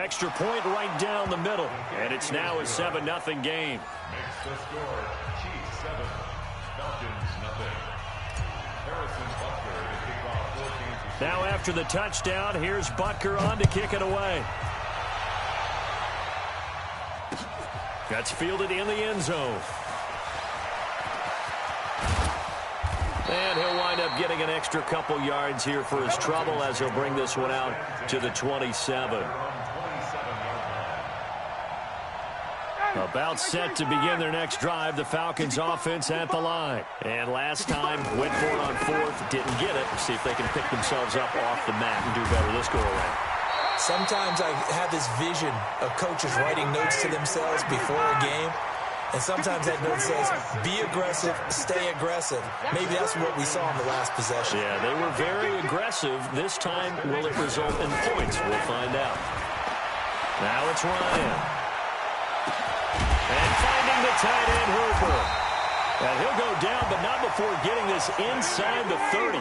Extra point right down the middle. And it's now a 7-0 game. Makes the score Chiefs 7, Falcons nothing. Harrison Butker to kick off 14. Now after the touchdown, here's Butker on to kick it away. That's fielded in the end zone. And he'll wind up getting an extra couple yards here for his trouble as he'll bring this one out to the 27. About set to begin their next drive, the Falcons offense at the line. And last time, went for it on fourth, didn't get it. See if they can pick themselves up off the mat and do better this go-around. Sometimes I have this vision of coaches writing notes to themselves before a game. And sometimes that note says, be aggressive, stay aggressive. Maybe that's what we saw in the last possession. Yeah, they were very aggressive. This time, will it result in points? We'll find out. Now it's Ryan. And finding the tight end, Hooper. And he'll go down, but not before getting this inside the 30.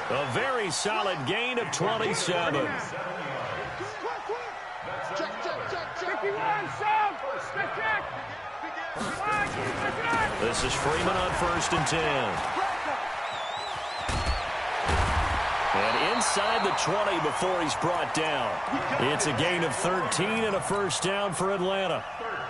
A very solid gain of 27. This is Freeman on 1st and 10. And inside the 20 before he's brought down. It's a gain of 13 and a first down for Atlanta.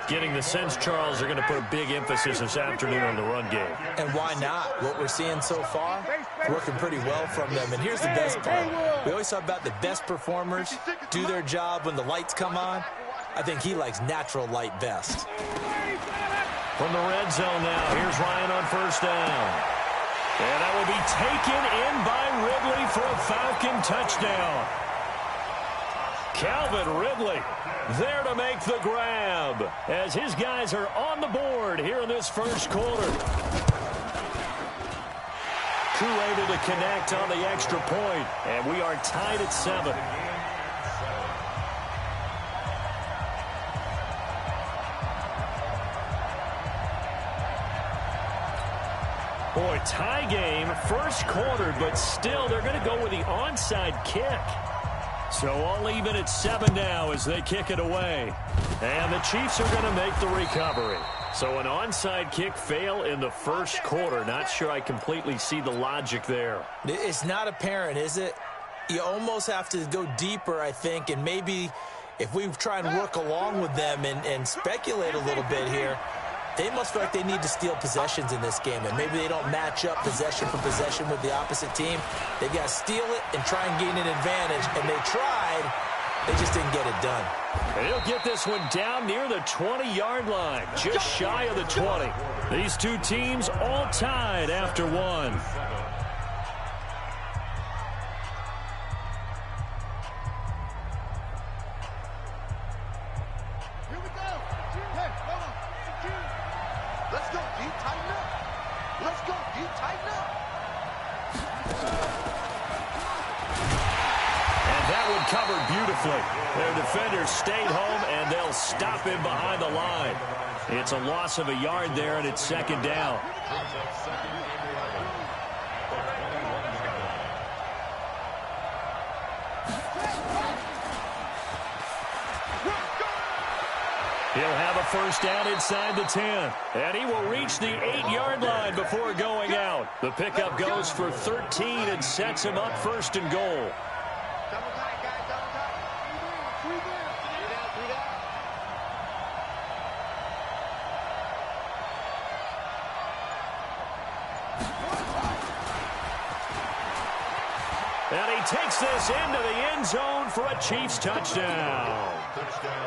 Getting the sense, Charles, they're going to put a big emphasis this afternoon on the run game. And why not? What we're seeing so far, working pretty well from them. And here's the best part. We always talk about the best performers do their job when the lights come on. I think he likes natural light best. From the red zone now, here's Ryan on 1st down. And that will be taken in by Ridley for a Falcon touchdown. Calvin Ridley there to make the grab as his guys are on the board here in this first quarter. Crew able to connect on the extra point, and we are tied at 7. Boy, tie game, first quarter, but still they're going to go with the onside kick. So all even at 7 now as they kick it away. And the Chiefs are going to make the recovery. So an onside kick fail in the first quarter. Not sure I completely see the logic there. It's not apparent, is it? You almost have to go deeper, I think, and maybe if we try and work along with them and speculate a little bit here, they must feel like they need to steal possessions in this game, and maybe they don't match up possession for possession with the opposite team. They've got to steal it and try and gain an advantage, and they tried. They just didn't get it done. And he'll get this one down near the 20-yard line, just shy of the 20. These two teams all tied after one. Covered beautifully. Their defenders stayed home, and they'll stop him behind the line. It's a loss of a yard there, and it's 2nd down. He'll have a first down inside the 10. And he will reach the 8-yard line before going out. The pickup goes for 13 and sets him up 1st and goal. And he takes this into the end zone for a Chiefs touchdown.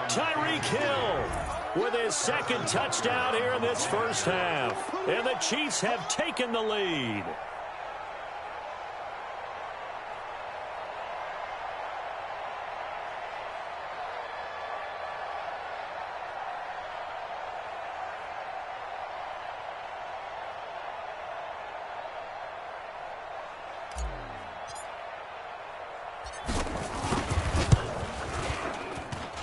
Tyreek Hill with his 2nd touchdown here in this first half. And the Chiefs have taken the lead.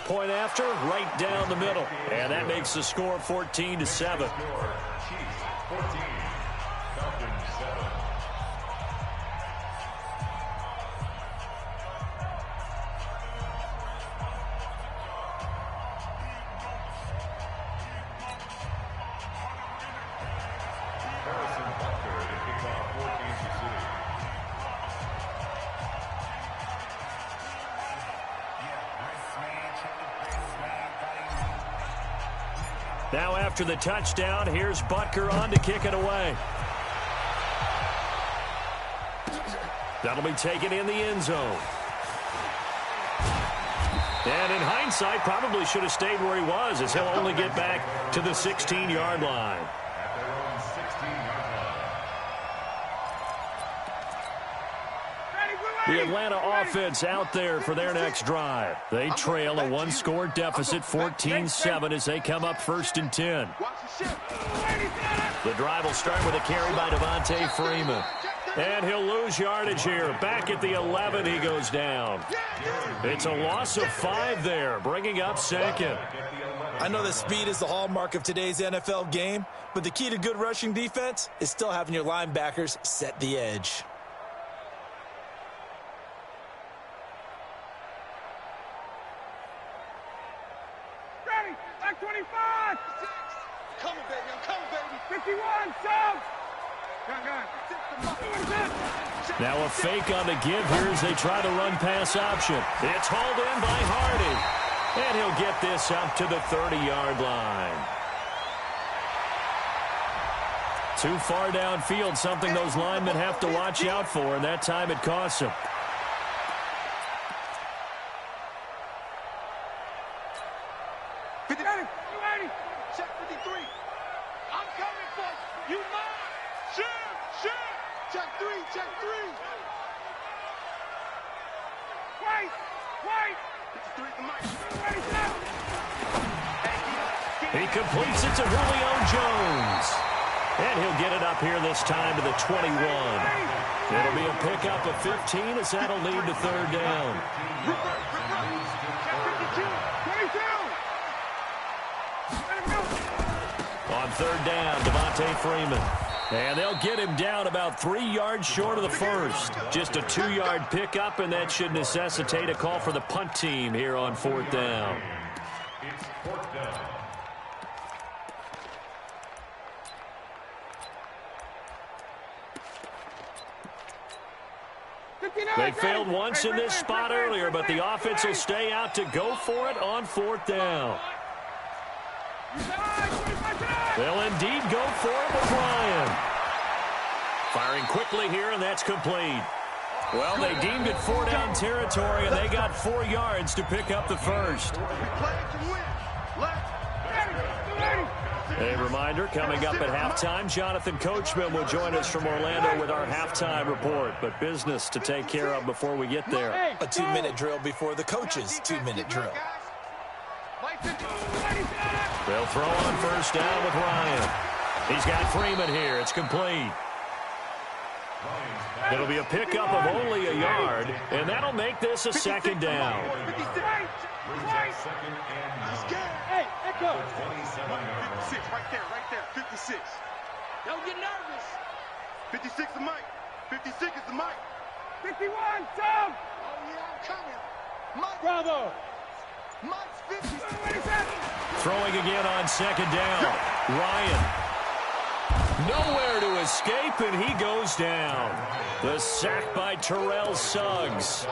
Point after, right down the middle. And that makes the score 14-7. Chiefs 14, Falcons 7. Now after the touchdown, here's Butker on to kick it away. That'll be taken in the end zone. And in hindsight, probably should have stayed where he was, as he'll only get back to the 16-yard line. At their own 16-yard line. The Atlanta offense out there for their next drive. They trail a one-score deficit, 14-7, as they come up 1st and 10. The drive will start with a carry by Devontae Freeman. And he'll lose yardage here. Back at the 11, he goes down. It's a loss of 5 there, bringing up 2nd. I know that speed is the hallmark of today's NFL game, but the key to good rushing defense is still having your linebackers set the edge. Ready, back 25. Coming, baby, I'm coming, baby. 51, sub. Now a fake on the give here as they try to run pass option. It's hauled in by Hardy. And he'll get this up to the 30-yard line. Too far downfield, something those linemen have to watch out for, and that time it costs them. Check 53. I'm coming for you. You mine. Shoot. Check 3. Wait. 53 the mic. He completes it to Julio Jones. And he'll get it up here this time to the 21. It'll be a pickup of 15 as that'll lead to 3rd down. On 3rd down, Devontae Freeman. And they'll get him down about 3 yards short of the first. Just a 2-yard pickup, and that should necessitate a call for the punt team here on 4th down. It's 4th down. They failed once in this spot earlier, but the offense will stay out to go for it on 4th down. They'll indeed go for it with Ryan. Firing quickly here, and that's complete. Well, they deemed it 4-down territory, and they got 4 yards to pick up the first. A reminder, coming up at halftime, Jonathan Coachman will join us from Orlando with our halftime report. But business to take care of before we get there. A 2-minute drill before the coach's 2-minute drill. They'll throw on 1st down with Ryan. He's got Freeman here. It's complete. It'll be a pickup of only a yard, and that'll make this a 2nd down. Hey, echo. 56, right there, 56. Don't get nervous. 56 the mic. 56 is the mic. 51, Tom. Oh, yeah, I'm coming. Mike. Bravo. Mike's 50. Throwing again on 2nd down. Ryan. Nowhere to escape, and he goes down. The sack by Terrell Suggs.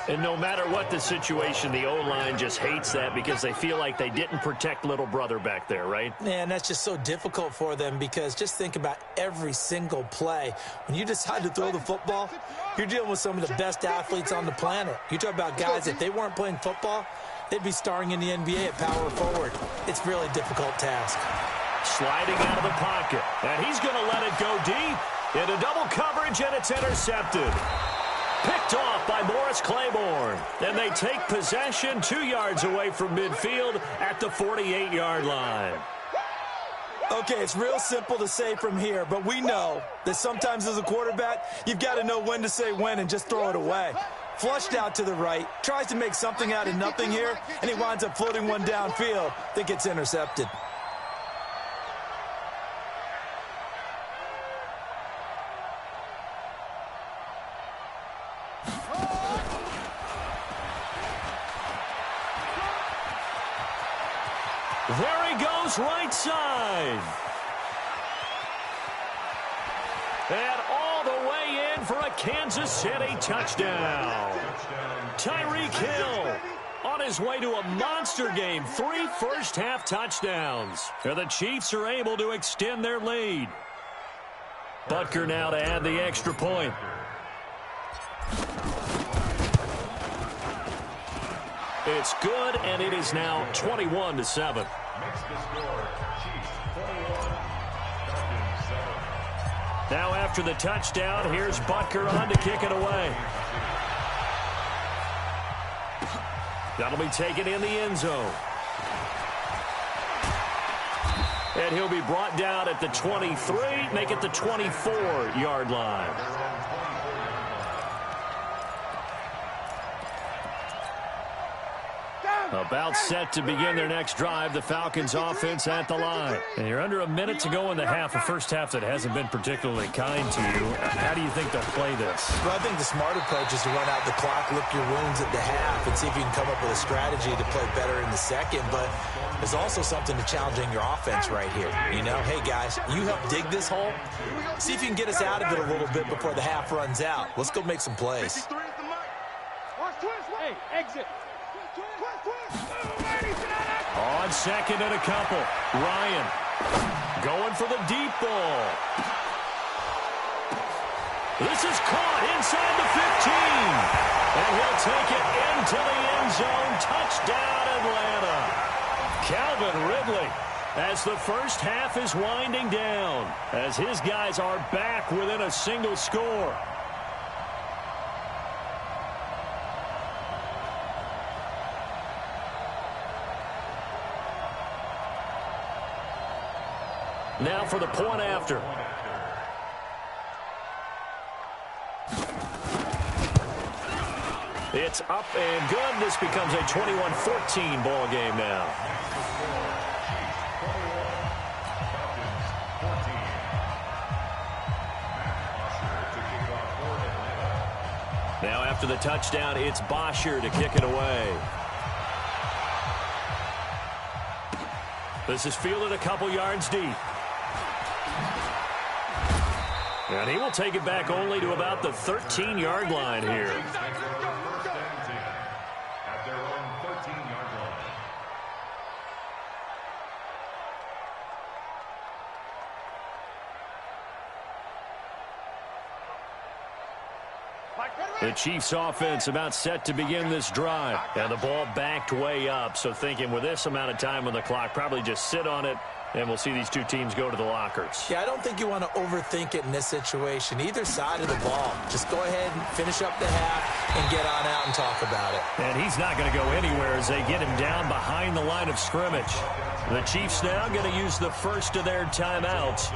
And no matter what the situation, the O-line just hates that because they feel like they didn't protect little brother back there, right? Man, that's just so difficult for them because just think about every single play. When you decide to throw the football, you're dealing with some of the best athletes on the planet. You talk about guys, if they weren't playing football, they'd be starring in the NBA at power forward. It's a really difficult task. Sliding out of the pocket, and he's going to let it go deep into double coverage, and it's intercepted. Picked off by Morris Claiborne, and they take possession 2 yards away from midfield at the 48-yard line. Okay, it's real simple to say from here, but we know that sometimes as a quarterback, you've got to know when to say when and just throw it away. Flushed out to the right, tries to make something out of nothing here, and he winds up floating one downfield that gets intercepted. There he goes, right side. And all the way in for a Kansas City touchdown. Tyreek Hill on his way to a monster game. 3 first-half touchdowns. And the Chiefs are able to extend their lead. Butker now to add the extra point. It's good, and it is now 21-7. Makes the score, Chiefs 21, Falcons 7. Now after the touchdown, here's Butker on to kick it away. That'll be taken in the end zone. And he'll be brought down at the 23, make it the 24-yard line. About set to begin their next drive. The Falcons offense at the line. And you're under a minute to go in the half. A first half that hasn't been particularly kind to you. How do you think they'll play this? Well, I think the smart approach is to run out the clock, lick your wounds at the half, and see if you can come up with a strategy to play better in the second. But there's also something to challenging your offense right here. You know, hey, guys, you help dig this hole. See if you can get us out of it a little bit before the half runs out. Let's go make some plays. Hey, exit. On second and a couple. Ryan going for the deep ball. This is caught inside the 15. And he'll take it into the end zone. Touchdown, Atlanta. Calvin Ridley, as the first half is winding down, as his guys are back within a single score. Now for the point after. It's up and good. This becomes a 21-14 ball game now. Now after the touchdown, it's Bosher to kick it away. This is fielded a couple yards deep. And he will take it back only to about the 13-yard line here. At their own 13-yard line. The Chiefs offense about set to begin this drive. And the ball backed way up. So thinking with this amount of time on the clock, probably just sit on it. And we'll see these two teams go to the lockers. Yeah, I don't think you want to overthink it in this situation. Either side of the ball. Just go ahead and finish up the half and get on out and talk about it. And he's not going to go anywhere as they get him down behind the line of scrimmage. The Chiefs now going to use the first of their timeouts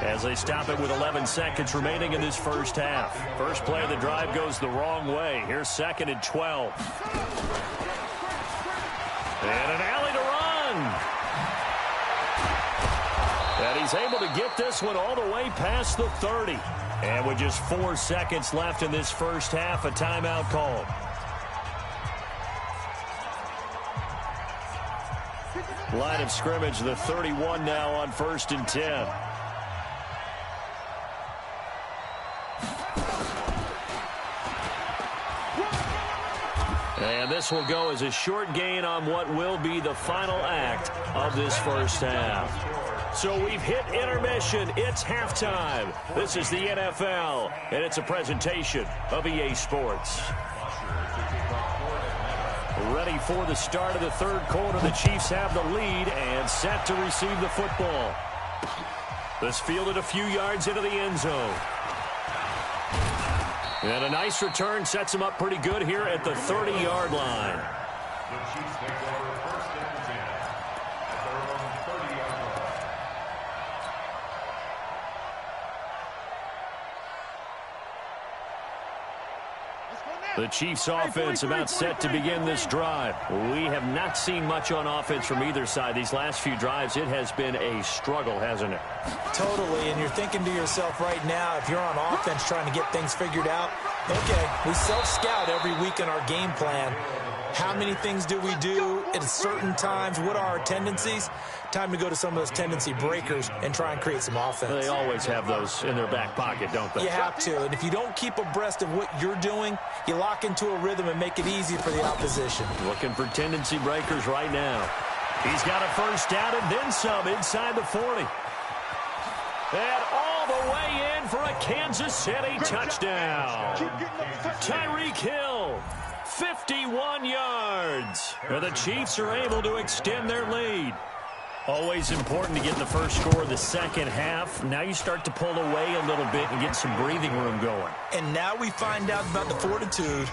as they stop it with 11 seconds remaining in this first half. First play of the drive goes the wrong way. Here's second and 12. And an alley to run. And he's able to get this one all the way past the 30. And with just 4 seconds left in this first half, a timeout called. Line of scrimmage, the 31 now on 1st and 10. And this will go as a short gain on what will be the final act of this first half. So we've hit intermission. It's halftime. This is the NFL, and it's a presentation of EA Sports. Ready for the start of the third quarter. The Chiefs have the lead and set to receive the football. This fielded a few yards into the end zone. And a nice return sets him up pretty good here at the 30-yard line. The Chiefs take over first and 10 at their own 30-yard line. The Chiefs offense about set to begin this drive. We have not seen much on offense from either side. These last few drives, it has been a struggle, hasn't it? Totally, and you're thinking to yourself right now, if you're on offense trying to get things figured out, okay, we self-scout every week in our game plan. How many things do we do at certain times? What are our tendencies? Time to go to some of those tendency breakers and try and create some offense. They always have those in their back pocket, don't they? You have to, and if you don't keep abreast of what you're doing, you lock into a rhythm and make it easy for the opposition. Looking for tendency breakers right now. He's got a first down and then some inside the 40. And all the way in for a Kansas City touchdown. Tyreek Hill, 51 yards. The Chiefs are able to extend their lead. Always important to get the first score of the second half. Now you start to pull away a little bit and get some breathing room going. And now we find out about the fortitude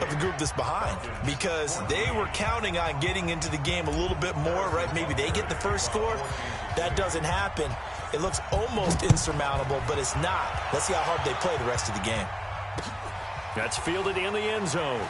of the group that's behind, because they were counting on getting into the game a little bit more, right? Maybe they get the first score. That doesn't happen. It looks almost insurmountable, but it's not. Let's see how hard they play the rest of the game. That's fielded in the end zone.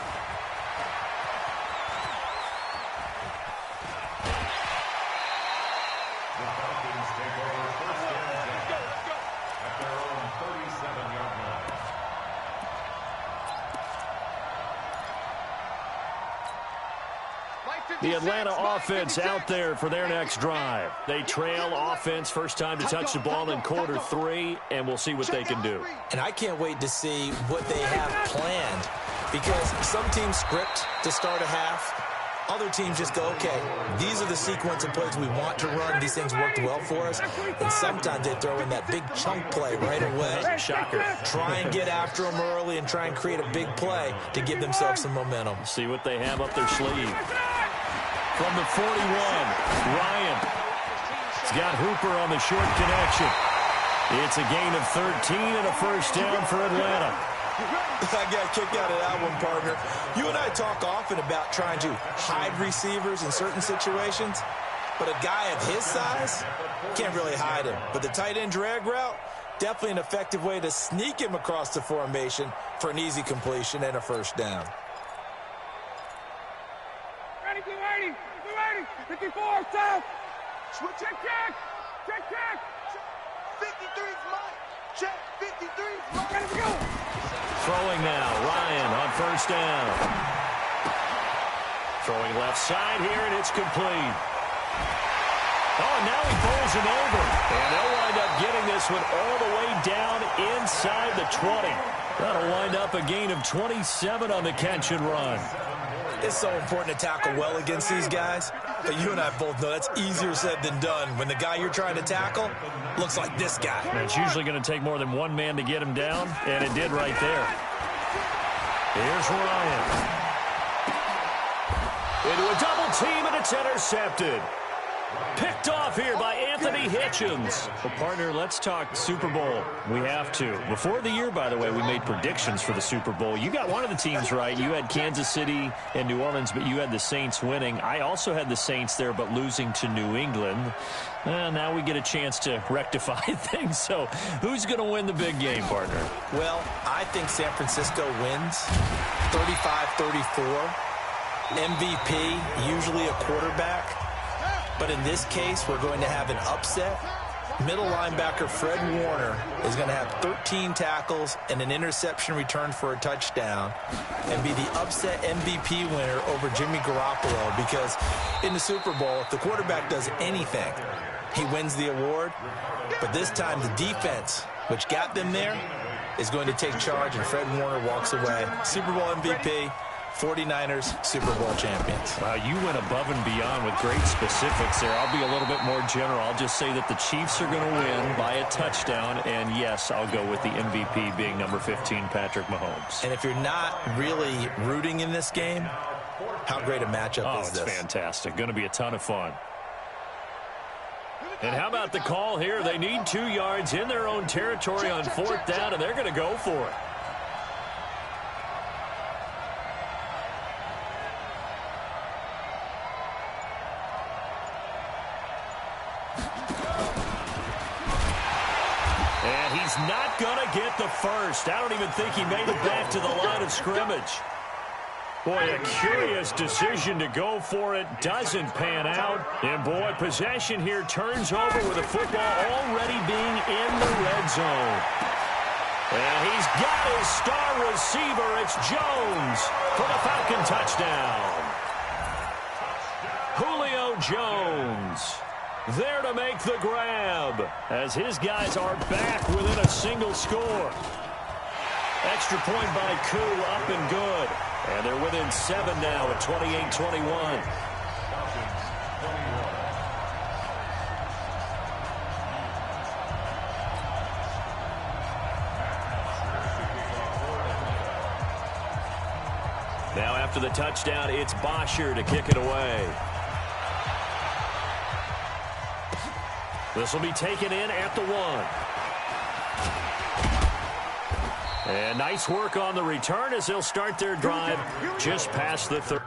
The Atlanta offense out there for their next drive. They trail offense, first time to touch the ball in quarter 3, and we'll see what they can do. And I can't wait to see what they have planned, because some teams script to start a half. Other teams just go, okay, these are the sequence of plays we want to run. These things worked well for us. And sometimes they throw in that big chunk play right away. Shocker. Try and get after them early and try and create a big play to give themselves some momentum. See what they have up their sleeve. From the 41, Ryan. He's got Hooper on the short connection. It's a gain of 13 and a first down for Atlanta. I got kicked out of that one, partner. You and I talk often about trying to hide receivers in certain situations, but a guy of his size can't really hide him. But the tight end drag route, definitely an effective way to sneak him across the formation for an easy completion and a first down. Ready, get ready, get ready. 54, south. Switch, check. 53's mine. Check, 53's mine. Ready to go. Throwing now, Ryan on first down. Throwing left side here, and it's complete. Oh, now he pulls him over. And they'll wind up getting this one all the way down inside the 20. That'll wind up a gain of 27 on the catch and run. It's so important to tackle well against these guys, but you and I both know that's easier said than done when the guy you're trying to tackle looks like this guy. And it's usually going to take more than one man to get him down, and it did right there. Here's Ryan. Into a double team, and it's intercepted. Picked off here by Anthony Hitchens. Well, partner, let's talk Super Bowl. We have to. Before the year, by the way, we made predictions for the Super Bowl. You got one of the teams right. You had Kansas City and New Orleans, but you had the Saints winning. I also had the Saints there, but losing to New England. Now we get a chance to rectify things. So who's going to win the big game, partner? Well, I think San Francisco wins 35-34. MVP, usually a quarterback. But in this case, we're going to have an upset. Middle linebacker Fred Warner is going to have 13 tackles and an interception returned for a touchdown and be the upset MVP winner over Jimmy Garoppolo, because in the Super Bowl, if the quarterback does anything, he wins the award. But this time, the defense, which got them there, is going to take charge, and Fred Warner walks away. Super Bowl MVP. 49ers Super Bowl champions. Wow, you went above and beyond with great specifics there. I'll be a little bit more general. I'll just say that the Chiefs are going to win by a touchdown, and yes, I'll go with the MVP being number 15, Patrick Mahomes. And if you're not really rooting in this game, how great a matchup is this? It's fantastic. Going to be a ton of fun. And how about the call here? They need 2 yards in their own territory on 4th down, and they're going to go for it. Not going to get the first. I don't even think he made it back to the line of scrimmage. Boy, a curious decision to go for it. Doesn't pan out. And, boy, possession here turns over with the football already being in the red zone. And he's got his star receiver. It's Jones for the Falcon touchdown. Julio Jones there to make the grab as his guys are back within a single score. Extra point by Koo, up and good. And they're within 7 now at 28-21. Now after the touchdown, it's Bosher to kick it away. This will be taken in at the 1. And nice work on the return as they'll start their drive just past the 30.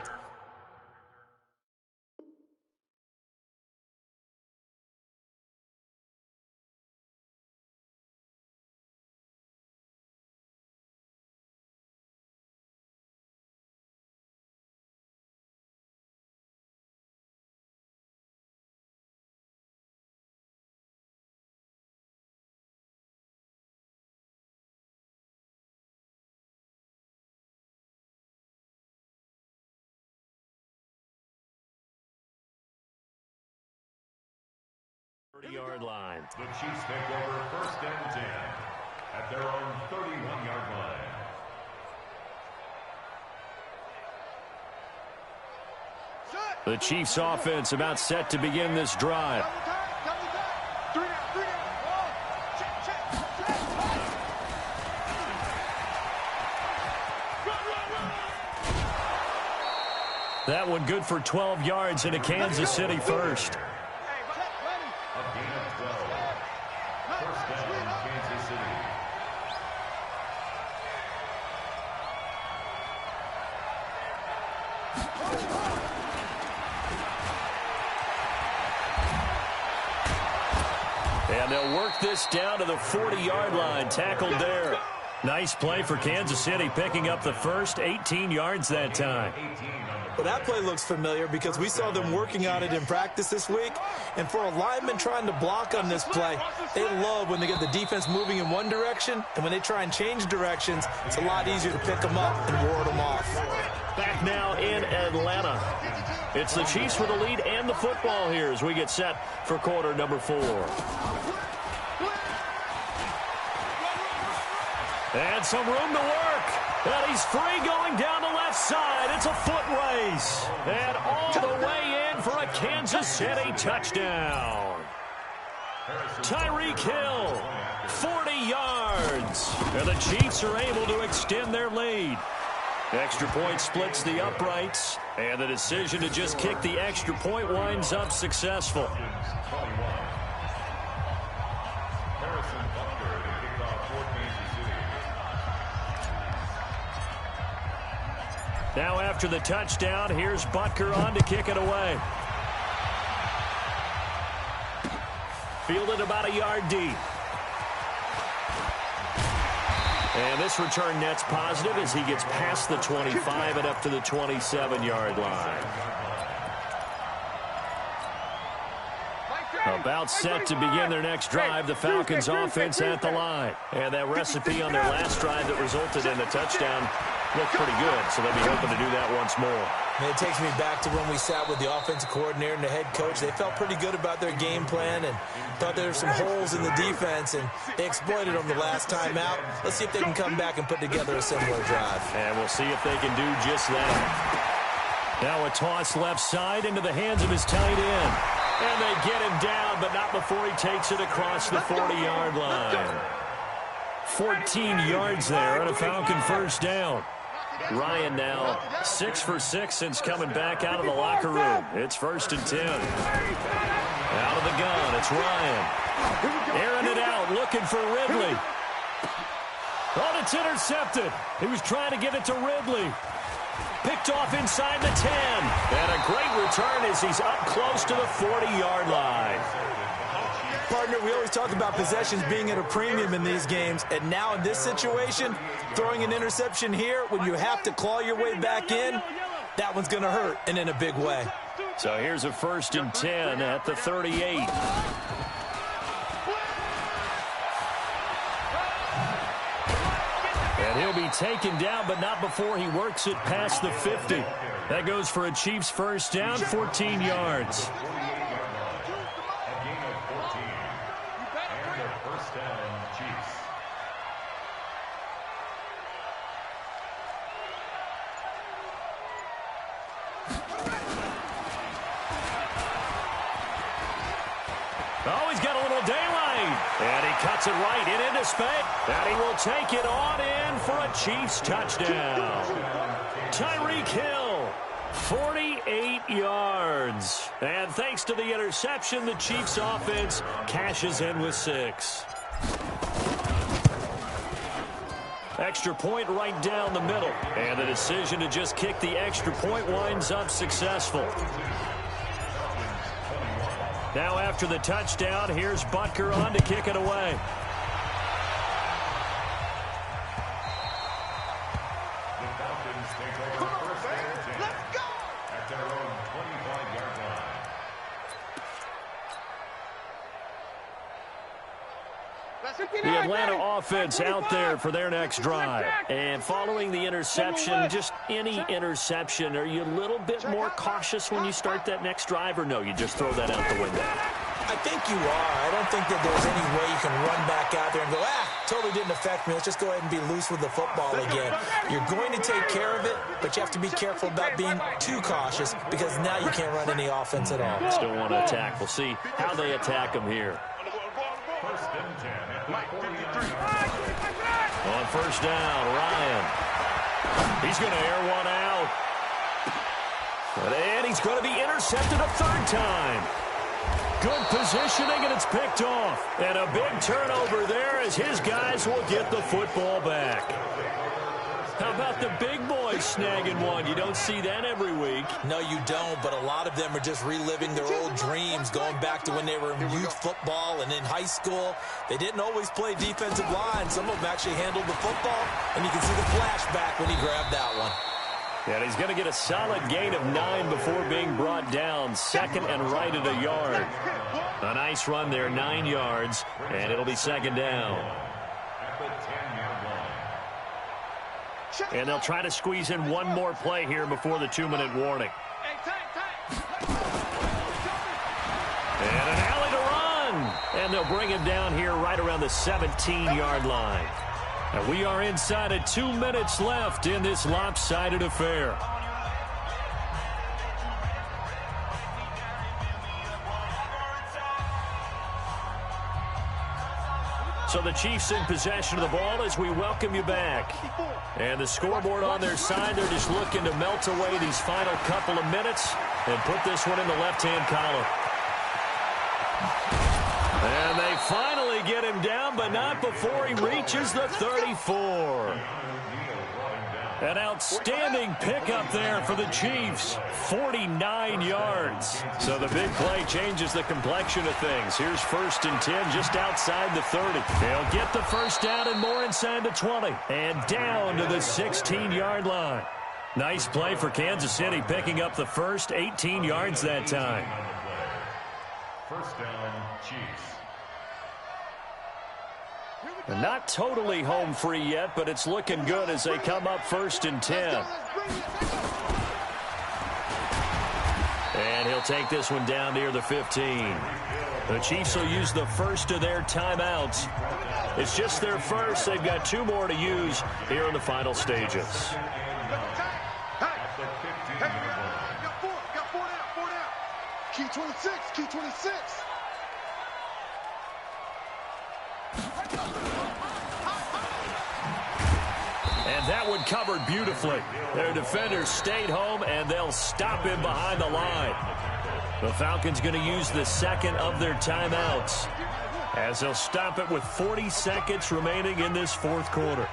Yard line. The Chiefs take over 1st and 10 at their own 31-yard line. The Chiefs offense about set to begin this drive. That one good for 12 yards in a Kansas City first. And they'll work this down to the 40-yard line. Tackled there. Nice play for Kansas City, picking up the first 18 yards that time. Well, that play looks familiar because we saw them working on it in practice this week. And for a lineman trying to block on this play, they love when they get the defense moving in one direction. And when they try and change directions, it's a lot easier to pick them up and ward them off. Back now in Atlanta. It's the Chiefs with the lead and the football here as we get set for quarter number 4. And some room to work. And he's free going down the left side. It's a foot race. And all the way in for a Kansas City touchdown. Tyreek Hill, 40 yards. And the Chiefs are able to extend their lead. Extra point splits the uprights. And the decision to just kick the extra point winds up successful. Now after the touchdown, here's Butker on to kick it away. Fielded about a yard deep. And this return net's positive as he gets past the 25 and up to the 27-yard line. About set to begin their next drive, the Falcons offense at the line. And that recipe on their last drive that resulted in the touchdown looked pretty good, so they'll be hoping to do that once more. And it takes me back to when we sat with the offensive coordinator and the head coach. They felt pretty good about their game plan and thought there were some holes in the defense, and they exploited them the last time out. Let's see if they can come back and put together a similar drive. And we'll see if they can do just that. Now a toss left side into the hands of his tight end. And they get him down, but not before he takes it across the 40-yard line. 14 yards there and a Falcon first down. Ryan now 6 for 6 since coming back out of the locker room. It's 1st and 10. Out of the gun, it's Ryan. Airing it out, looking for Ridley. Oh, it's intercepted. He was trying to get it to Ridley. Picked off inside the 10. And a great return as he's up close to the 40-yard line. Partner, we always talk about possessions being at a premium in these games, and now in this situation, throwing an interception here when you have to claw your way back in, that one's going to hurt, and in a big way. So here's a 1st and 10 at the 38. And He'll be taken down, but not before he works it past the 50. That goes for a Chiefs first down, 14 yards. Oh, he's got a little daylight. And he cuts it right into space. And he will take it on in for a Chiefs touchdown. Tyreek Hill, 48 yards. And thanks to the interception, the Chiefs offense cashes in with 6. Extra point right down the middle. And the decision to just kick the extra point winds up successful. Now after the touchdown, here's Butker on to kick it away. The Falcons take over first and 10. Let's go! At their own 25-yard line. The Atlanta offense out there for their next drive. And following the interception, just any interception, are you a little bit more cautious when you start that next drive, or no, you just throw that out the window? I think you are. I don't think that there's any way you can run back out there and go, totally didn't affect me. Let's just go ahead and be loose with the football again. You're going to take care of it, but you have to be careful about being too cautious because now you can't run any offense at all. Still want to attack. We'll see how they attack them here. First and 10. On first down, Ryan. He's going to air one out. And he's going to be intercepted a third time. Good positioning, and it's picked off. And a big turnover there as his guys will get the football back. How about the big boys snagging one? You don't see that every week. No, you don't, but a lot of them are just reliving their old dreams, going back to when they were in youth football and in high school. They didn't always play defensive line. Some of them actually handled the football, and you can see the flashback when he grabbed that one. And he's going to get a solid gain of 9 before being brought down. Second and right at a yard. A nice run there, 9 yards, and it'll be second down. At the 10-yard line. And they'll try to squeeze in one more play here before the 2-minute warning. And an alley to run. And they'll bring him down here right around the 17-yard line. And we are inside of 2 minutes left in this lopsided affair. So the Chiefs in possession of the ball as we welcome you back. And the scoreboard on their side, they're just looking to melt away these final couple of minutes and put this one in the left-hand column. And they finally get him down, but not before he reaches the 34. An outstanding pickup there for the Chiefs. 49 yards. So the big play changes the complexion of things. Here's first and 10 just outside the 30. They'll get the first down and more inside the 20. And down to the 16-yard line. Nice play for Kansas City, picking up the first 18 yards that time. First down, Chiefs. Not totally home free yet, but it's looking good as they come up first and 10. And he'll take this one down near the 15. The Chiefs will use the first of their timeouts. It's just their first. They've got 2 more to use here in the final stages. Key 26, key 26. And that one covered beautifully. Their defenders stayed home, and they'll stop him behind the line. The Falcons going to use the second of their timeouts as they'll stop it with 40 seconds remaining in this fourth quarter.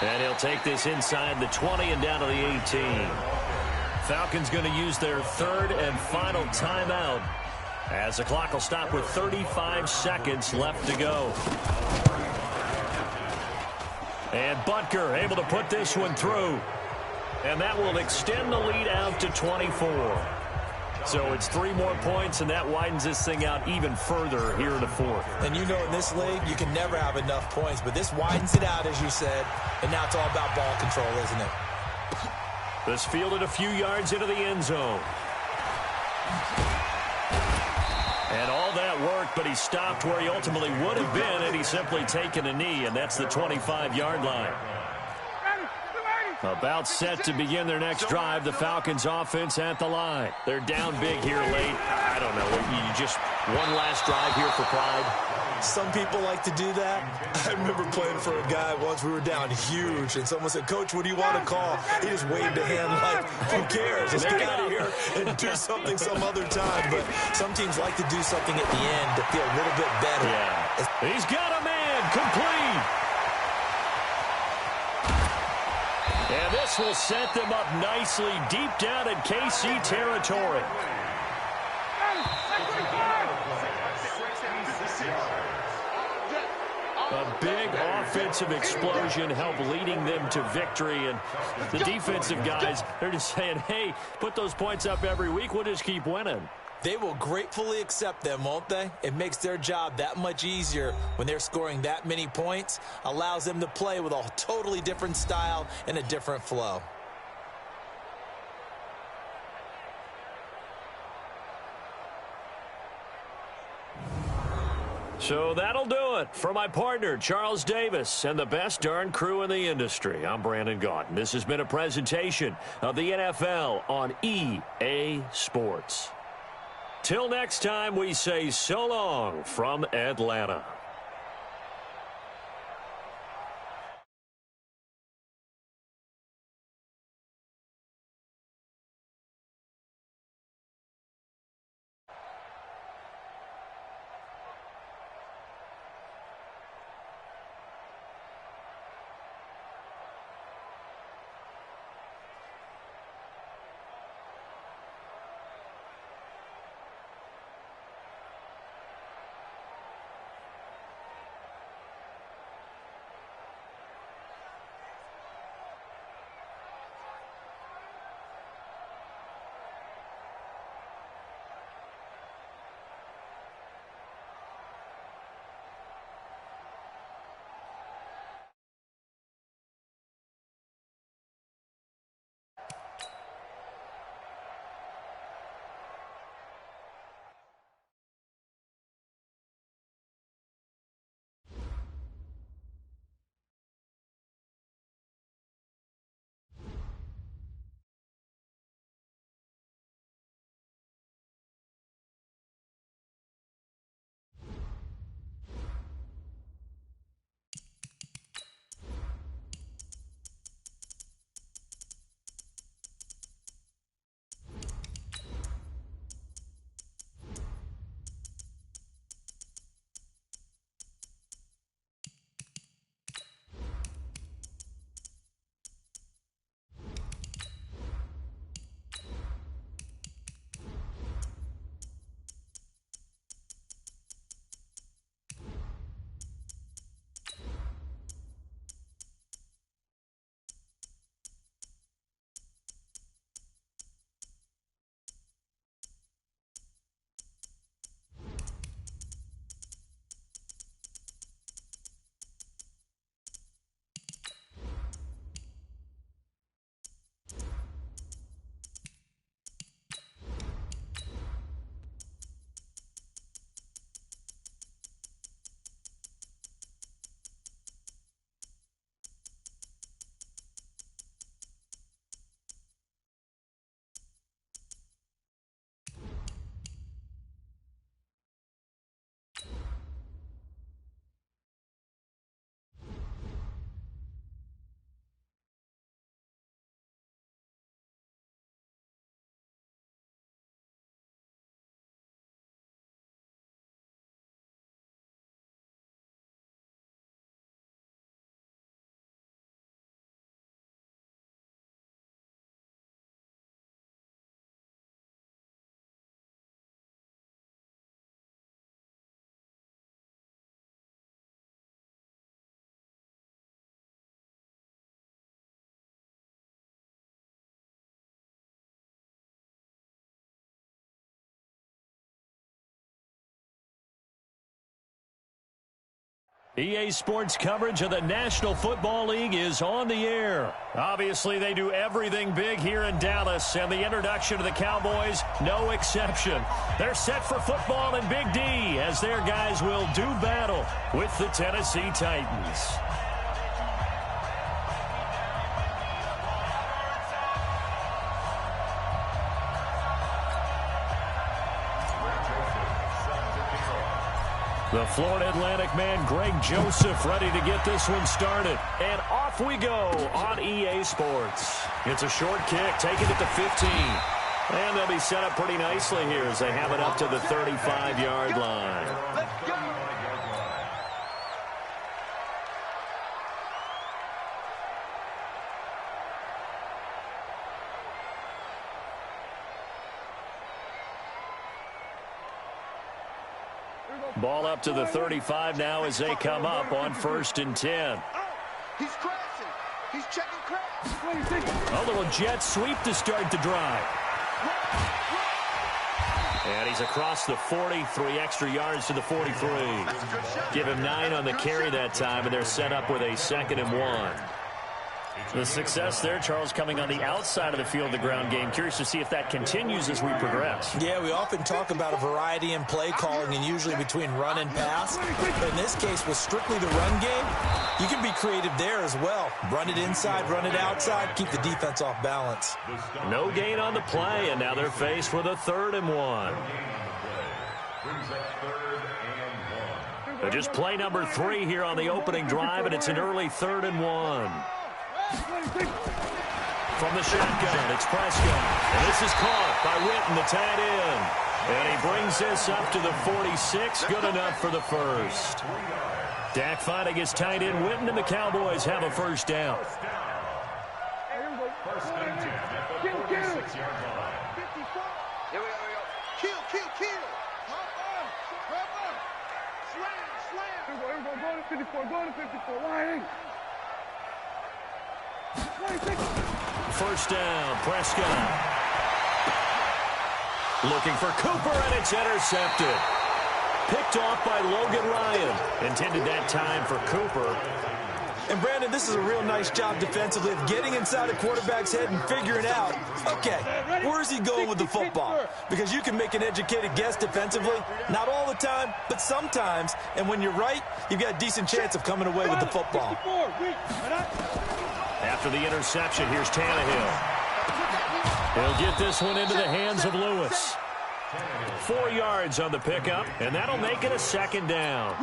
And he'll take this inside the 20 and down to the 18. Falcons going to use their third and final timeout as the clock will stop with 35 seconds left to go. And Butker able to put this one through. And that will extend the lead out to 24. So it's 3 more points, and that widens this thing out even further here in the fourth. And you know in this league, you can never have enough points, but this widens it out, as you said, and now it's all about ball control, isn't it? This fielded a few yards into the end zone. And all that worked, but he stopped where he ultimately would have been had he simply taken a knee, and that's the 25-yard line. About set to begin their next drive, the Falcons offense at the line. They're down big here late. I don't know. You just one last drive here for pride. Some people like to do that. I remember playing for a guy once. We were down huge, and someone said, "Coach, what do you want to call?" He just waved a hand like, who cares? Let's get out of here and do something some other time. But some teams like to do something at the end to feel a little bit better. Yeah. He's got a man complete. And this will set them up nicely deep down in KC territory. A big offensive explosion helped leading them to victory. And the defensive guys, they're just saying, hey, put those points up every week. We'll just keep winning. They will gratefully accept them, won't they? It makes their job that much easier when they're scoring that many points. Allows them to play with a totally different style and a different flow. So that'll do it for my partner, Charles Davis, and the best darn crew in the industry. I'm Brandon Gaudin. This has been a presentation of the NFL on EA Sports. Till next time, we say so long from Atlanta. EA Sports coverage of the National Football League is on the air. Obviously, they do everything big here in Dallas, and the introduction of the Cowboys, no exception. They're set for football in Big D as their guys will do battle with the Tennessee Titans. The Florida Atlantic man, Greg Joseph, ready to get this one started. And off we go on EA Sports. It's a short kick, taking it to 15. And they'll be set up pretty nicely here as they have it up to the 35-yard line. Let's go. Ball up to the 35 now as they come up on 1st and 10. He's crashing. He's checking crash. A little jet sweep to start the drive. And he's across the 40, 3 extra yards to the 43. Give him 9 on the carry that time, and they're set up with a 2nd and 1. The success there, Charles, coming on the outside of the field, the ground game. Curious to see if that continues as we progress. Yeah, we often talk about a variety in play calling and usually between run and pass. But in this case, with strictly the run game, you can be creative there as well. Run it inside, run it outside, keep the defense off balance. No gain on the play, and now they're faced with a 3rd and 1. Just play number 3 here on the opening drive, and it's an early 3rd and 1. From the shotgun, it's Prescott. And this is caught by Witten, the tight end. And he brings this up to the 46. Good enough for the first. Dak finding his tight end Witten, and the Cowboys have a 1st down. First and 10 at the 46-yard line. Here we go. Kill. Hop on. Slam. Here we go. Go to 54. Go to 54. Line. 1st down, Prescott. Looking for Cooper, and it's intercepted. Picked off by Logan Ryan. Intended that time for Cooper. And, Brandon, this is a real nice job defensively of getting inside the quarterback's head and figuring out, okay, where is he going with the football? Because you can make an educated guess defensively. Not all the time, but sometimes. And when you're right, you've got a decent chance of coming away with the football. After the interception, here's Tannehill. He'll get this one into the hands of Lewis. 4 yards on the pickup, and that'll make it a 2nd down.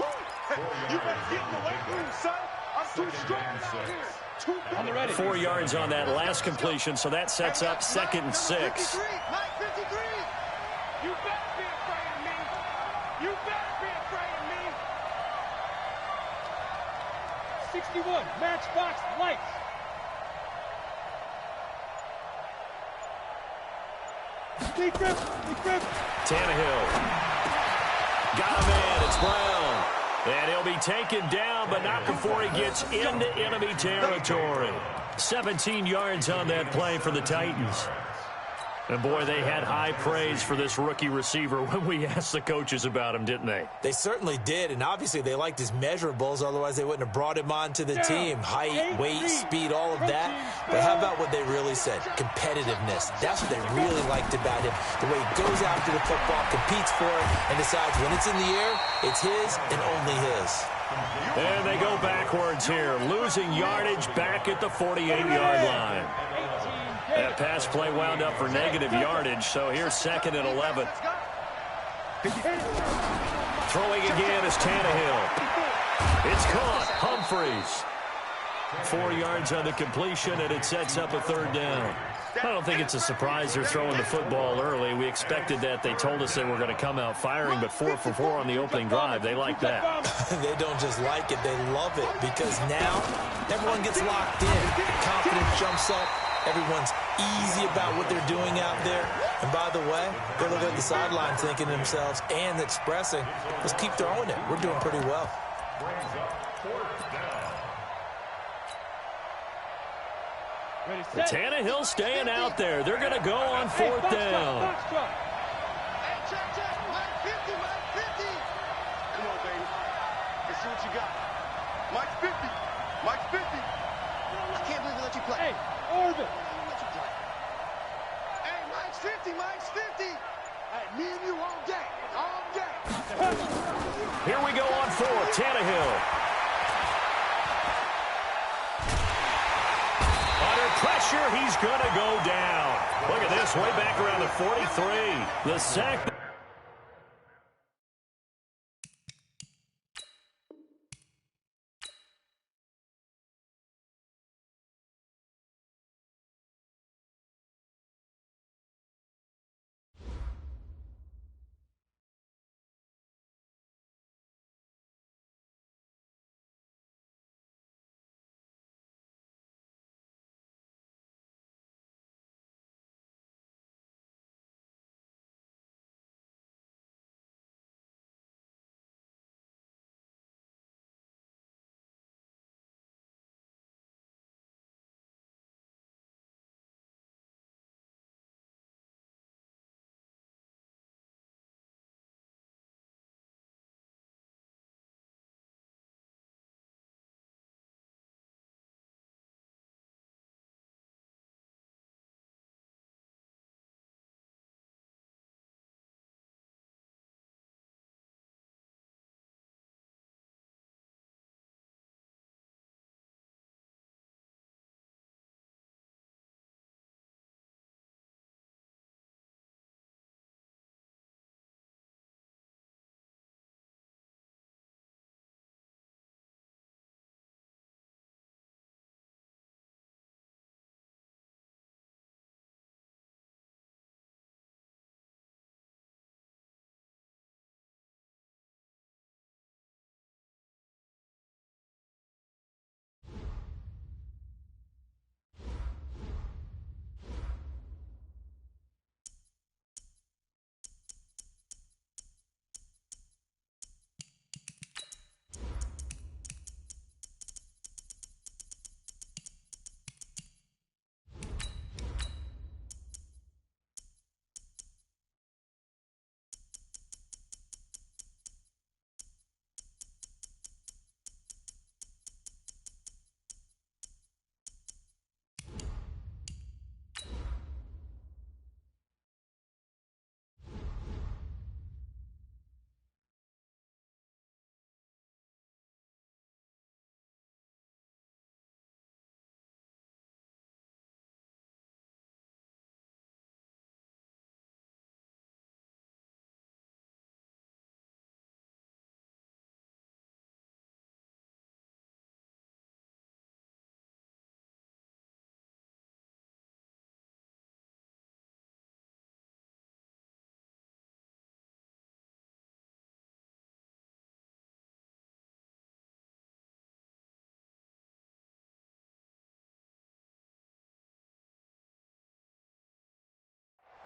You better get in the weight room, son. I'm too strong out here. On the ready. 4 yards on that last completion, so that sets up 2nd and 6. 53. You better be afraid of me. You better be afraid of me. 61, matchbox lights. Tannehill. Got a man. It's Brown. And he'll be taken down, but not before he gets into enemy territory. 17 yards on that play for the Titans. And, boy, they had high praise for this rookie receiver when we asked the coaches about him, didn't they? They certainly did, and obviously they liked his measurables. Otherwise, they wouldn't have brought him onto the team. Height, weight, speed, all of that. But how about what they really said? Competitiveness. That's what they really liked about him. The way he goes after the football, competes for it, and decides when it's in the air, it's his and only his. And they go backwards here, losing yardage back at the 48-yard line. That pass play wound up for negative yardage, so here's 2nd and 11. Throwing again is Tannehill. It's caught. Humphreys. 4 yards on the completion, and it sets up a 3rd down. I don't think it's a surprise they're throwing the football early. We expected that. They told us they were going to come out firing, but 4 for 4 on the opening drive. They like that. They don't just like it, they love it, because now everyone gets locked in. Confidence jumps up. Everyone's easy about what they're doing out there. And by the way, they're looking at the sideline thinking to themselves and expressing, let's keep throwing it. We're doing pretty well. Tannehill staying out there. They're going to go on 4th down. Hey, check. 50. Come on, baby. Let's see what you got. Mike's 50. Mike's 50. I can't believe they let you play. Hey, Orvin. Let you play. Hey, Mike's 50. Mike's 50. Hey, me and you all day. All day. Here we go on fourth. Tannehill. Under pressure, he's going to go down. Look at this, way back around the 43. The sack.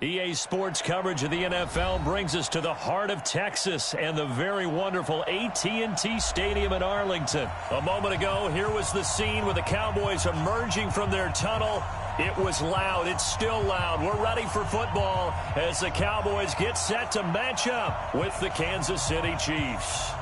EA Sports coverage of the NFL brings us to the heart of Texas and the very wonderful AT&T Stadium in Arlington. A moment ago, here was the scene with the Cowboys emerging from their tunnel. It was loud. It's still loud. We're ready for football as the Cowboys get set to match up with the Kansas City Chiefs.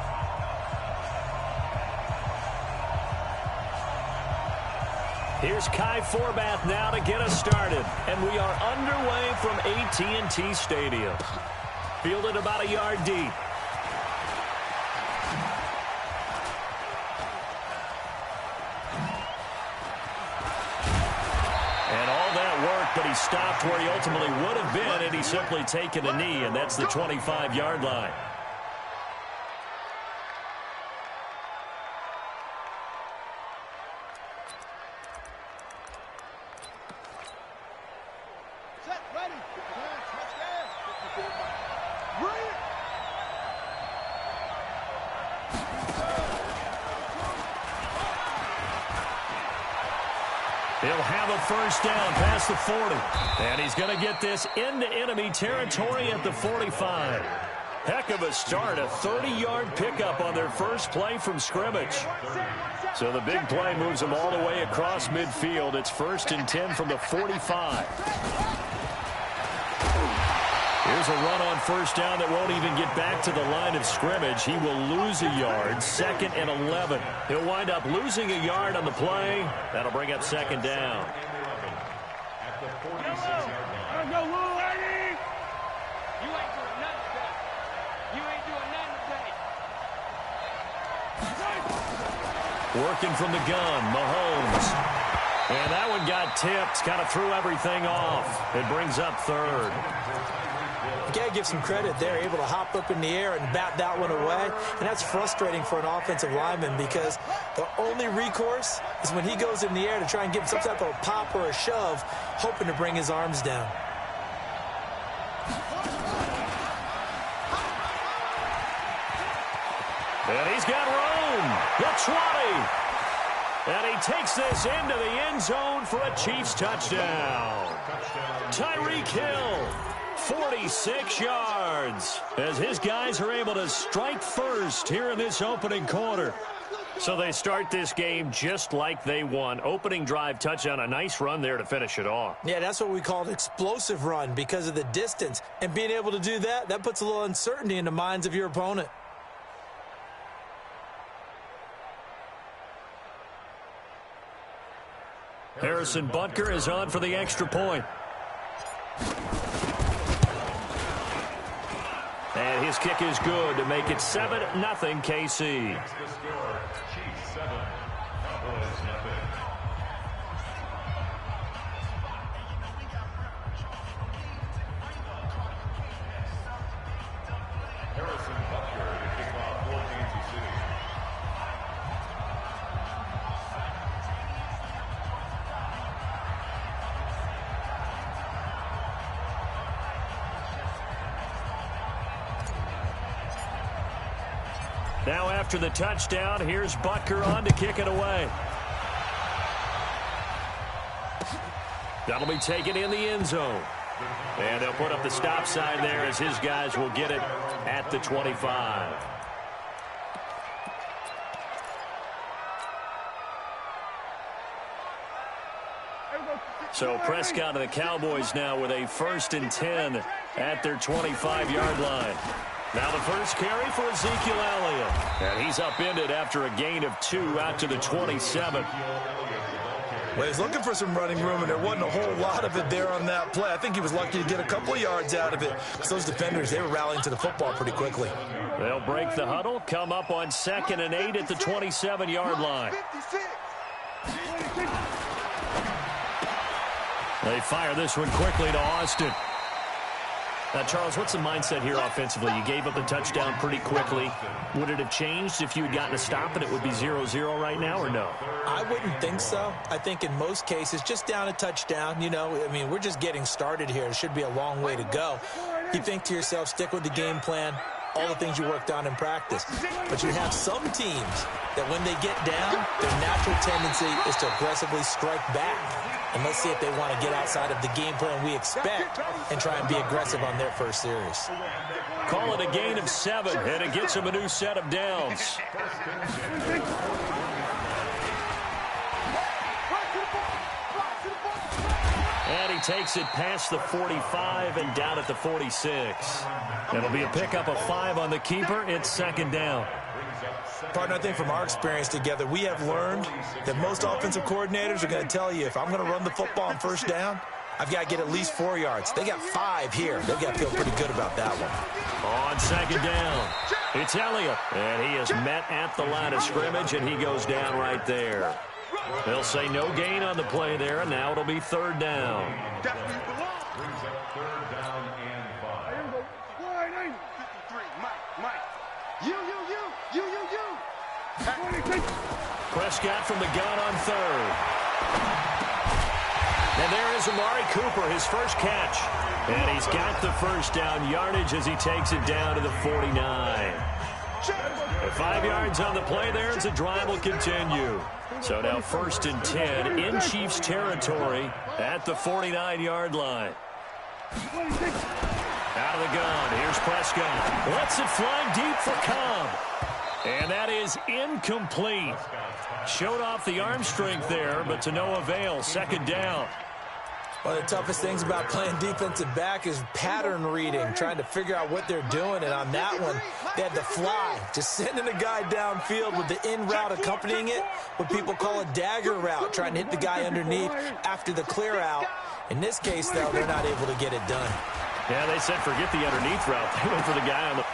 Here's Kai Forbath now to get us started. And we are underway from AT&T Stadium. Fielded about a yard deep. And all that work, but he stopped where he ultimately would have been, and he's simply taken a knee, and that's the 25-yard line. He'll have a first down past the 40. And he's going to get this into enemy territory at the 45. Heck of a start, a 30-yard pickup on their first play from scrimmage. So the big play moves them all the way across midfield. It's 1st and 10 from the 45. Here's a run on first down that won't even get back to the line of scrimmage. He will lose a yard, 2nd and 11. He'll wind up losing a yard on the play. That'll bring up 2nd down. At the 46-yard line. Go, little lady! You ain't doing nothing today. You ain't doing nothing today. Working from the gun, Mahomes. And that one got tipped, kind of threw everything off. It brings up 3rd. You got to give some credit there, able to hop up in the air and bat that one away. And that's frustrating for an offensive lineman because the only recourse is when he goes in the air to try and get some type of a pop or a shove, hoping to bring his arms down. And he's got room. The 20. And he takes this into the end zone for a Chiefs touchdown. Tyreek Hill, 46 yards, as his guys are able to strike first here in this opening quarter. So they start this game just like they won. Opening drive touchdown, a nice run there to finish it off. Yeah, that's what we call an explosive run because of the distance. And being able to do that, that puts a little uncertainty in the minds of your opponent. Harrison Butker is on for the extra point. And his kick is good to make it 7-0 KC. That's the score. Chiefs 7, Cowboys nothing. Harrison Butker to kick off for Kansas City. Now after the touchdown, here's Butker on to kick it away. That'll be taken in the end zone. And they'll put up the stop sign there as his guys will get it at the 25. So Prescott and the Cowboys now with a 1st and 10 at their 25-yard line. Now the first carry for Ezekiel Elliott. And he's upended after a gain of 2 out to the 27. Well, he's looking for some running room, and there wasn't a whole lot of it there on that play. I think he was lucky to get a couple of yards out of it because those defenders, they were rallying to the football pretty quickly. They'll break the huddle, come up on 2nd and 8 at the 27-yard line. They fire this one quickly to Austin. Now, Charles, what's the mindset here offensively? You gave up the touchdown pretty quickly. Would it have changed if you had gotten a stop and it would be 0-0 right now, or no? I wouldn't think so. I think in most cases, just down a touchdown, you know, I mean, we're just getting started here. It should be a long way to go. You think to yourself, stick with the game plan, all the things you worked on in practice. But you have some teams that when they get down, their natural tendency is to aggressively strike back. And let's see if they want to get outside of the game plan we expect and try and be aggressive on their first series. Call it a gain of 7, and it gets them a new set of downs. And he takes it past the 45 and down at the 46. That'll be a pickup of 5 on the keeper. It's 2nd down. Partner, I think from our experience together, we have learned that most offensive coordinators are going to tell you if I'm going to run the football on first down, I've got to get at least 4 yards. They got 5 here. They've got to feel pretty good about that one. On 2nd down, it's Elliott. And he is met at the line of scrimmage, and he goes down right there. They'll say no gain on the play there, and now it'll be 3rd down. Brings up 3rd down and 5. 53, Mike. You. Prescott from the gun on 3rd. And there is Amari Cooper, his first catch. And he's got the first down yardage as he takes it down to the 49. 5 yards on the play there as the drive will continue. So now 1st and 10 in Chiefs territory at the 49-yard line. Out of the gun, here's Prescott. Lets it fly deep for Cobb. And that is incomplete. Showed off the arm strength there, but to no avail. 2nd down. One of the toughest things about playing defensive back is pattern reading, trying to figure out what they're doing. And on that one, they had the fly, just sending a guy downfield with the in route accompanying it, what people call a dagger route, trying to hit the guy underneath after the clear out. In this case, though, they're not able to get it done. Yeah, they said forget the underneath route. They went for the guy on the...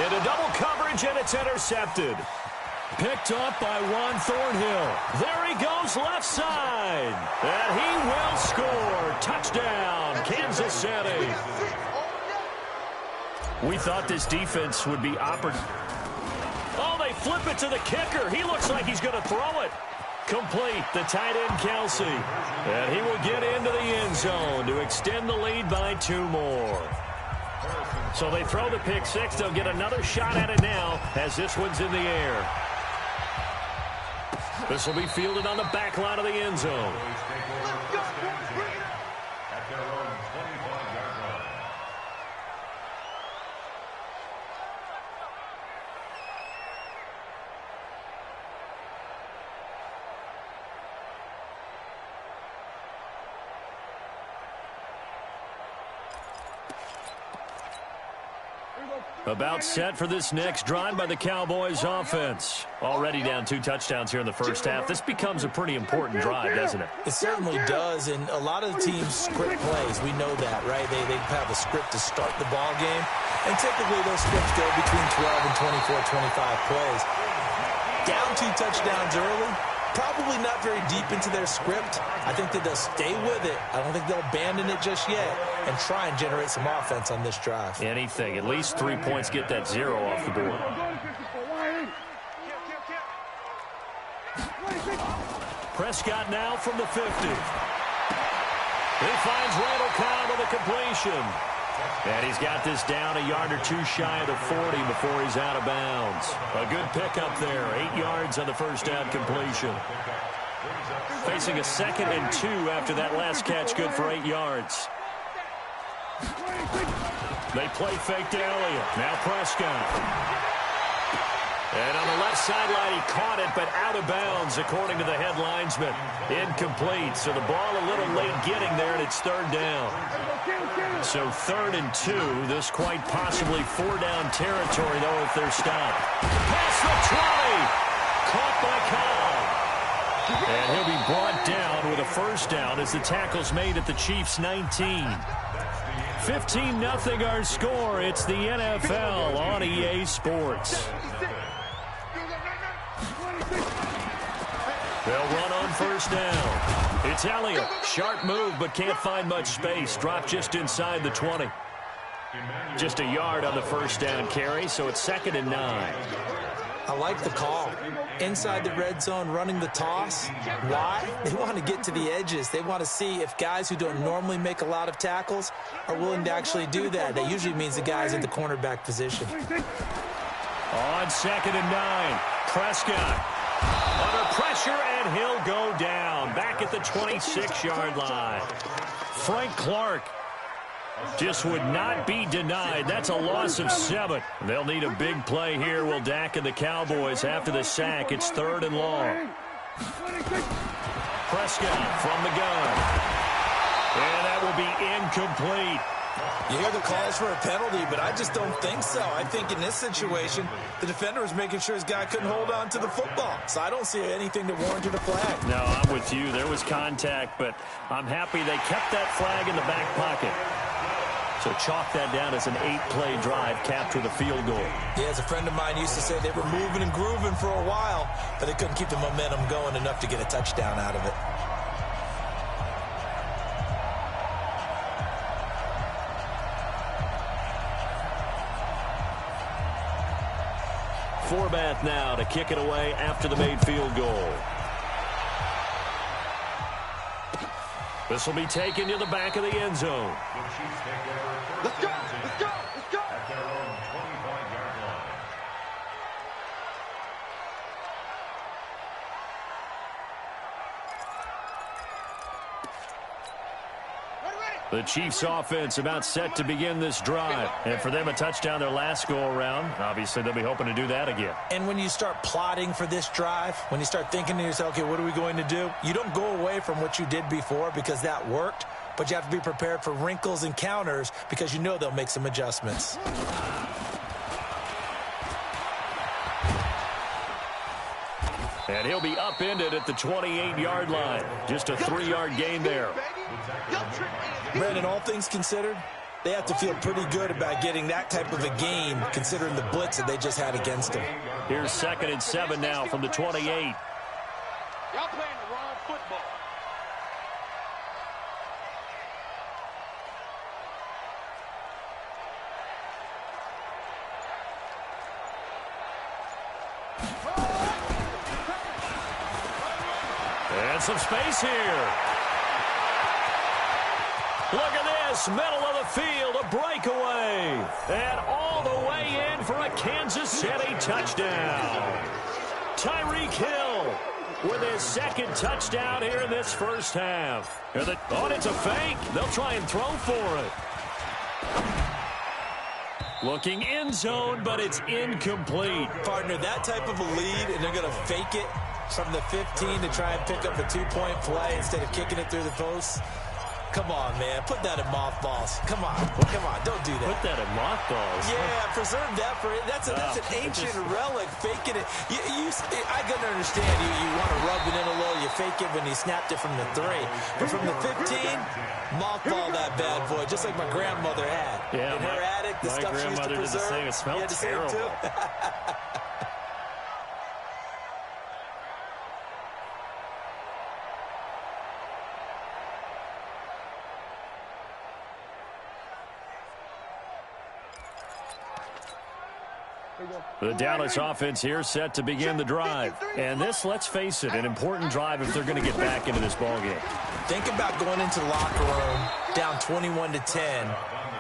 Into double coverage, and it's intercepted. Picked up by Juan Thornhill. There he goes left side. And he will score. Touchdown, Kansas City. We thought this defense would be operative. Oh, they flip it to the kicker. He looks like he's going to throw it. Complete, the tight end, Kelsey. And he will get into the end zone to extend the lead by 2 more. So they throw the pick six. They'll get another shot at it now as this one's in the air. This will be fielded on the back line of the end zone. About set for this next drive by the Cowboys offense. Already down 2 touchdowns here in the first half. This becomes a pretty important drive, doesn't it? It certainly does, and a lot of the teams script plays. We know that, right? They have a script to start the ball game, and typically those scripts go between 12 and 24, 25 plays. Down 2 touchdowns early, probably not very deep into their script. I think that they'll stay with it. I don't think they'll abandon it just yet and try and generate some offense on this drive. Anything. At least 3 points, get that 0 off the board. Prescott now from the 50. He finds Randall Cobb with a completion. And he's got this down a yard or 2 shy of the 40 before he's out of bounds. A good pickup there. 8 yards on the first down completion. Facing a 2nd and 2 after that last catch, good for 8 yards. They play fake to Elliott. Now Prescott. And on the left sideline, he caught it, but out of bounds, according to the head linesman. Incomplete. So the ball a little late getting there, and it's 3rd down. So 3rd and 2. This quite possibly 4-down territory, though, if they're stopped. Past the 20. Caught by Cobb. And he'll be brought down with a 1st down as the tackle's made at the Chiefs' 19. 15-0 our score. It's the NFL on EA Sports. They'll run on 1st down. It's Elliott. Sharp move, but can't find much space. Dropped just inside the 20. Just a yard on the 1st down carry, so it's 2nd and 9. I like the call. Inside the red zone, running the toss. Why? They want to get to the edges. They want to see if guys who don't normally make a lot of tackles are willing to actually do that. That usually means the guys in the cornerback position. On 2nd and 9, Prescott under pressure, and he'll go down back at the 26-yard line. Frank Clark just would not be denied. That's a loss of 7. They'll need a big play here. Will Dak and the Cowboys after the sack. It's 3rd and long. Prescott from the gun. And that will be incomplete. You hear the calls for a penalty, but I just don't think so. I think in this situation, the defender was making sure his guy couldn't hold on to the football. So I don't see anything that warranted a flag. No, I'm with you. There was contact, but I'm happy they kept that flag in the back pocket. So chalk that down as an 8-play drive, capped with a field goal. Yeah, as a friend of mine used to say, they were moving and grooving for a while, but they couldn't keep the momentum going enough to get a touchdown out of it. Forbath now to kick it away after the made field goal. This will be taken to the back of the end zone. Let's go! Let's go! Let's go! At their own 25-yard line. The Chiefs offense about set to begin this drive. And for them, a touchdown their last go-around. Obviously, they'll be hoping to do that again. And when you start plotting for this drive, when you start thinking to yourself, okay, what are we going to do? You don't go away from what you did before because that worked. but you have to be prepared for wrinkles and counters because you know they'll make some adjustments. And he'll be upended at the 28-yard line. Just a 3-yard gain there. Brandon, all things considered, they have to feel pretty good about getting that type of a gain considering the blitz that they just had against them. Here's 2nd and 7 now from the 28. Y'all playing the wrong football. And some space here. Look at this, middle of the field, a breakaway. And all the way in for a Kansas City touchdown. Tyreek Hill with his 2nd touchdown here in this first half. Oh, it's a fake. They'll try and throw for it. Looking end zone, but it's incomplete. Partner, that type of a lead, and they're going to fake it from the 15 to try and pick up a 2-point play instead of kicking it through the post. Come on, man. Put that in mothballs. Come on. Come on. Don't do that. Put that in mothballs. Yeah, preserve that for it. That's an ancient relic. Faking it. I can understand. You want to rub it in a little. You fake it when he snapped it from the 3. But from the 15, mothball that bad boy, just like my grandmother had. Yeah, in her attic, the stuff she used to preserve. Did the same. It smelled terrible. The Dallas offense here set to begin the drive. And this, let's face it, an important drive if they're going to get back into this ballgame. Think about going into the locker room down 21-10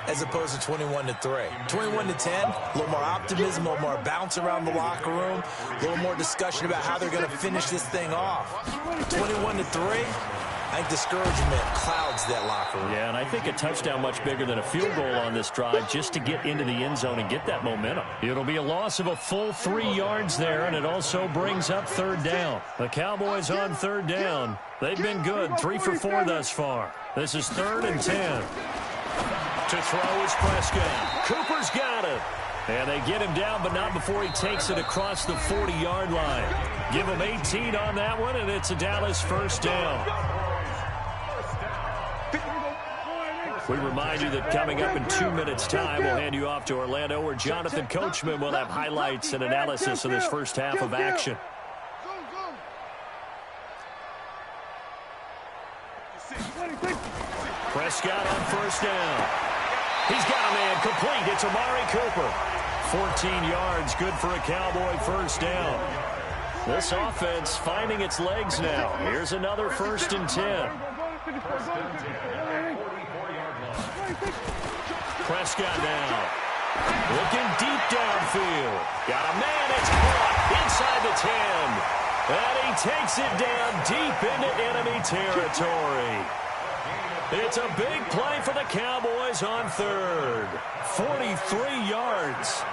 as opposed to 21-3. 21-10, a little more optimism, a little more bounce around the locker room, a little more discussion about how they're going to finish this thing off. 21-3, I think discouragement clouds that locker room. Yeah, and I think a touchdown much bigger than a field goal on this drive just to get into the end zone and get that momentum. It'll be a loss of a full 3 yards there, and it also brings up 3rd down. The Cowboys on 3rd down. They've been good, 3 for 4 thus far. This is 3rd and 10. To throw is Prescott. Cooper's got it. And they get him down, but not before he takes it across the 40-yard line. Give him 18 on that one, and it's a Dallas 1st down. We remind you that coming up in 2 minutes' time, we'll hand you off to Orlando, where Jonathan Coachman will have highlights and analysis of this first half of action. Prescott on 1st down. He's got a man complete. It's Amari Cooper. 14 yards, good for a Cowboy 1st down. This offense finding its legs now. Here's another 1st and 10. Prescott now. Looking deep downfield. Got a man. It's caught inside the 10. And he takes it down deep into enemy territory. It's a big play for the Cowboys on 3rd. 43 yards.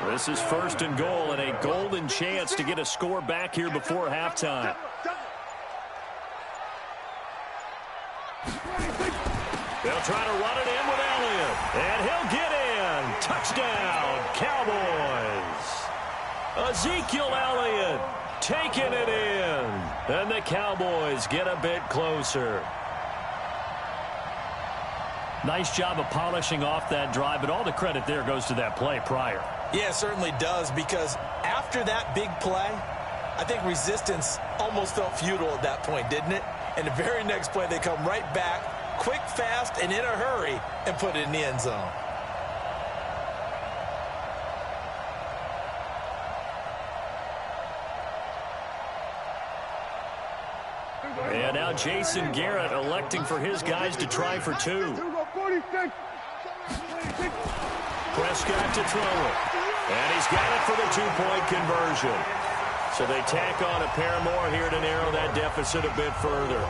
This is 1st and goal and a golden chance to get a score back here before halftime. They'll try to run it in with Elliott. And he'll get in. Touchdown, Cowboys. Ezekiel Elliott taking it in. And the Cowboys get a bit closer. Nice job of polishing off that drive, but all the credit there goes to that play prior. Yeah, it certainly does, because after that big play, I think resistance almost felt futile at that point, didn't it? And the very next play, they come right back, quick, fast, and in a hurry, and put it in the end zone. And now Jason Garrett electing for his guys to try for 2. Prescott to throw it. And he's got it for the 2-point conversion. So they tack on a pair more here to narrow that deficit a bit further.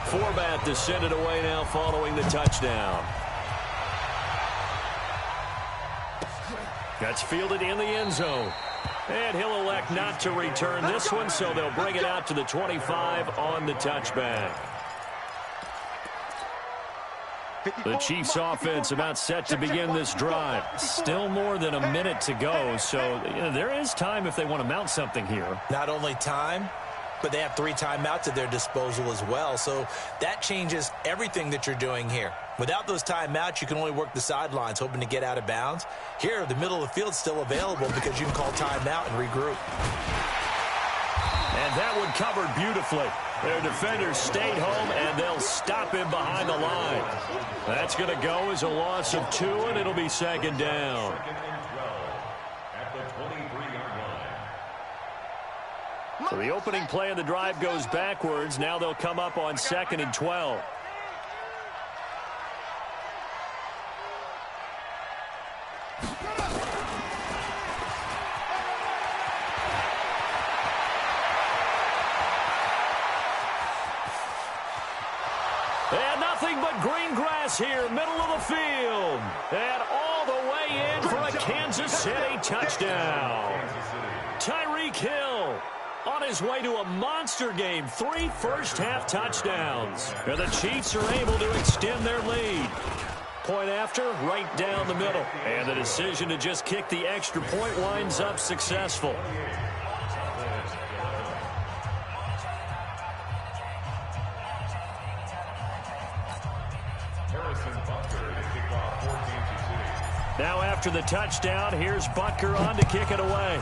Forbath to send it away now following the touchdown. That's fielded in the end zone. And he'll elect not to return this one, so they'll bring it out to the 25 on the touchback. The Chiefs offense about set to begin this drive. Still more than a minute to go, so there is time if they want to mount something here. Not only time, but they have 3 timeouts at their disposal as well, so that changes everything that you're doing here. Without those timeouts, you can only work the sidelines, hoping to get out of bounds. Here, the middle of the field is still available because you can call timeout and regroup. And that one covered beautifully. Their defenders stayed home, and they'll stop him behind the line. That's going to go as a loss of 2, and it'll be second down. At the 23-yard line. So the opening play of the drive goes backwards. Now they'll come up on 2nd and 12. And nothing but green grass here, middle of the field. And all the way in for a Kansas City touchdown. Tyreek Hill on his way to a monster game. 3 first-half touchdowns. And the Chiefs are able to extend their lead. Point after, right down the middle. And the decision to just kick the extra point winds up successful. Now after the touchdown, here's Butker on to kick it away.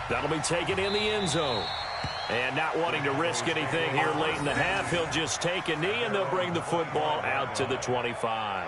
That'll be taken in the end zone. And not wanting to risk anything here late in the half, he'll just take a knee, and they'll bring the football out to the 25.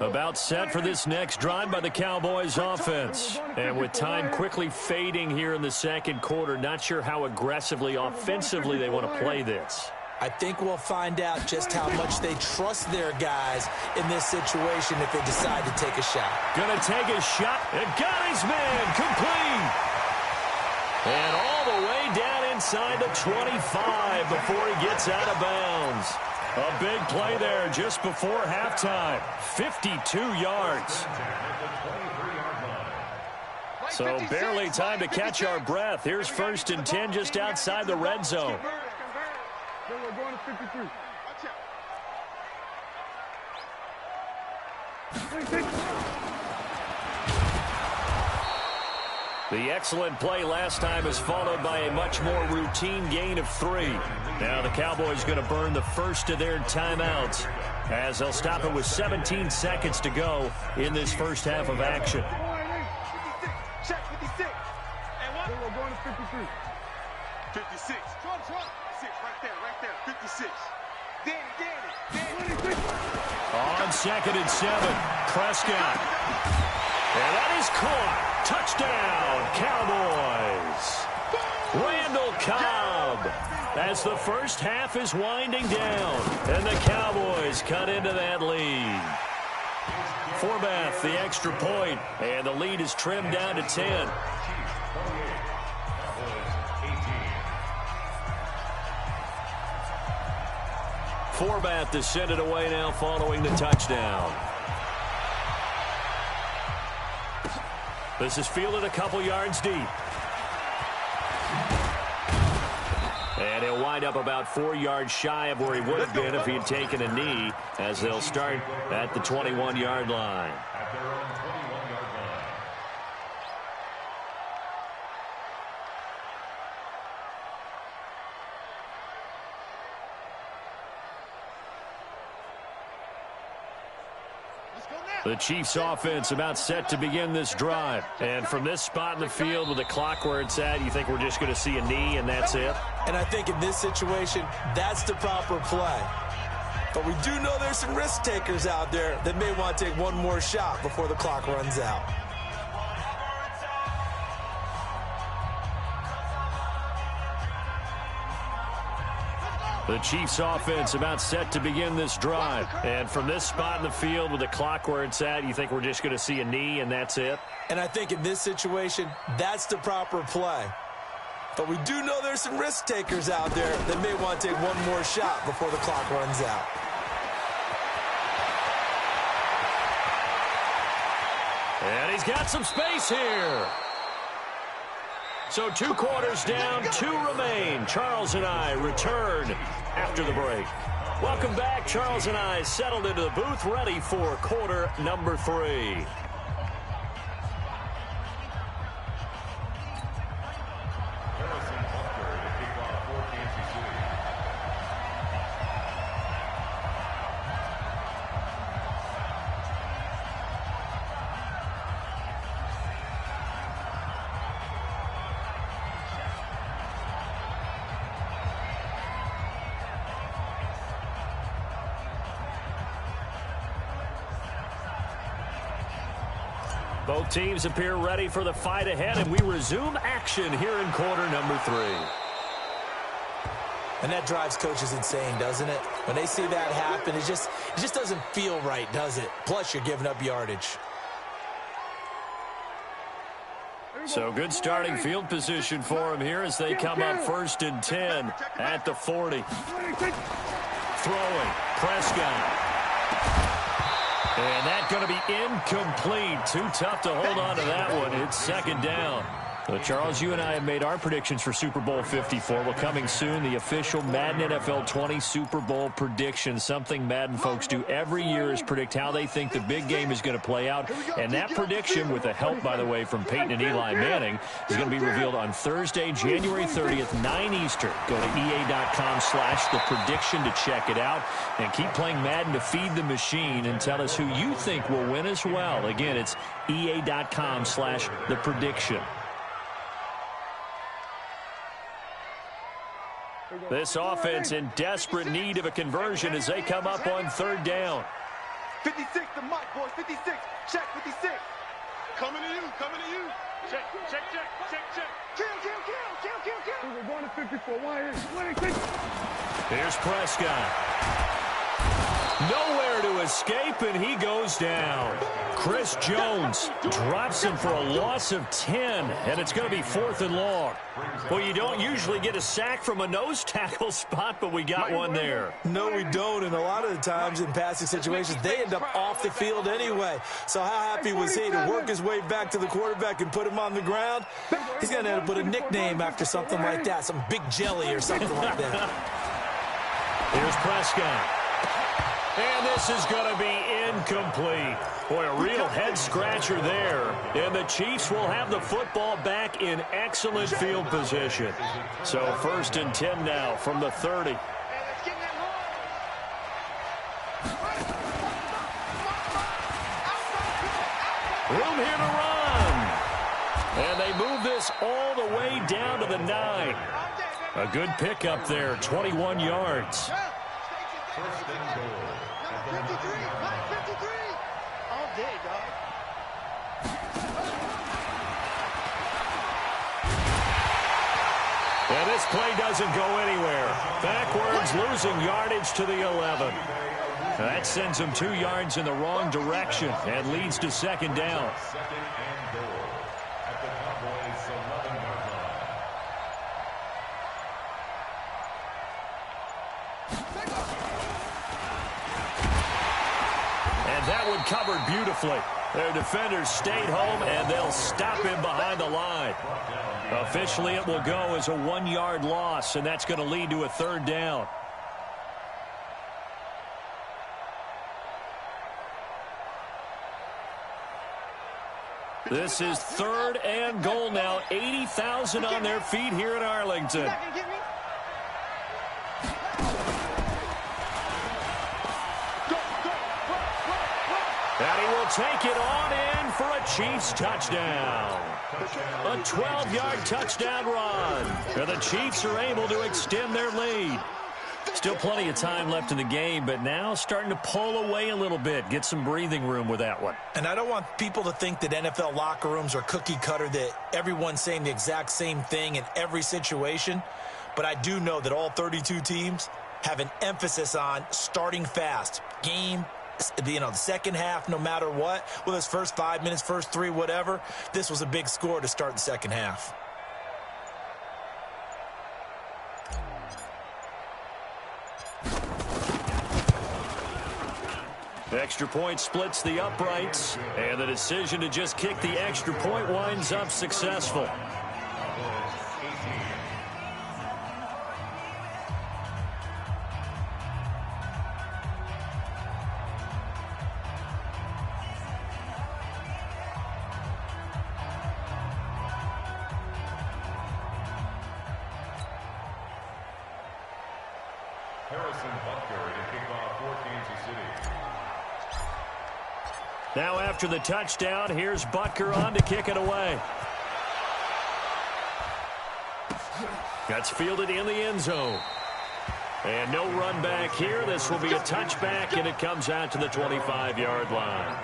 About set for this next drive by the Cowboys offense. And with time quickly fading here in the second quarter, not sure how aggressively, offensively they want to play this. I think we'll find out just how much they trust their guys in this situation if they decide to take a shot. Gonna take a shot and got his man complete. And all the way down inside the 25 before he gets out of bounds. A big play there just before halftime. 52 yards. So barely time to catch our breath. Here's 1st and 10 just outside the red zone. We're going to 53. The excellent play last time is followed by a much more routine gain of 3. Now the Cowboys going to burn the first of their timeouts as they'll stop it with 17 seconds to go in this first half of action. 56. And what? We're going to 53. 56. Trump. 6 right there. 56. Danny. On 2nd and 7, Prescott. And that is caught. Touchdown, Cowboys. Randall Cobb as the first half is winding down. And the Cowboys cut into that lead. Forbath, the extra point, and the lead is trimmed down to 10. Forbath to send it away now following the touchdown. This is fielded a couple yards deep. And he'll wind up about 4 yards shy of where he would have been if he had taken a knee, as they'll start at the 21-yard line. At their own 21-yard line. The Chiefs offense about set to begin this drive. And from this spot in the field with the clock where it's at, you think we're just going to see a knee and that's it? And I think in this situation, that's the proper play. But we do know there's some risk takers out there that may want to take one more shot before the clock runs out. The Chiefs offense about set to begin this drive. And from this spot in the field with the clock where it's at, you think we're just going to see a knee and that's it? And I think in this situation, that's the proper play. But we do know there's some risk takers out there that may want to take one more shot before the clock runs out. And he's got some space here. So 2 quarters down, 2 remain. Charles and I return after the break. Welcome back. Charles and I settled into the booth, ready for quarter number 3. Both teams appear ready for the fight ahead, and we resume action here in quarter number 3. And that drives coaches insane, doesn't it? When they see that happen, it just doesn't feel right, does it? Plus, you're giving up yardage. So good starting field position for him here as they come up 1st and 10 at the 40. Throwing, Prescott. And that's going to be incomplete. Too tough to hold on to that one. It's 2nd down. So, Charles, you and I have made our predictions for Super Bowl 54. Well, coming soon, the official Madden NFL 20 Super Bowl prediction. Something Madden folks do every year is predict how they think the big game is going to play out. And that prediction, with the help, by the way, from Peyton and Eli Manning, is going to be revealed on Thursday, January 30th, 9 Eastern. Go to EA.com/theprediction to check it out. And keep playing Madden to feed the machine and tell us who you think will win as well. Again, it's EA.com/theprediction. This offense in desperate need of a conversion as they come up on 3rd down. 56 to Mike, boys. 56. Check 56. Coming to you. Coming to you. Check. Check. Kill. We're going to 54. Here's Prescott. Nowhere to escape, and he goes down. Chris Jones drops him for a loss of 10, and it's going to be 4th and long. Well, you don't usually get a sack from a nose tackle spot, but we got one there. No, we don't, and a lot of the times in passing situations, they end up off the field anyway. So how happy was he to work his way back to the quarterback and put him on the ground? He's going to end up with a nickname after something like that, some Big Jelly or something like that. Here's Prescott. And this is going to be incomplete. Boy, a real head-scratcher there. And the Chiefs will have the football back in excellent field position. So 1st and 10 now from the 30. Room here to run. And they move this all the way down to the 9. A good pickup there, 21 yards. 1st and goal. 53. All day, dog. And this play doesn't go anywhere. Backwards, losing yardage to the 11. That sends him 2 yards in the wrong direction and leads to 2nd down. 2nd and goal at the Cowboys' 11-yard line. And that one covered beautifully. Their defenders stayed home, and they'll stop him behind the line. Officially, it will go as a 1-yard loss, and that's going to lead to a 3rd down. This is 3rd and goal now. 80,000 on their feet here in Arlington. And he will take it on in for a Chiefs touchdown. A 12-yard touchdown run. And the Chiefs are able to extend their lead. Still plenty of time left in the game, but now starting to pull away a little bit. Get some breathing room with that one. And I don't want people to think that NFL locker rooms are cookie cutter, that everyone's saying the exact same thing in every situation. But I do know that all 32 teams have an emphasis on starting fast. Game, the second half, no matter what, whether it's first 5 minutes, first 3, whatever, this was a big score to start the second half. Extra point splits the uprights, and the decision to just kick the extra point winds up successful. Now after the touchdown, here's Butker on to kick it away. That's fielded in the end zone. And no run back here. This will be a touchback, and it comes out to the 25-yard line.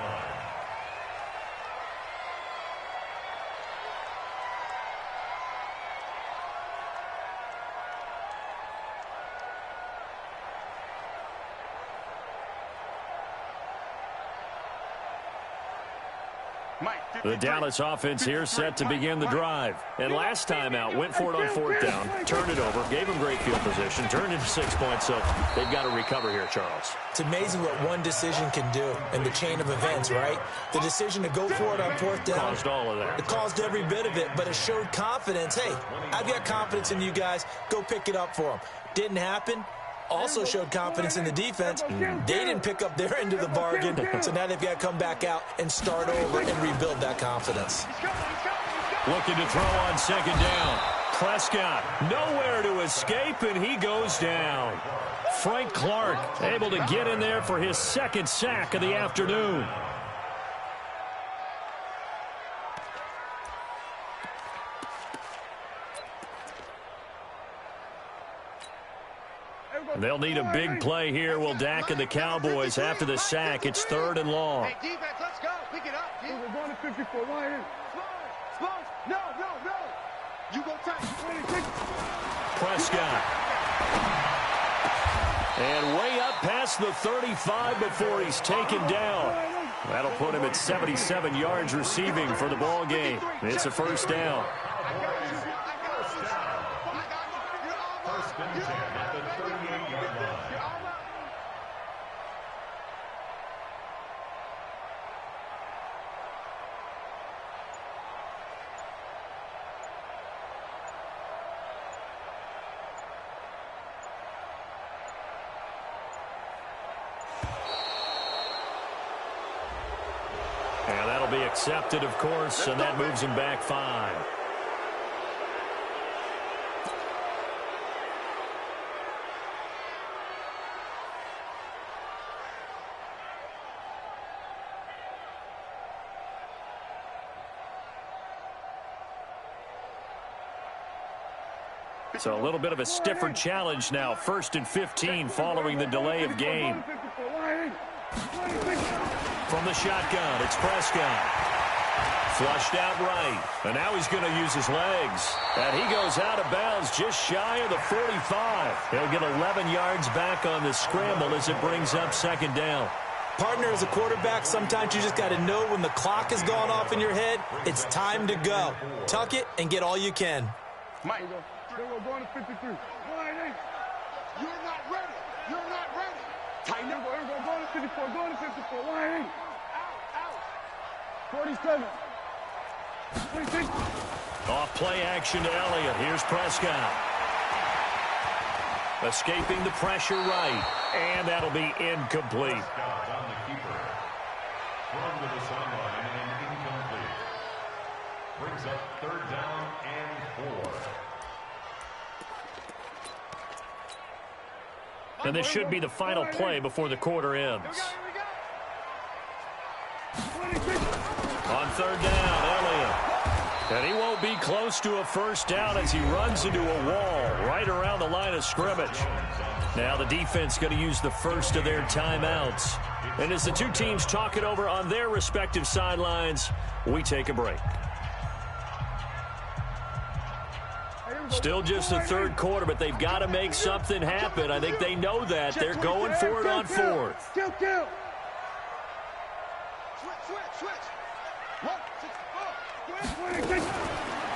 The Dallas offense here set to begin the drive. And last time out, went for it on fourth down, turned it over, gave them great field position, turned into 6 points, so they've got to recover here, Charles. It's amazing what one decision can do in the chain of events, right? The decision to go for it on fourth down. Caused all of that. It caused every bit of it, but it showed confidence. Hey, I've got confidence in you guys. Go pick it up for them. Didn't happen. Also showed confidence in the defense. They didn't pick up their end of the bargain, so now they've got to come back out and start over and rebuild that confidence. Looking to throw on second down. Prescott nowhere to escape, and he goes down. Frank Clark able to get in there for his second sack of the afternoon. They'll need a big play here. Will Dak and the Cowboys after the sack. It's 3rd and long. Hey, defense, let's go. Pick it up. We're going to 54. Wide in. No. You go tight. Prescott. And way up past the 35 before he's taken down. That'll put him at 77 yards receiving for the ball game. It's a first down. And that'll be accepted, of course, and that moves him back 5. So a little bit of a stiffer challenge now. 1st and 15 following the delay of game. From the shotgun, it's Prescott. Flushed out right. And now he's going to use his legs. And he goes out of bounds just shy of the 45. He'll get 11 yards back on the scramble as it brings up second down. Partner, as a quarterback, sometimes you just got to know when the clock has gone off in your head, it's time to go. Tuck it and get all you can. Mike, we're going to 53. You're not ready. You're not ready. Tighten up. We're going to 54. Going to 54. Line in. Out. 47. 26. Off play action to Elliott. Here's Prescott. Escaping the pressure right. And that'll be incomplete. On the keeper. Thrown to the sideline and incomplete. Brings up 3rd down and 4. And this should be the final play before the quarter ends. On 3rd down, Elliott. And he won't be close to a first down as he runs into a wall right around the line of scrimmage. Now the defense going to use the first of their timeouts. And as the two teams talk it over on their respective sidelines, we take a break. Still just the 3rd quarter, but they've got to make something happen. I think they know that. They're going for it on 4th. Switch. 1, 6,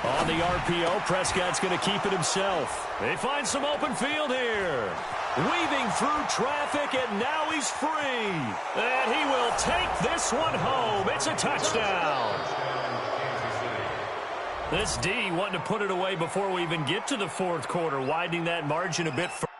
4. On the RPO, Prescott's going to keep it himself. They find some open field here. Weaving through traffic, and now he's free. And he will take this one home. It's a touchdown. This D wanting to put it away before we even get to the fourth quarter, widening that margin a bit further.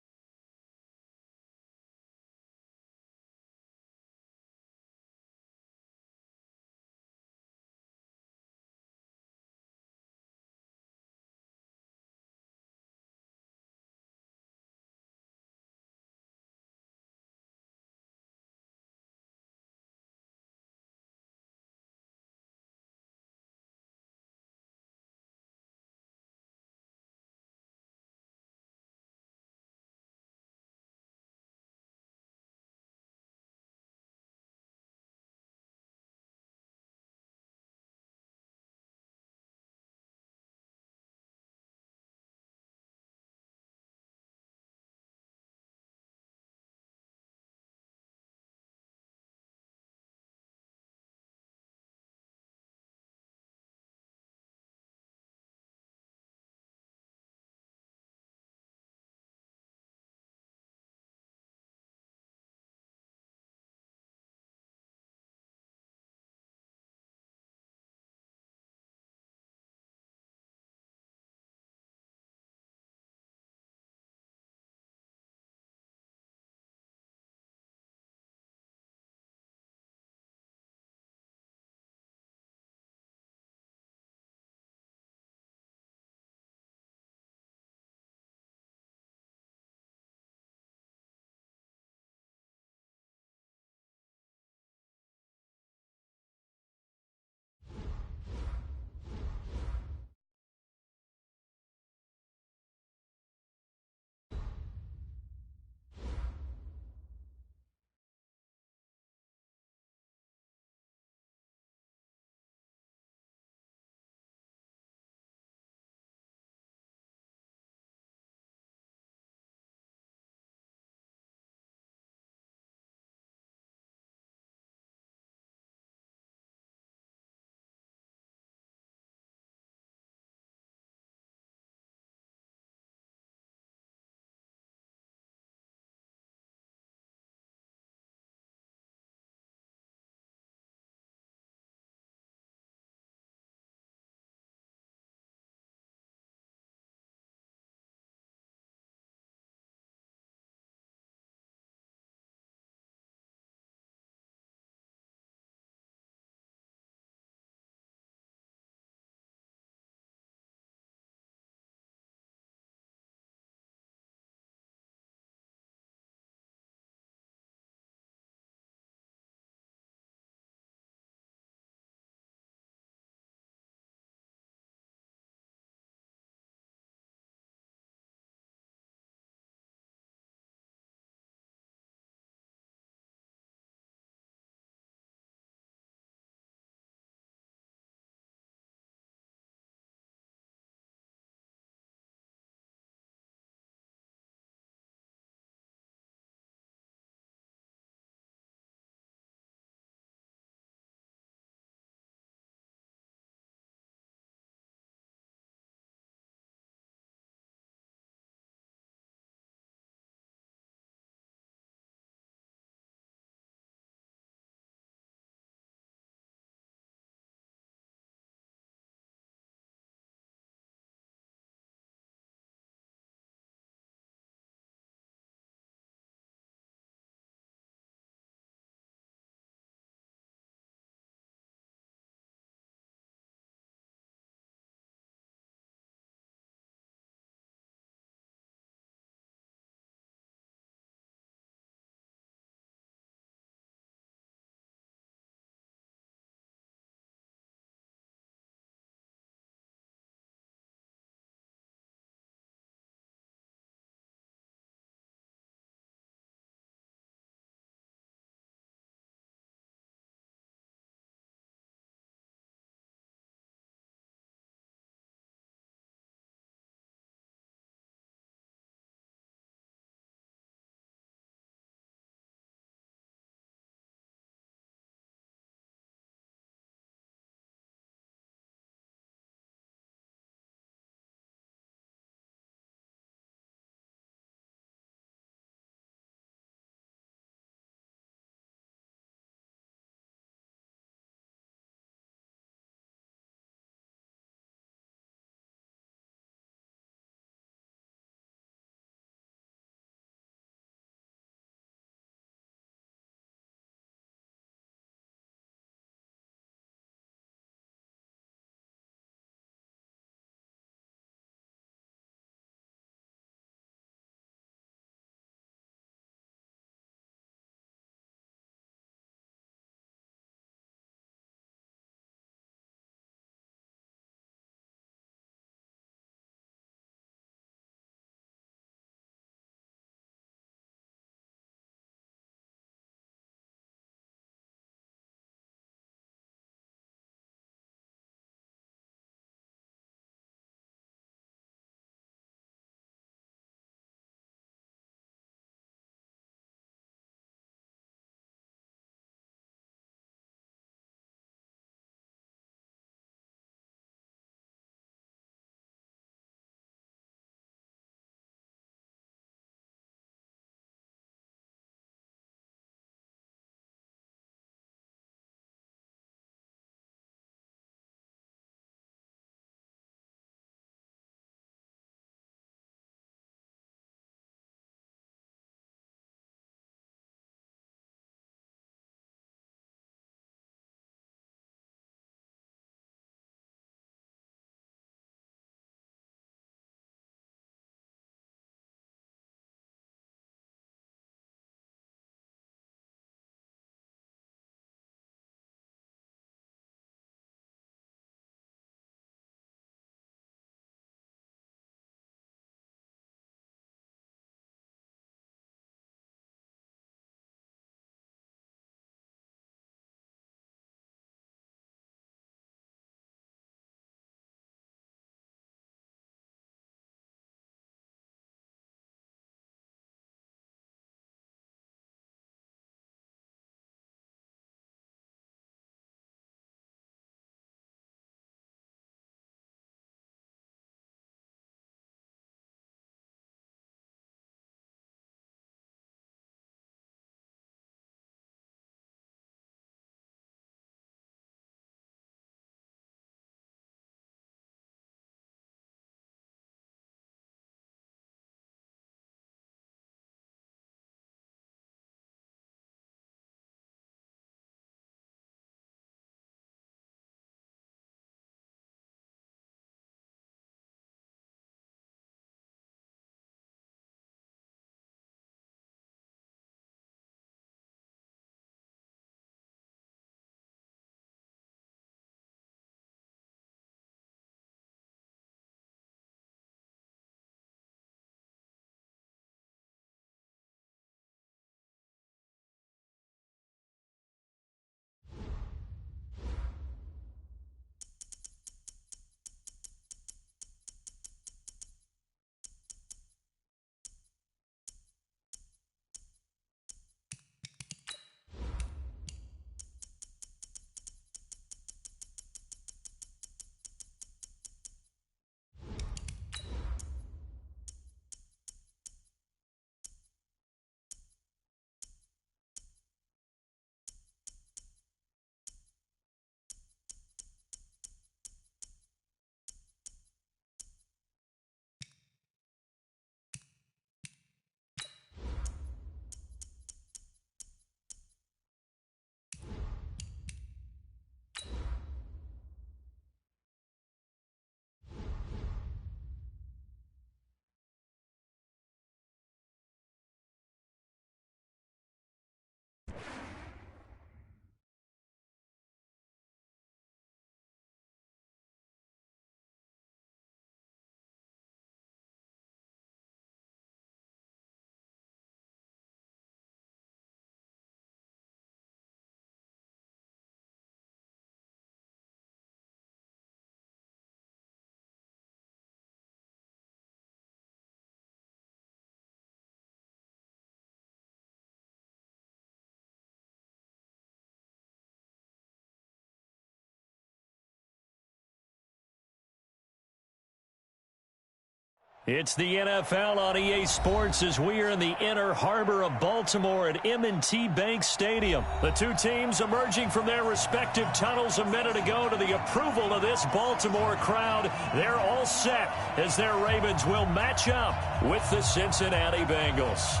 It's the NFL on EA Sports as we are in the inner harbor of Baltimore at M&T Bank Stadium. The two teams emerging from their respective tunnels a minute ago to the approval of this Baltimore crowd. They're all set as their Ravens will match up with the Cincinnati Bengals.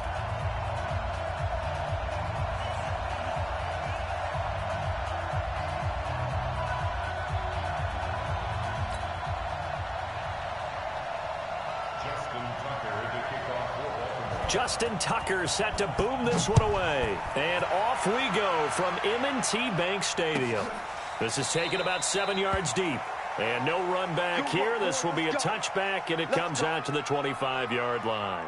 Justin Tucker set to boom this one away. And off we go from M&T Bank Stadium. This is taken about 7 yards deep. And no run back here. This will be a touchback, and it comes out to the 25-yard line.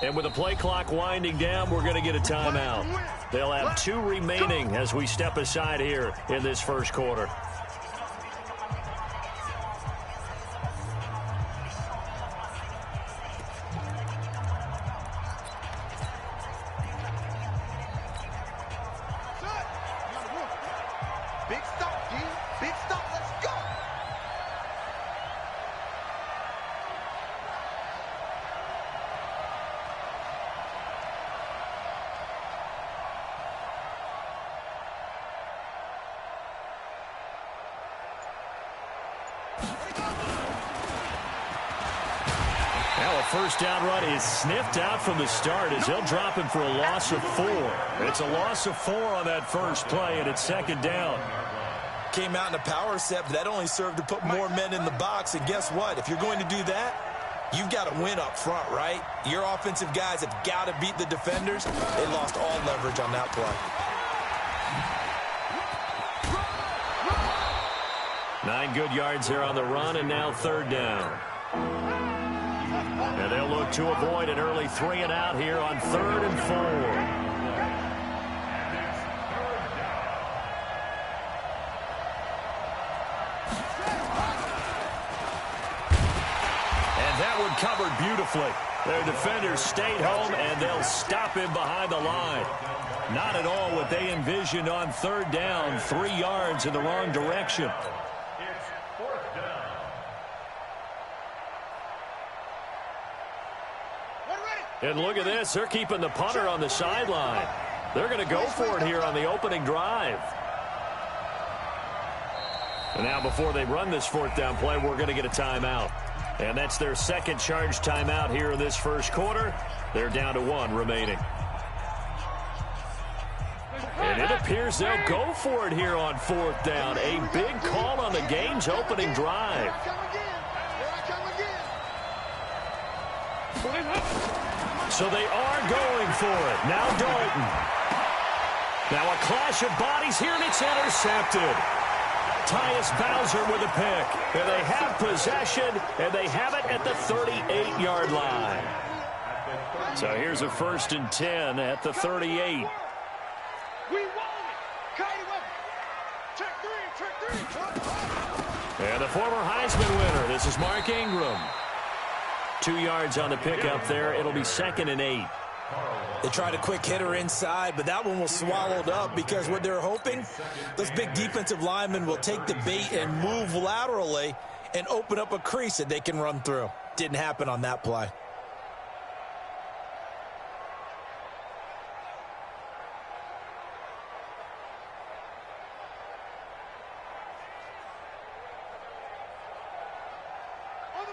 And with the play clock winding down, we're going to get a timeout. They'll have 2 remaining as we step aside here in this first quarter. Big stop, D. Big stop. Let's go. Now a first down run is sniffed out from the start as they'll drop him for a loss of 4. It's a loss of 4 on that first play, and it's second down. Came out in a power set, but that only served to put more men in the box. And guess what? If you're going to do that, you've got to win up front, right? Your offensive guys have got to beat the defenders. They lost all leverage on that play. 9 good yards there on the run, and now third down. And they'll look to avoid an early 3 and out here on 3rd and 4. And that one covered beautifully. Their defenders stayed home, and they'll stop him behind the line. Not at all what they envisioned on 3rd down. 3 yards in the wrong direction. And look at this. They're keeping the punter on the sideline. They're going to go for it here on the opening drive. And now before they run this 4th down play, we're going to get a timeout. And that's their second charge timeout here in this first quarter. They're down to 1 remaining. And it appears they'll go for it here on 4th down. A big call on the game's opening drive. So they are going for it. Now Dalton. Now a clash of bodies here, and it's intercepted. Tyus Bowser with a pick. And they have possession, and they have it at the 38-yard line. So here's a 1st and 10 at the 38. We want it. Kite him up. Check 3. And the former Heisman winner, this is Mark Ingram. 2 yards on the pickup there. It'll be 2nd and 8. They tried a quick hitter inside, but that one was swallowed up because what they're hoping, those big defensive linemen will take the bait and move laterally and open up a crease that they can run through. Didn't happen on that play.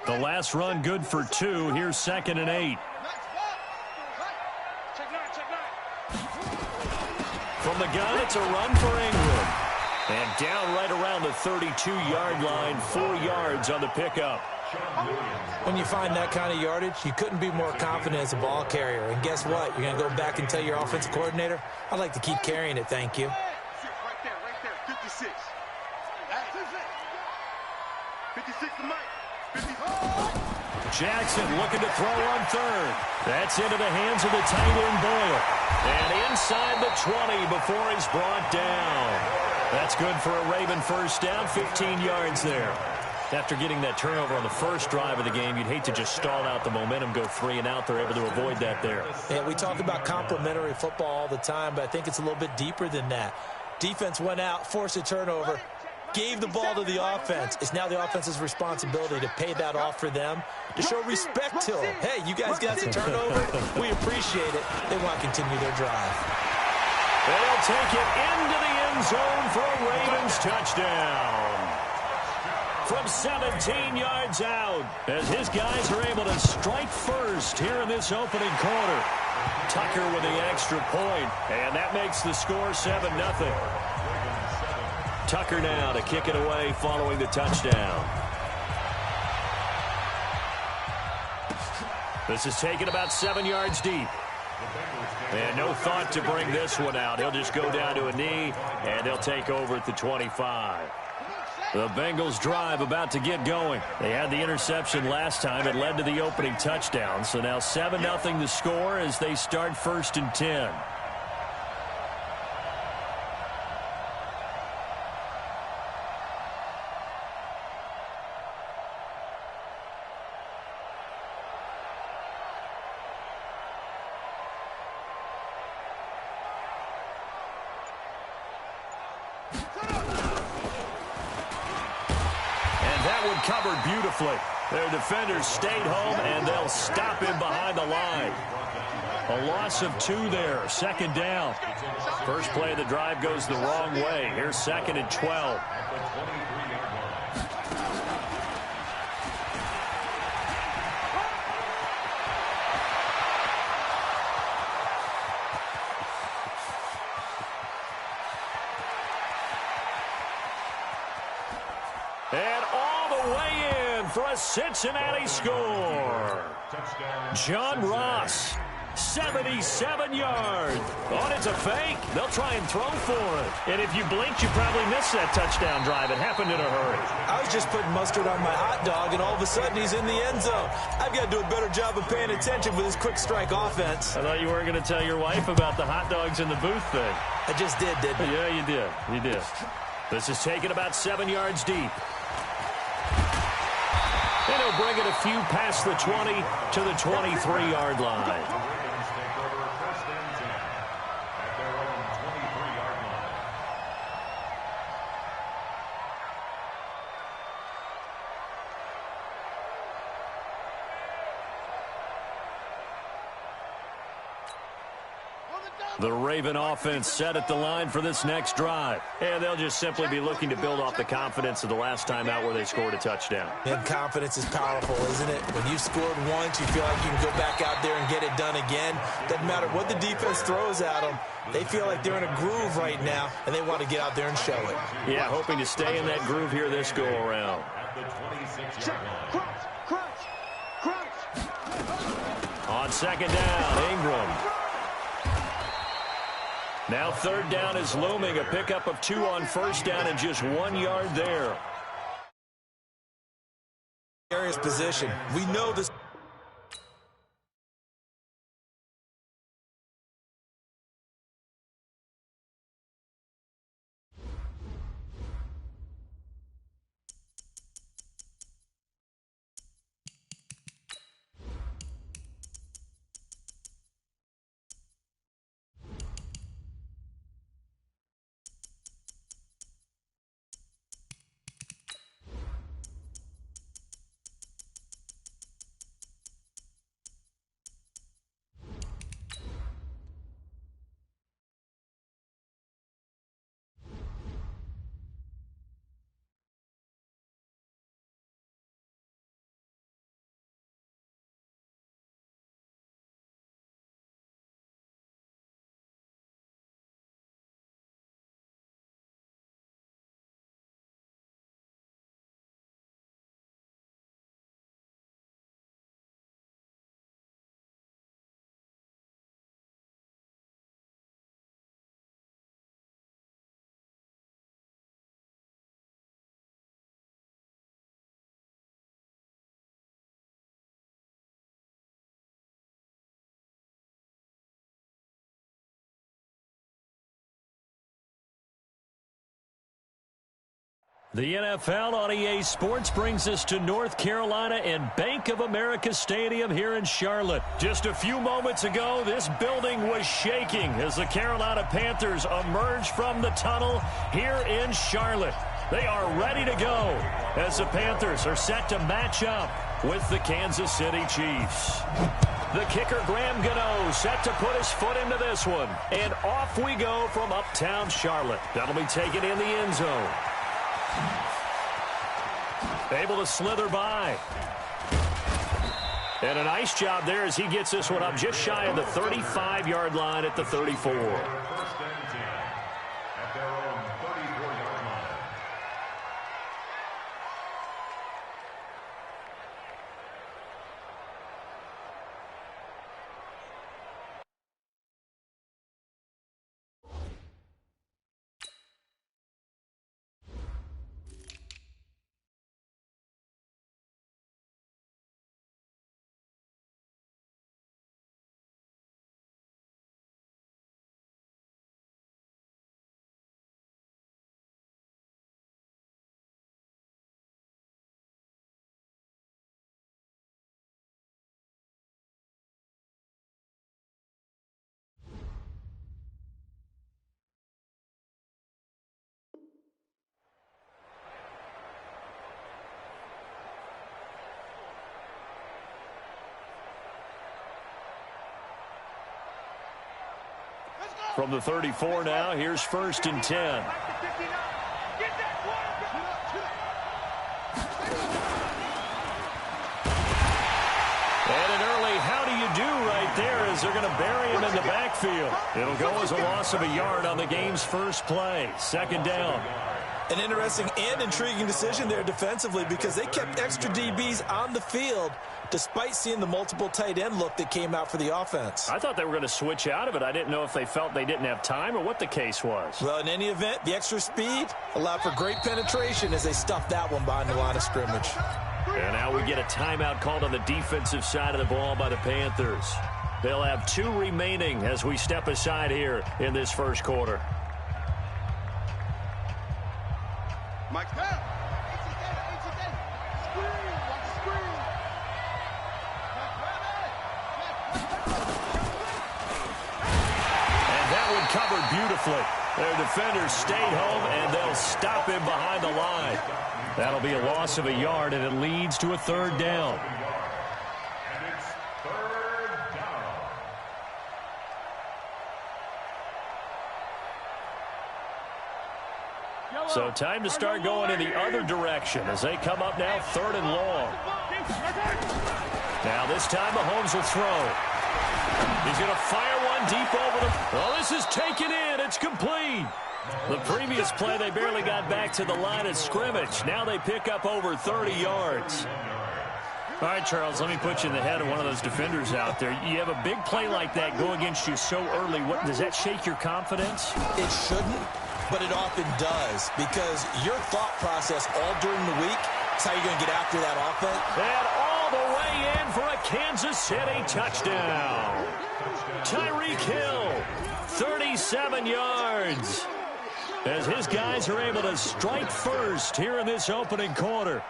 The last run good for 2. Here's 2nd and 8. From the gun, it's a run for Ingram. And down right around the 32-yard line, 4 yards on the pickup. When you find that kind of yardage, you couldn't be more confident as a ball carrier. And guess what? You're going to go back and tell your offensive coordinator, I'd like to keep carrying it, thank you. Right there, 56. 56 to Mike. 56. Jackson looking to throw on 3rd. That's into the hands of the tight end Boyle. And inside the 20 before he's brought down. That's good for a Raven first down, 15 yards there. After getting that turnover on the first drive of the game, you'd hate to just stall out the momentum, go 3 and out. They're able to avoid that there. Yeah, we talk about complementary football all the time, but I think it's a little bit deeper than that. Defense went out, forced a turnover, gave the ball to the offense. It's now the offense's responsibility to pay that off for them, to show respect to them. Hey, you guys got some turnover. We appreciate it. They want to continue their drive. They'll take it into the end zone for a Ravens touchdown. From 17 yards out, as his guys are able to strike first here in this opening quarter. Tucker with the extra point, and that makes the score 7-0. Tucker now to kick it away following the touchdown. This is taken about 7 yards deep. And no thought to bring this one out. He'll just go down to a knee, and they'll take over at the 25. The Bengals drive about to get going. They had the interception last time. It led to the opening touchdown. So now 7-0 the score as they start 1st and 10. Covered beautifully. Their defenders stayed home, and they'll stop him behind the line. A loss of 2 there. 2nd down. First play of the drive goes the wrong way. Here's 2nd and 12. And all the way in for a Cincinnati score. John Ross, 77 yards. Oh, it's a fake. They'll try and throw for it. And if you blinked, you probably missed that touchdown drive. It happened in a hurry. I was just putting mustard on my hot dog, and all of a sudden he's in the end zone. I've got to do a better job of paying attention with this quick strike offense. I thought you weren't going to tell your wife about the hot dogs in the booth thing. I just did, didn't I? Yeah, you did. You did. This is taken about 7 yards deep. And he'll bring it a few past the 20 to the 23-yard line. The Raven offense set at the line for this next drive. And they'll just simply be looking to build off the confidence of the last time out where they scored a touchdown. And confidence is powerful, isn't it? When you've scored once, you feel like you can go back out there and get it done again. Doesn't matter what the defense throws at them. They feel like they're in a groove right now, and they want to get out there and show it. Yeah, hoping to stay in that groove here this go-around. On 2nd down, Ingram. Now 3rd down is looming. A pickup of 2 on 1st down and just 1 yard there. Precarious position. We know this. The NFL on EA Sports brings us to North Carolina and Bank of America Stadium here in Charlotte. Just a few moments ago, this building was shaking as the Carolina Panthers emerged from the tunnel here in Charlotte. They are ready to go as the Panthers are set to match up with the Kansas City Chiefs. The kicker, Graham Gano, set to put his foot into this one. And off we go from uptown Charlotte. That'll be taken in the end zone. Able to slither by. And a nice job there as he gets this one up just shy of the 35-yard line at the 34. First and 10 at their own 34-yard line. From the 34 now, here's first and 10. And an early how do you do right there as they're going to bury him in the backfield. It'll go as a loss of a yard on the game's first play. Second down. An interesting and intriguing decision there defensively because they kept extra DBs on the field despite seeing the multiple tight end look that came out for the offense. I thought they were going to switch out of it. I didn't know if they felt they didn't have time or what the case was. Well, in any event, the extra speed allowed for great penetration as they stuffed that one behind the line of scrimmage. And now we get a timeout called on the defensive side of the ball by the Panthers. They'll have 2 remaining as we step aside here in this first quarter. Mike's down. Covered beautifully. Their defenders stayed home, and they'll stop him behind the line. That'll be a loss of a yard, and it leads to a third down. And it's third down. So time to start going in the other direction as they come up now third and long. Now this time Mahomes will throw. He's going to fire one deep over the... Oh, this is taken in. It's complete. The previous play, they barely got back to the line of scrimmage. Now they pick up over 30 yards. All right, Charles, let me put you in the head of one of those defenders out there. You have a big play like that go against you so early. What, does that shake your confidence? It shouldn't, but it often does because your thought process all during the week is how you're going to get after that offense. And all the way in for a Kansas City touchdown. Tyreek Hill, 37 yards. As his guys are able to strike first here in this opening quarter.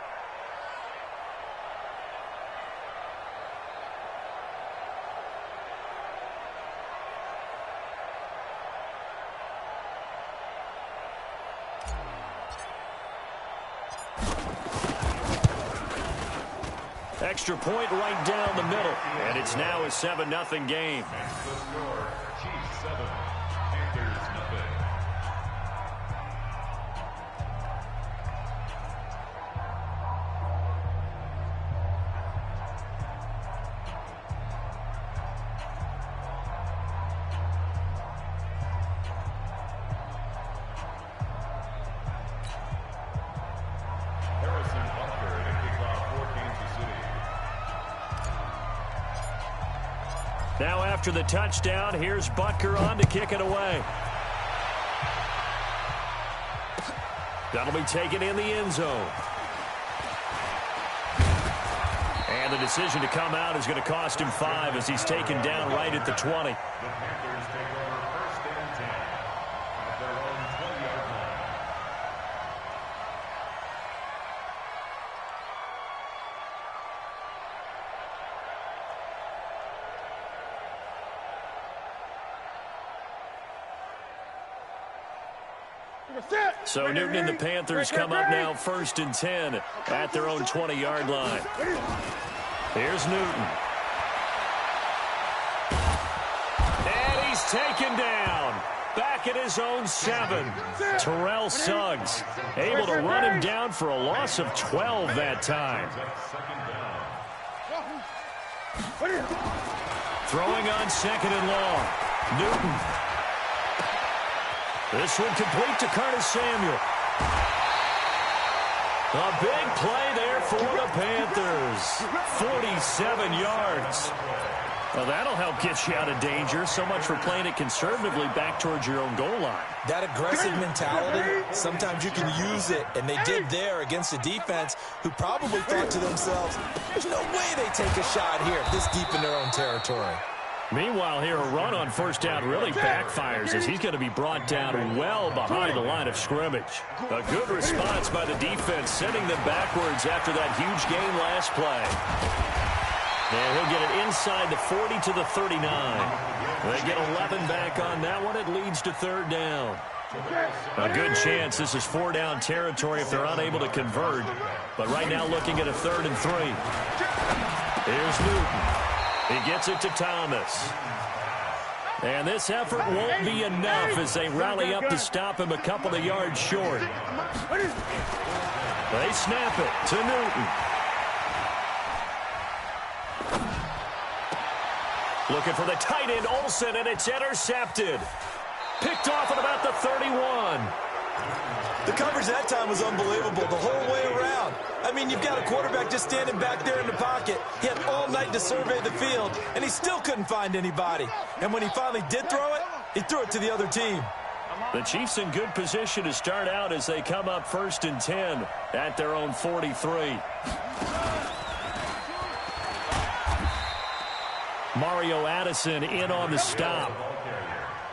Extra point right down the middle. And it's now a 7-0 game. Chiefs 7, Panthers nothing. Now after the touchdown, here's Butker on to kick it away. That'll be taken in the end zone. And the decision to come out is going to cost him 5 as he's taken down right at the 20. The Panthers take over first and 10 at their own 20-yard line. So Newton and the Panthers come up now 1st and 10 at their own 20-yard line. Here's Newton. And he's taken down. Back at his own 7. Terrell Suggs able to run him down for a loss of 12 that time. Throwing on 2nd and long. Newton. This one complete to Curtis Samuel. A big play there for the Panthers. 47 yards. Well, that'll help get you out of danger. So much for playing it conservatively back towards your own goal line. That aggressive mentality, sometimes you can use it, and they did there against a defense who probably thought to themselves, there's no way they take a shot here this deep in their own territory. Meanwhile, here a run on 1st down really backfires as he's going to be brought down well behind the line of scrimmage. A good response by the defense, sending them backwards after that huge gain last play. And he'll get it inside the 40 to the 39. They get 11 back on that one. It leads to 3rd down. A good chance this is 4-down territory if they're unable to convert. But right now looking at a 3rd and 3. Here's Newton. He gets it to Thomas. And this effort won't be enough as they rally up to stop him a couple of yards short. They snap it to Newton. Looking for the tight end, Olsen, and it's intercepted. Picked off at about the 31. The coverage that time was unbelievable the whole way around. I mean, you've got a quarterback just standing back there in the pocket. He had all night to survey the field, and he still couldn't find anybody. And when he finally did throw it, he threw it to the other team. The Chiefs in good position to start out as they come up 1st and 10 at their own 43. Mario Addison in on the stop.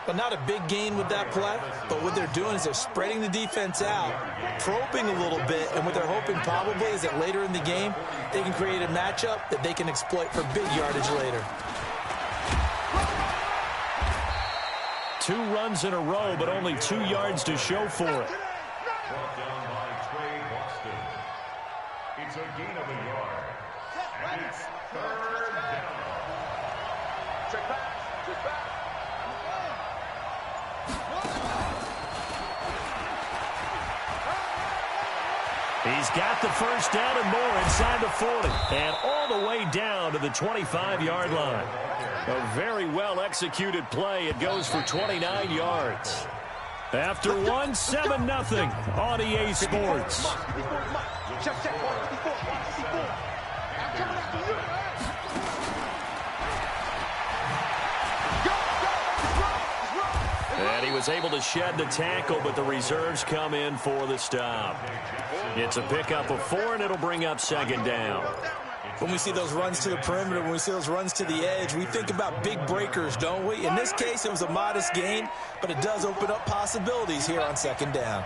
But not a big gain with that play, but what they're doing is they're spreading the defense out, probing a little bit, and what they're hoping probably is that later in the game, they can create a matchup that they can exploit for big yardage later. 2 runs in a row, but only 2 yards to show for it. Brought down by Trey Boston. It's a gain of a yard. And it's 3rd down. Check back. Check back. He's got the 1st down and more inside the 40. And all the way down to the 25-yard line. A very well-executed play. It goes for 29 yards. After one, 7-0 on EA Sports. And he was able to shed the tackle, but the reserves come in for the stop. It's a pickup of 4, and it'll bring up 2nd down. When we see those runs to the perimeter, when we see those runs to the edge, we think about big breakers, don't we? In this case, it was a modest gain, but it does open up possibilities here on 2nd down.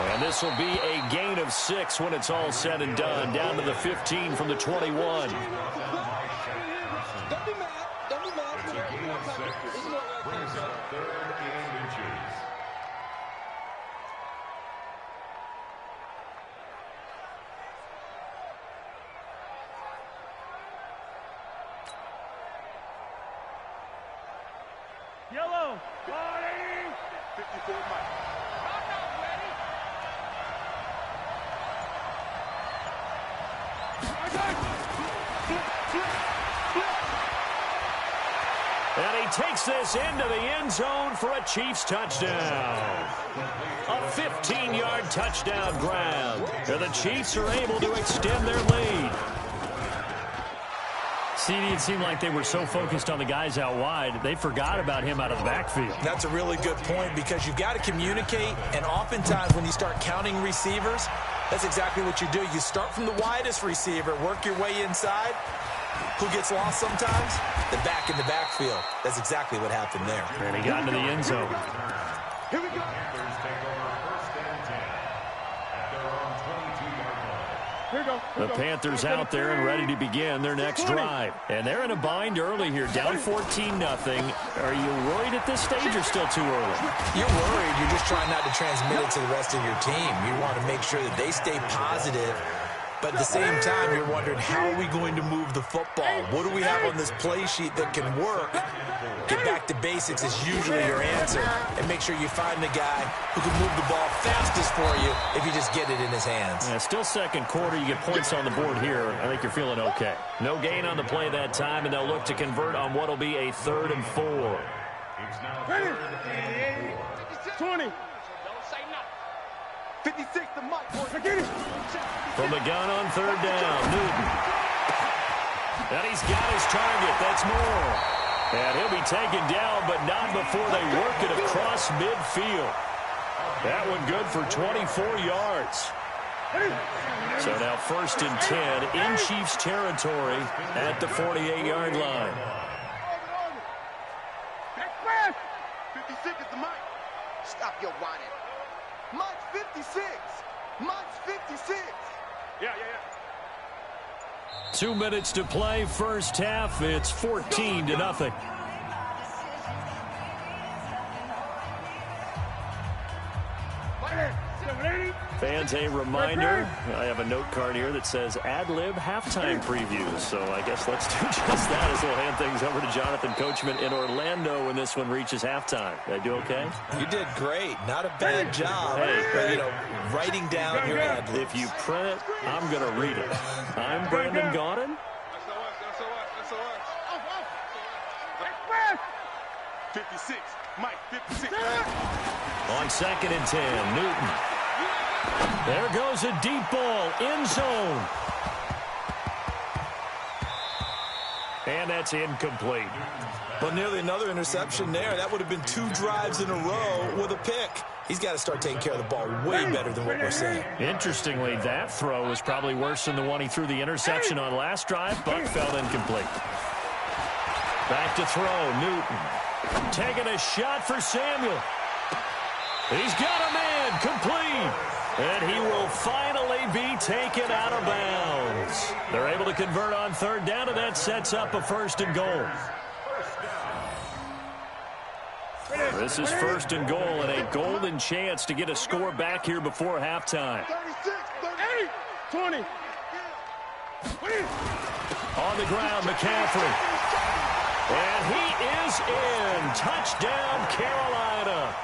And this will be a gain of 6 when it's all said and done, down to the 15 from the 21. Brings up 3rd and inches. Yellow. 54 Mike. And he takes this into the end zone for a Chiefs touchdown. A 15-yard touchdown grab. And the Chiefs are able to extend their lead. CD, it seemed like they were so focused on the guys out wide, they forgot about him out of the backfield. That's a really good point because you've got to communicate, and oftentimes when you start counting receivers, that's exactly what you do. You start from the widest receiver, work your way inside. Who gets lost sometimes? The back in the backfield. That's exactly what happened there. And he got into the end zone. Here we go. Panthers take over 1st and 10 at their own The Panthers out there and ready to begin their next drive. And they're in a bind early here, down 14-0. Are you worried at this stage or still too early? You're worried. You're just trying not to transmit it to the rest of your team. You want to make sure that they stay positive. But at the same time, you're wondering, how are we going to move the football? What do we have on this play sheet that can work? Get back to basics is usually your answer. And make sure you find the guy who can move the ball fastest for you if you just get it in his hands. Yeah, still second quarter. You get points on the board here. I think you're feeling okay. No gain on the play that time, and they'll look to convert on what will be a 3rd and 4. It's now 3rd and 4. 20. 56 to Mike. From the gun on 3rd down, Newton. And he's got his target. That's Moore. And he'll be taken down, but not before they work it across midfield. That one good for 24 yards. So now 1st and 10 in Chiefs territory at the 48-yard line. 56 is the Mike. Stop your whining. Mike's 56. Mike's 56. Yeah. 2 minutes to play, first half. It's 14-0. Fans, a reminder, I have a note card here that says ad-lib halftime previews. So I guess let's do just that as we'll hand things over to Jonathan Coachman in Orlando when this one reaches halftime. Did I do okay? You did great. Not a bad job. Hey, writing down your ad-libs. If you print it, I'm going to read it. I'm Brandon Gaudin. 56. Mike, 56. On 2nd and 10, Newton. There goes a deep ball, end zone. And that's incomplete. But nearly another interception there. That would have been 2 drives in a row with a pick. He's got to start taking care of the ball way better than what we're seeing. Interestingly, that throw is probably worse than the one he threw the interception on last drive, but fell incomplete. Back to throw, Newton. Taking a shot for Samuel. He's got a man, complete. And he will finally be taken out of bounds. They're able to convert on 3rd down, and that sets up a 1st and goal. This is 1st and goal, and a golden chance to get a score back here before halftime. 36, 38, 20. On the ground, McCaffrey. And he is in. Touchdown, Carolina.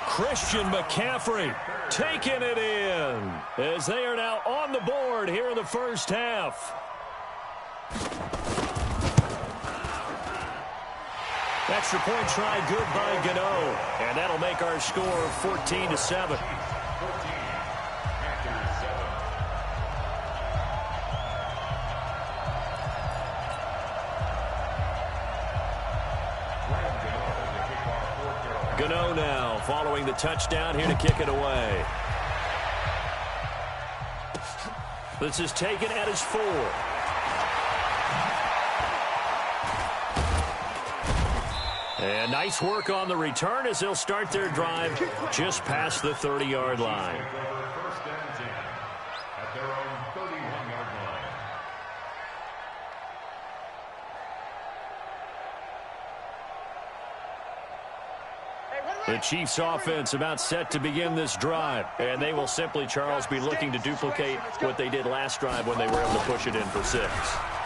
Christian McCaffrey taking it in as they are now on the board here in the first half. Extra point try good by Gano. And that'll make our score 14-7. Gano now following the touchdown here to kick it away. This is taken at his 4. And nice work on the return as they'll start their drive just past the 30-yard line. First and 10 at their own 31-yard line. The Chiefs offense about set to begin this drive. And they will simply, Charles, be looking to duplicate what they did last drive when they were able to push it in for 6.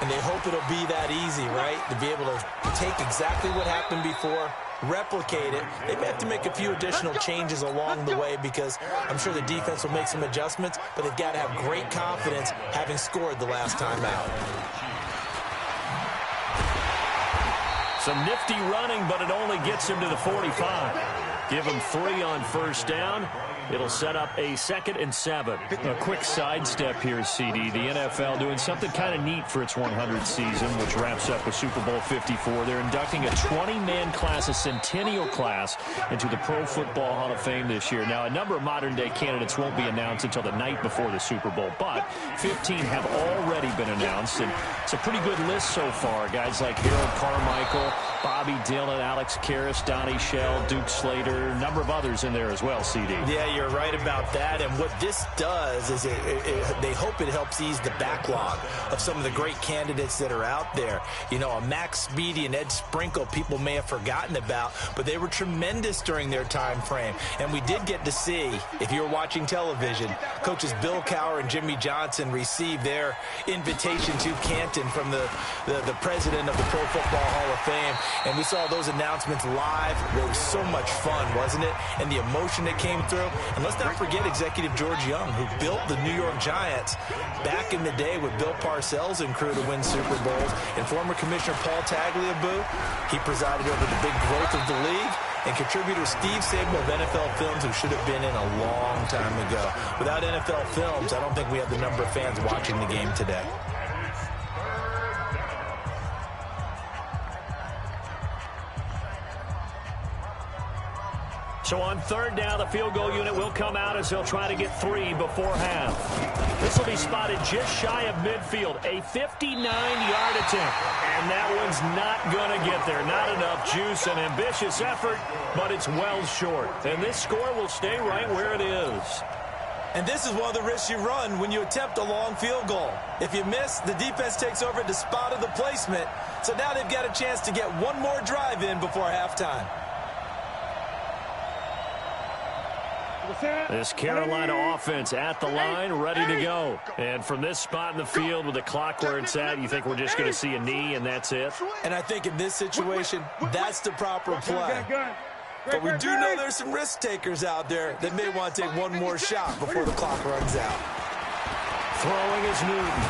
And they hope it'll be that easy, right? To be able to take exactly what happened before, replicate it. They may have to make a few additional changes along the way because I'm sure the defense will make some adjustments, but they've got to have great confidence having scored the last time out. Some nifty running, but it only gets him to the 45. Give him 3 on first down. It'll set up a 2nd and 7. A quick sidestep here, CD. The NFL doing something kind of neat for its 100th season, which wraps up with Super Bowl 54. They're inducting a 20-man class, a centennial class, into the Pro Football Hall of Fame this year. Now, a number of modern-day candidates won't be announced until the night before the Super Bowl, but 15 have already been announced, and it's a pretty good list so far. Guys like Harold Carmichael, Bobby Dillon, Alex Karras, Donnie Shell, Duke Slater, a number of others in there as well, CD. Yeah, you're right about that. And what this does is they hope it helps ease the backlog of some of the great candidates that are out there. You know, a Max Speedy and Ed Sprinkle, people may have forgotten about, but they were tremendous during their time frame. And we did get to see, if you were watching television, coaches Bill Cowher and Jimmy Johnson receive their invitation to Canton from the president of the Pro Football Hall of Fame. And we saw those announcements live. It was so much fun, wasn't it? And the emotion that came through. And let's not forget Executive George Young, who built the New York Giants back in the day with Bill Parcells and crew to win Super Bowls. And former Commissioner Paul Tagliabue, he presided over the big growth of the league. And contributor Steve Sable of NFL Films, who should have been in a long time ago. Without NFL Films, I don't think we have the number of fans watching the game today. So on third down, the field goal unit will come out as they'll try to get 3 before half. This will be spotted just shy of midfield, a 59-yard attempt. And that one's not going to get there. Not enough juice, an ambitious effort, but it's well short. And this score will stay right where it is. And this is one of the risks you run when you attempt a long field goal. If you miss, the defense takes over at the spot of the placement. So now they've got a chance to get one more drive in before halftime. This Carolina offense at the line, ready to go. And from this spot in the field with the clock where it's at, you think we're just going to see a knee and that's it? And I think in this situation, that's the proper play. But we do know there's some risk takers out there that may want to take one more shot before the clock runs out. Throwing is Newton.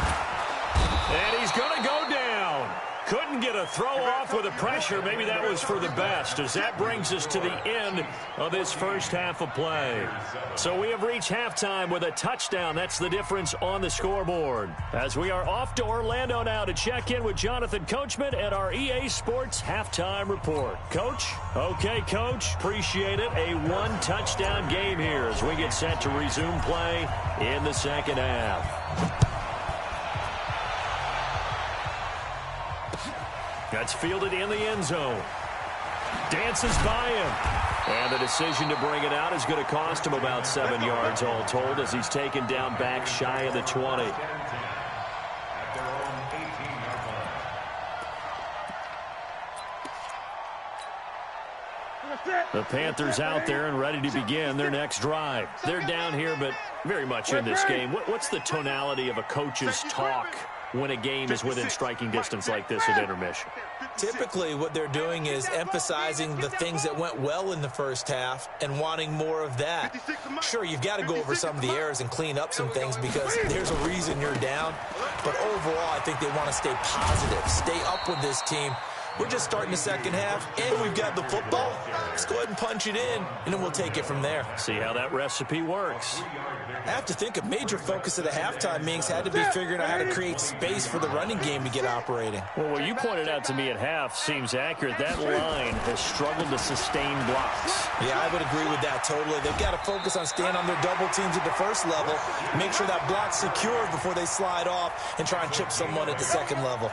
And he's going to go down. Couldn't get a throw off with the pressure. Maybe that was for the best, as that brings us to the end of this first half of play. So we have reached halftime with a touchdown. That's the difference on the scoreboard. As we are off to Orlando now to check in with Jonathan Coachman at our EA Sports Halftime Report. Coach? Okay, Coach. Appreciate it. A one-touchdown game here as we get set to resume play in the second half. That's fielded in the end zone. Dances by him. And the decision to bring it out is going to cost him about 7 yards all told as he's taken down back shy of the 20. The Panthers out there and ready to begin their next drive. They're down here, but very much in this game. What's the tonality of a coach's talk when a game is within striking distance like this at intermission? Typically, what they're doing is emphasizing the things that went well in the first half and wanting more of that. Sure, you've got to go over some of the errors and clean up some things because there's a reason you're down. But overall, I think they want to stay positive, stay up with this team. We're just starting the second half, and we've got the football. Let's go ahead and punch it in, and then we'll take it from there. See how that recipe works. I have to think a major focus of the halftime meetings had to be figuring out how to create space for the running game to get operating. Well, what you pointed out to me at half seems accurate. That line has struggled to sustain blocks. Yeah, I would agree with that totally. They've got to focus on staying on their double teams at the first level, make sure that block's secured before they slide off and try and chip someone at the second level.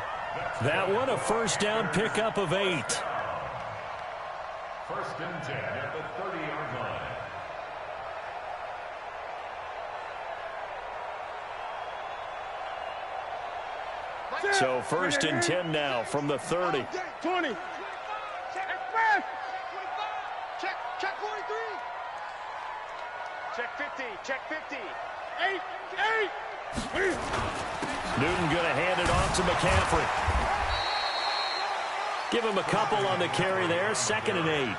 That one, a first down pickup of 8. First and 10 at the 30-yard line. So first and 10 now from the 30. 20. Check 43. Check 50. Check 50. 8. Newton going to hand it off to McCaffrey. Give him a couple on the carry there. Second and 8.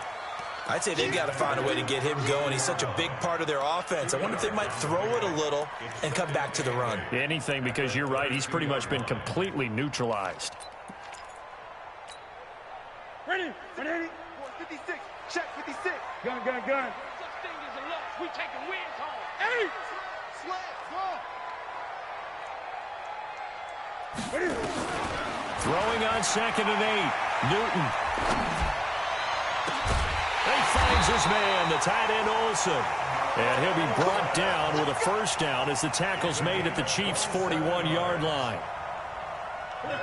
I'd say they've got to find a way to get him going. He's such a big part of their offense. I wonder if they might throw it a little and come back to the run. Anything, because you're right. He's pretty much been completely neutralized. Ready. 56. Check 56. Gun. Such thing as a loss. We taking wins home. 8. Sled. Throwing on second and 8. Newton. He finds his man, the tight end Olsen. And he'll be brought down with a first down as the tackle's made at the Chiefs' 41-yard line.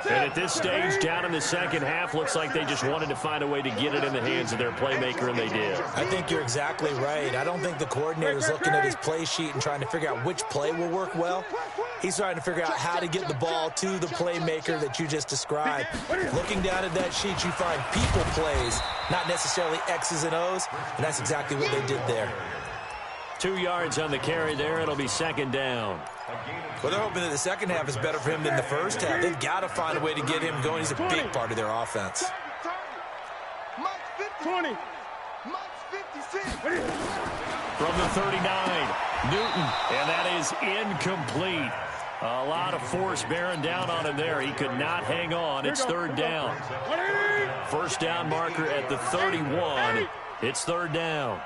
And at this stage, down in the second half, looks like they just wanted to find a way to get it in the hands of their playmaker, and they did. I think you're exactly right. I don't think the coordinator's looking at his play sheet and trying to figure out which play will work well. He's trying to figure out how to get the ball to the playmaker that you just described. Looking down at that sheet, you find people plays, not necessarily X's and O's, and that's exactly what they did there. 2 yards on the carry there. It'll be second down. Well, they're hoping that the second half is better for him than the first half. They've got to find a way to get him going. He's a big part of their offense. 20. From the 39, Newton, and that is incomplete. A lot of force bearing down on him there. He could not hang on. It's third down. First down marker at the 31. It's third down.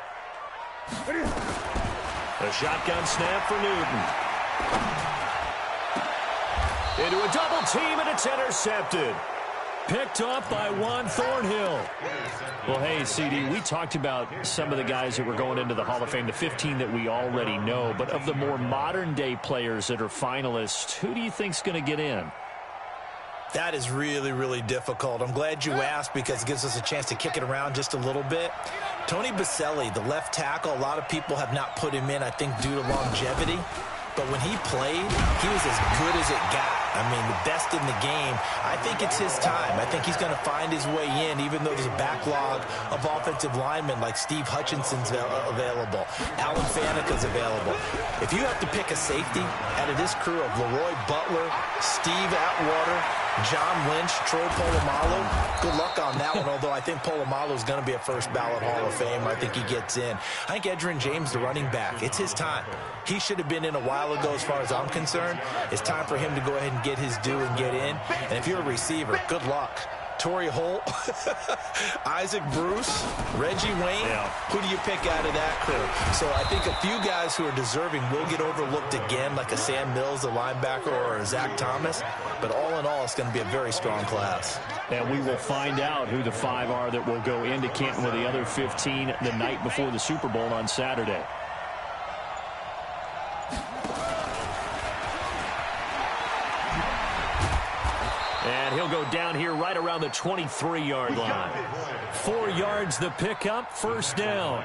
A shotgun snap for Newton. Into a double team, and it's intercepted. Picked off by Juan Thornhill. Well, hey, CD, we talked about some of the guys that were going into the Hall of Fame, the 15 that we already know. But of the more modern-day players that are finalists, who do you think's going to get in? That is really, really difficult. I'm glad you asked because it gives us a chance to kick it around just a little bit. Tony Baselli, the left tackle, a lot of people have not put him in, I think, due to longevity. But when he played, he was as good as it got. I mean, the best in the game. I think it's his time. I think he's going to find his way in, even though there's a backlog of offensive linemen like Steve Hutchinson's available. Alan Fanika's available. If you have to pick a safety out of this crew of Leroy Butler, Steve Atwater, John Lynch, Troy Polamalu, good luck on that one, although I think Polamalu is going to be a first ballot Hall of Famer. I think he gets in. I think Edgerrin James, the running back, it's his time. He should have been in a while ago as far as I'm concerned. It's time for him to go ahead and get his due and get in. And if you're a receiver, good luck. Torrey Holt, Isaac Bruce, Reggie Wayne. Yeah. Who do you pick out of that crew? So I think a few guys who are deserving will get overlooked again, like a Sam Mills, the linebacker, or a Zach Thomas. But all in all, it's going to be a very strong class. And we will find out who the 5 are that will go into Canton with the other 15 the night before the Super Bowl on Saturday. And he'll go down here right around the 23-yard line. 4 yards the pickup, first down.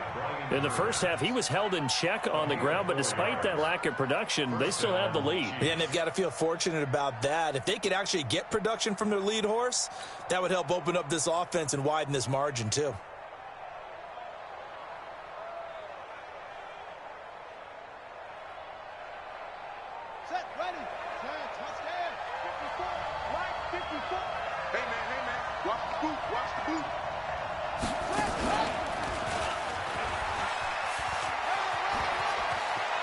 In the first half, he was held in check on the ground, but despite that lack of production, they still have the lead. Yeah, and they've got to feel fortunate about that. If they could actually get production from their lead horse, that would help open up this offense and widen this margin too. Set, ready. Touchdown. 54. Right, 54. Hey, man. Watch the boot. Watch the boot.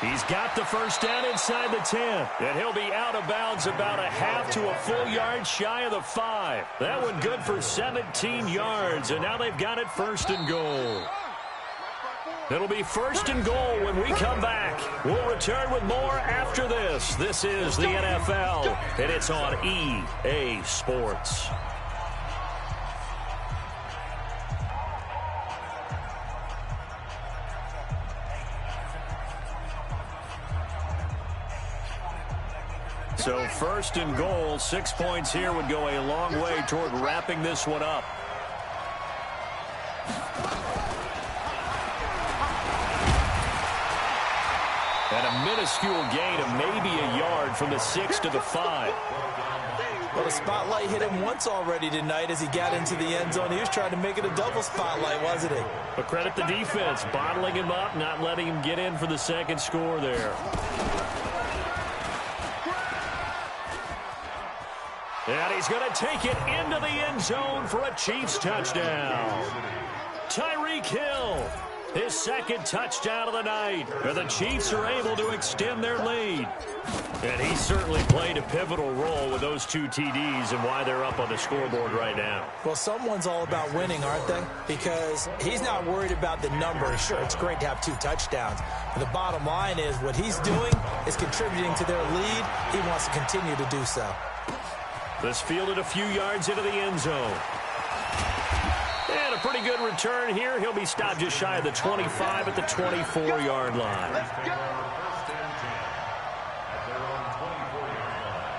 He's got the first down inside the 10, and he'll be out of bounds about a half to a full yard shy of the 5. That one good for 17 yards, and now they've got it first and goal. It'll be first and goal when we come back. We'll return with more after this. This is the NFL, and it's on EA Sports. So first and goal, 6 points here would go a long way toward wrapping this one up. And a minuscule gain of maybe a yard from the 6 to the 5. Well, the spotlight hit him once already tonight as he got into the end zone. He was trying to make it a double spotlight, wasn't he? But credit the defense, bottling him up, not letting him get in for the second score there. And he's going to take it into the end zone for a Chiefs touchdown. Tyreek Hill, his second touchdown of the night. And the Chiefs are able to extend their lead. And he certainly played a pivotal role with those 2 TDs and why they're up on the scoreboard right now. Well, someone's all about winning, aren't they? Because he's not worried about the number. Sure, it's great to have 2 touchdowns. But the bottom line is what he's doing is contributing to their lead. He wants to continue to do so. This fielded a few yards into the end zone. And a pretty good return here. He'll be stopped just shy of the 25 at the 24-yard line. First and 10 at their own 24-yard line.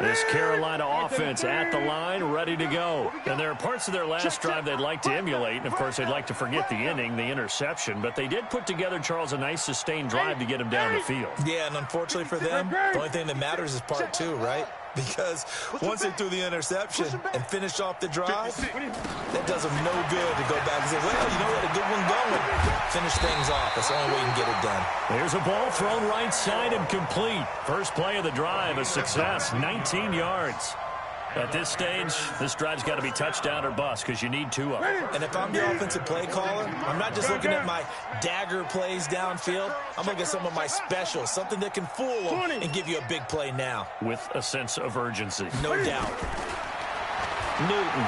This Carolina offense at the line, ready to go. And there are parts of their last drive they'd like to emulate, and, of course, they'd like to forget the inning, the interception. But they did put together, Charles, a nice sustained drive to get him down the field. Yeah, and unfortunately for them, the only thing that matters is part two, right? Because once they threw the interception and finished off the drive, that does them no good to go back and say, well, you know, we had a good one going. Finish things off. That's the only way you can get it done. Here's a ball thrown right side and complete. First play of the drive, a success, 19 yards. At this stage, this drive's got to be touchdown or bust because you need two of them. And if I'm the offensive play caller, I'm not just looking at my dagger plays downfield. I'm looking at some of my specials, something that can fool them and give you a big play now. With a sense of urgency. No doubt. Newton.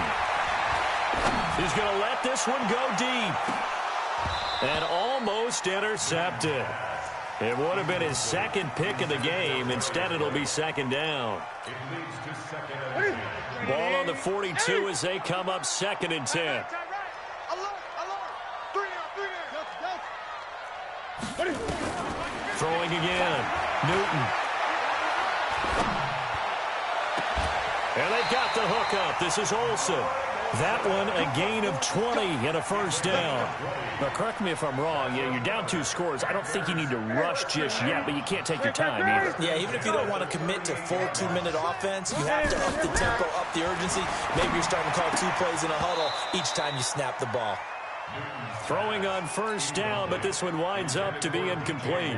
He's going to let this one go deep. And almost intercepted. It would have been his second pick of the game. Instead, it'll be second down. Ball on the 42 as they come up 2nd and 10. Throwing again. Newton. And they've got the hook up. This is Olsen. That one, a gain of 20 and a first down. Now, correct me if I'm wrong. Yeah, you're down 2 scores. I don't think you need to rush just yet, but you can't take your time either. Yeah, even if you don't want to commit to full 2-minute offense, you have to up the tempo, up the urgency. Maybe you're starting to call 2 plays in a huddle each time you snap the ball. Throwing on first down, but this one winds up to be incomplete.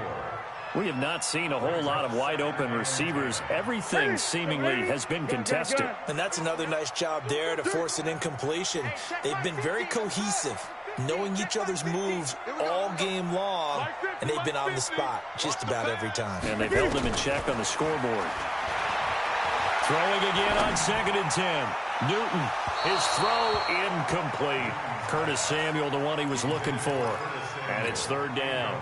We have not seen a whole lot of wide-open receivers. Everything seemingly has been contested. And that's another nice job there to force an incompletion. They've been very cohesive, knowing each other's moves all game long, and they've been on the spot just about every time. And they've held them in check on the scoreboard. Throwing again on 2nd and 10. Newton, his throw incomplete. Curtis Samuel, the one he was looking for. And it's 3rd down.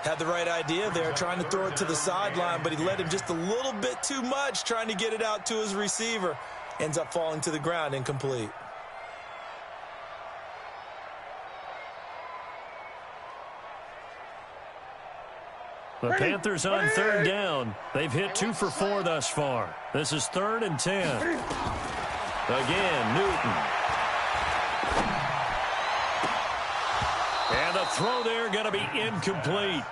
Had the right idea there, trying to throw it to the sideline, but he let him just a little bit too much, trying to get it out to his receiver. Ends up falling to the ground, incomplete. The Panthers on 3rd down. They've hit 2 for 4 thus far. This is 3rd and 10. Again, Newton. And the throw there going to be incomplete.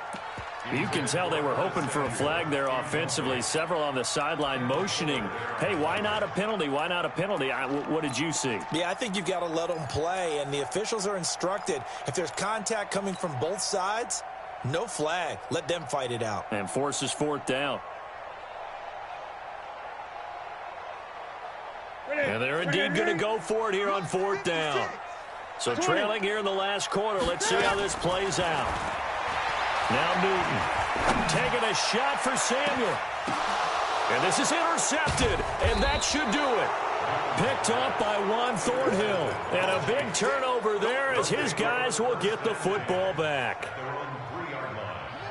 You can tell they were hoping for a flag there offensively. Several on the sideline motioning. Hey, why not a penalty? Why not a penalty? What did you see? Yeah, I think you've got to let them play, and the officials are instructed. If there's contact coming from both sides, no flag. Let them fight it out. And forces 4th down. And they're indeed going to go for it here on 4th down. So trailing here in the last quarter. Let's see how this plays out. Now Newton taking a shot for Samuel. And this is intercepted, and that should do it. Picked up by Juan Thornhill. And a big turnover there as his guys will get the football back.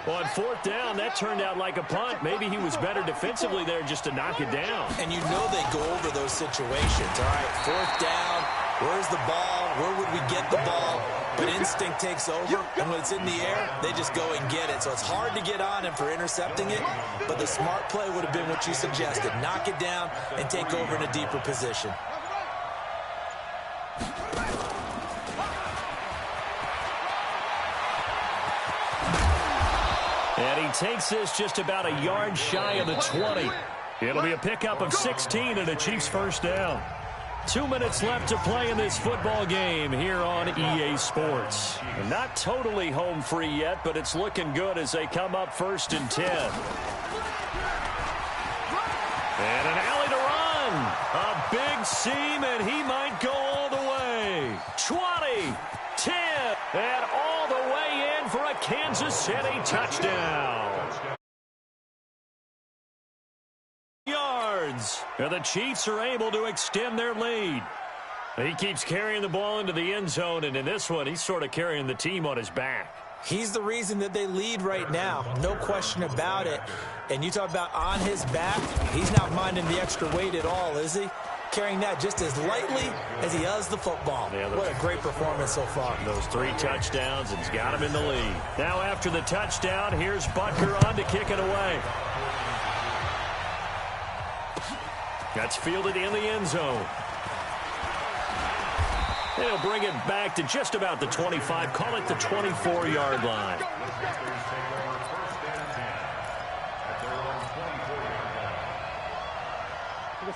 On 4th down, that turned out like a punt. Maybe he was better defensively there just to knock it down. And you know they go over those situations. All right, 4th down, where's the ball? Where would we get the ball? But instinct takes over, and when it's in the air, they just go and get it. So it's hard to get on him for intercepting it, but the smart play would have been what you suggested. Knock it down and take over in a deeper position. And he takes this just about a yard shy of the 20. It'll be a pickup of 16 and a Chiefs first down. 2 minutes left to play in this football game here on EA Sports. Not totally home free yet, but it's looking good as they come up 1st and 10. And an alley to run. A big seam, and he might go all the way. 20, 10, and all the way in for a Kansas City touchdown. And the Chiefs are able to extend their lead. He keeps carrying the ball into the end zone, and in this one, he's sort of carrying the team on his back. He's the reason that they lead right now. No question about it. And you talk about on his back, he's not minding the extra weight at all, is he? Carrying that just as lightly as he does the football. Yeah, what a great performance so far. Those 3 touchdowns, and he's got him in the lead. Now after the touchdown, here's Butker on to kick it away. That's fielded in the end zone. They'll bring it back to just about the 25. Call it the 24-yard line.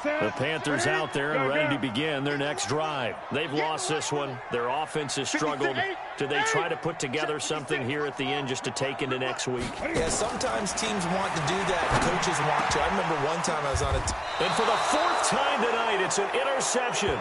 The Panthers out there and ready to begin their next drive. They've lost this one. Their offense has struggled. Do they try to put together something here at the end just to take into next week? Yeah, sometimes teams want to do that. Coaches want to. I remember one time I was on a team. And for the fourth time tonight, it's an interception.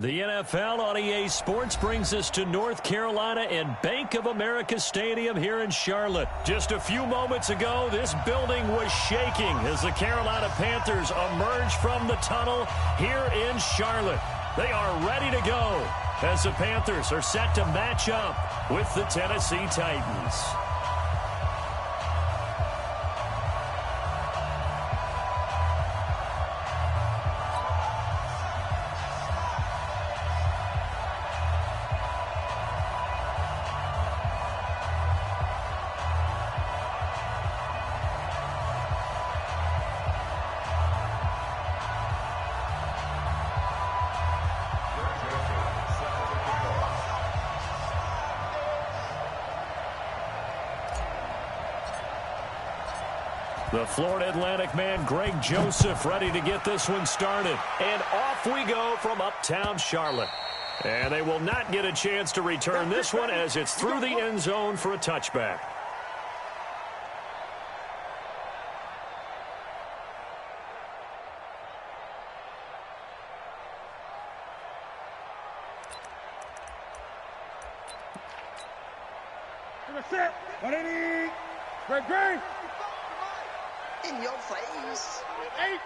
The NFL on EA Sports brings us to North Carolina and Bank of America Stadium here in Charlotte. Just a few moments ago, this building was shaking as the Carolina Panthers emerged from the tunnel here in Charlotte. They are ready to go as the Panthers are set to match up with the Tennessee Titans. The Florida Atlantic man, Greg Joseph, ready to get this one started. And off we go from uptown Charlotte. And they will not get a chance to return this one as it's through the end zone for a touchback. Greg. In your face. Hey.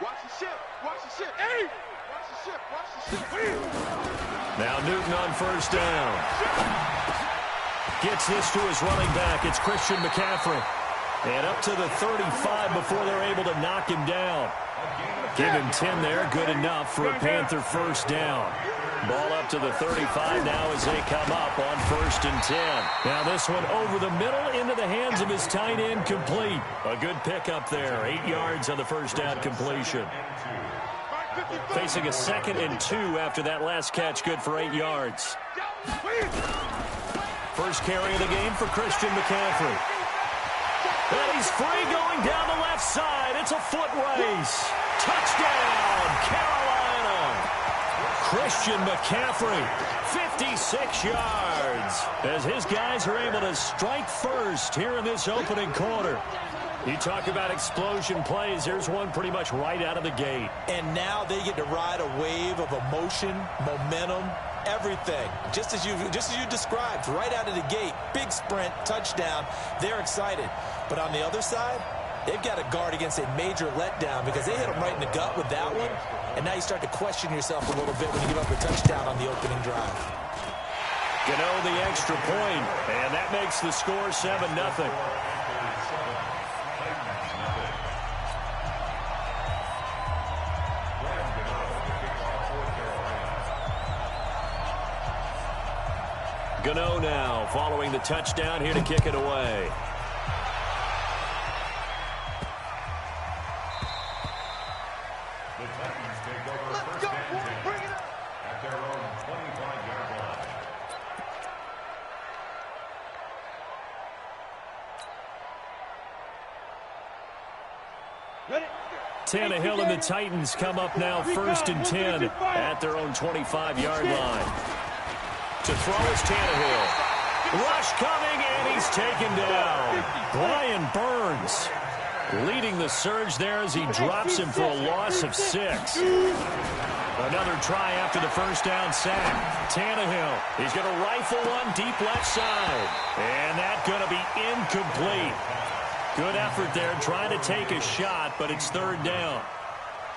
Watch the ship. Hey. Watch the ship. Now Newton on first down. Gets this to his running back. It's Christian McCaffrey. And up to the 35 before they're able to knock him down. Give him 10 there. Good enough for a Panther first down. Ball up to the 35 now as they come up on 1st and 10. Now this one over the middle into the hands of his tight end, complete. A good pickup there. 8 yards on the first down completion. Facing a 2nd and 2 after that last catch, good for 8 yards. First carry of the game for Christian McCaffrey. And he's free going down the left side. It's a foot race. Touchdown, Carolina. Christian McCaffrey, 56 yards, as his guys are able to strike first here in this opening quarter. You talk about explosion plays. Here's one pretty much right out of the gate. And now they get to ride a wave of emotion, momentum, everything. Just as you described, right out of the gate. Big sprint, touchdown. They're excited. But on the other side, they've got to guard against a major letdown because they hit them right in the gut with that one. And now you start to question yourself a little bit when you give up a touchdown on the opening drive. Gano the extra point, and that makes the score 7-0. Gano now following the touchdown here to kick it away. The Titans take over first and 10 at their own 25-yard line. Tannehill and the Titans come up now 1st and 10 at their own 25-yard line. To throw is Tannehill. Rush coming, and he's taken down. Brian Burns leading the surge there as he drops him for a loss of 6. Another try after the first down sack. Tannehill, he's going to rifle one deep left side. And that's going to be incomplete. Good effort there trying to take a shot, but it's 3rd down.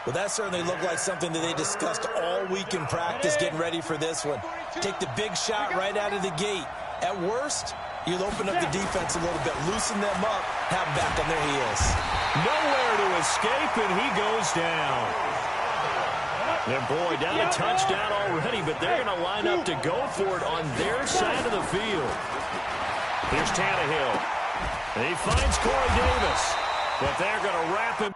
Well, that certainly looked like something that they discussed all week in practice getting ready for this one. Take the big shot right out of the gate. At worst, you'll open up the defense a little bit, loosen them up, have them back on their heels. Nowhere to escape, and he goes down. And boy, down a touchdown already, but they're going to line up to go for it on their side of the field. Here's Tannehill. He finds Corey Davis, but they're going to wrap him.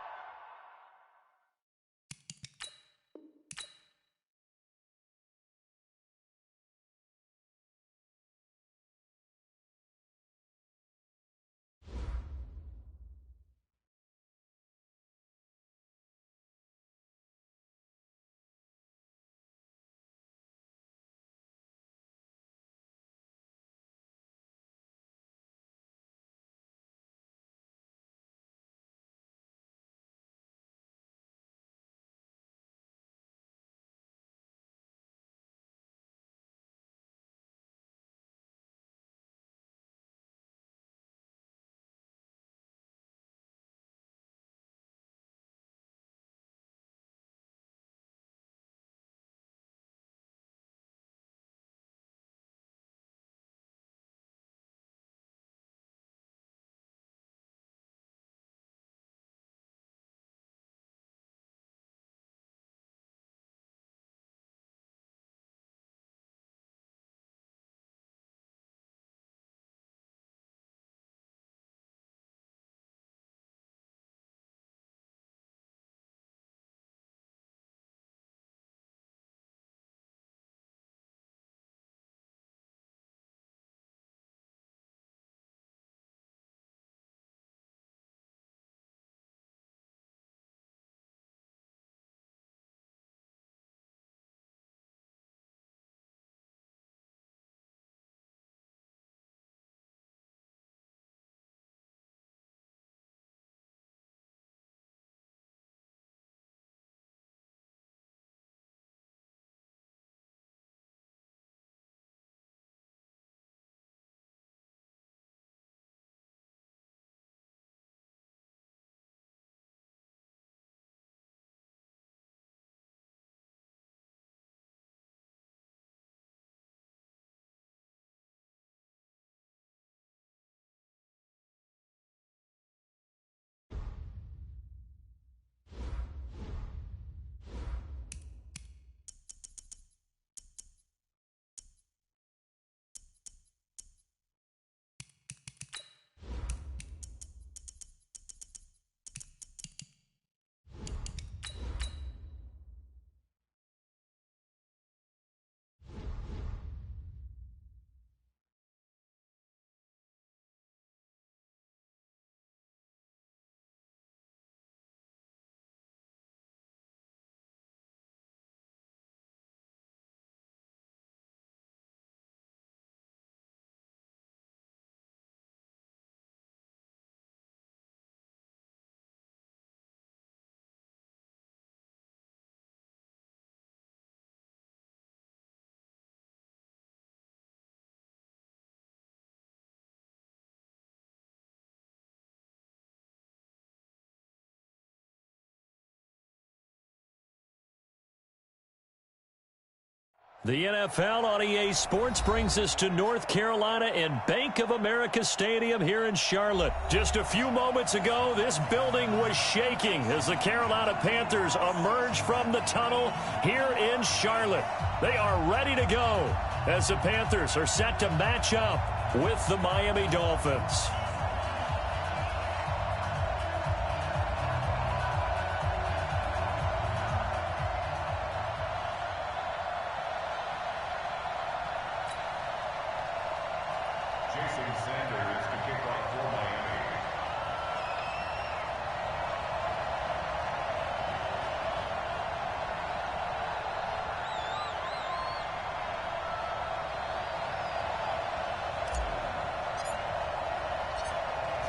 The NFL on EA Sports brings us to North Carolina and Bank of America Stadium here in Charlotte. Just a few moments ago, this building was shaking as the Carolina Panthers emerged from the tunnel here in Charlotte. They are ready to go as the Panthers are set to match up with the Miami Dolphins.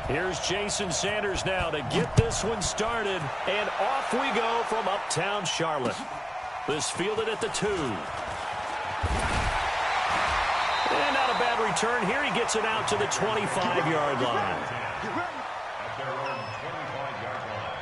Here's Jason Sanders now to get this one started, and off we go from uptown Charlotte. This fielded at the 2. And not a bad return here. He gets it out to the 25-yard line. At their own 25-yard line.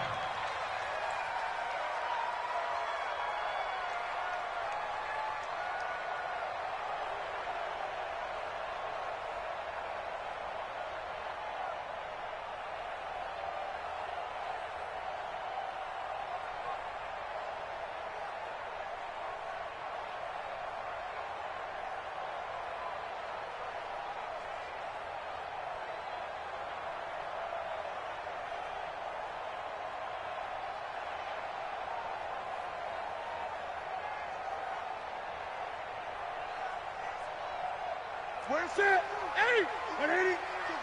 Where's it? 80! 180!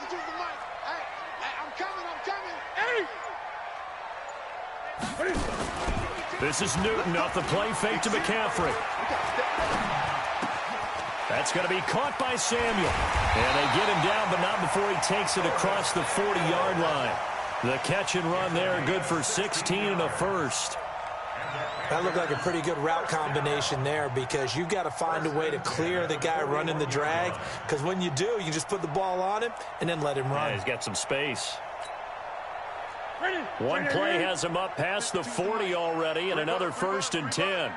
Just the mic. Hey, I'm coming, 80! This is Newton off the play fake to McCaffrey. That's going to be caught by Samuel. And they get him down, but not before he takes it across the 40-yard line. The catch and run there, good for 16 and a first. That looked like a pretty good route combination there because you've got to find a way to clear the guy running the drag, because when you do, you just put the ball on him and then let him run. Yeah, he's got some space. One play has him up past the 40 already, and another 1st and 10.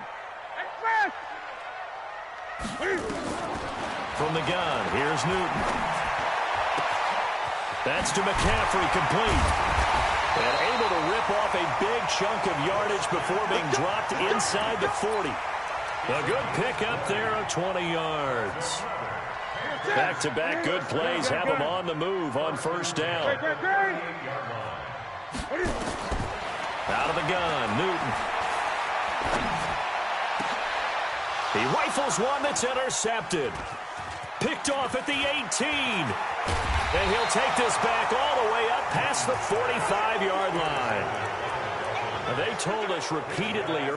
From the gun, here's Newton. That's to McCaffrey, complete. And able to rip off a big chunk of yardage before being dropped inside the 40. A good pickup there of 20 yards. Back-to-back good plays have him on the move on 1st down. Out of the gun, Newton. He rifles one that's intercepted. Picked off at the 18. And he'll take this back all the way up past the 45-yard line. They told us repeatedly.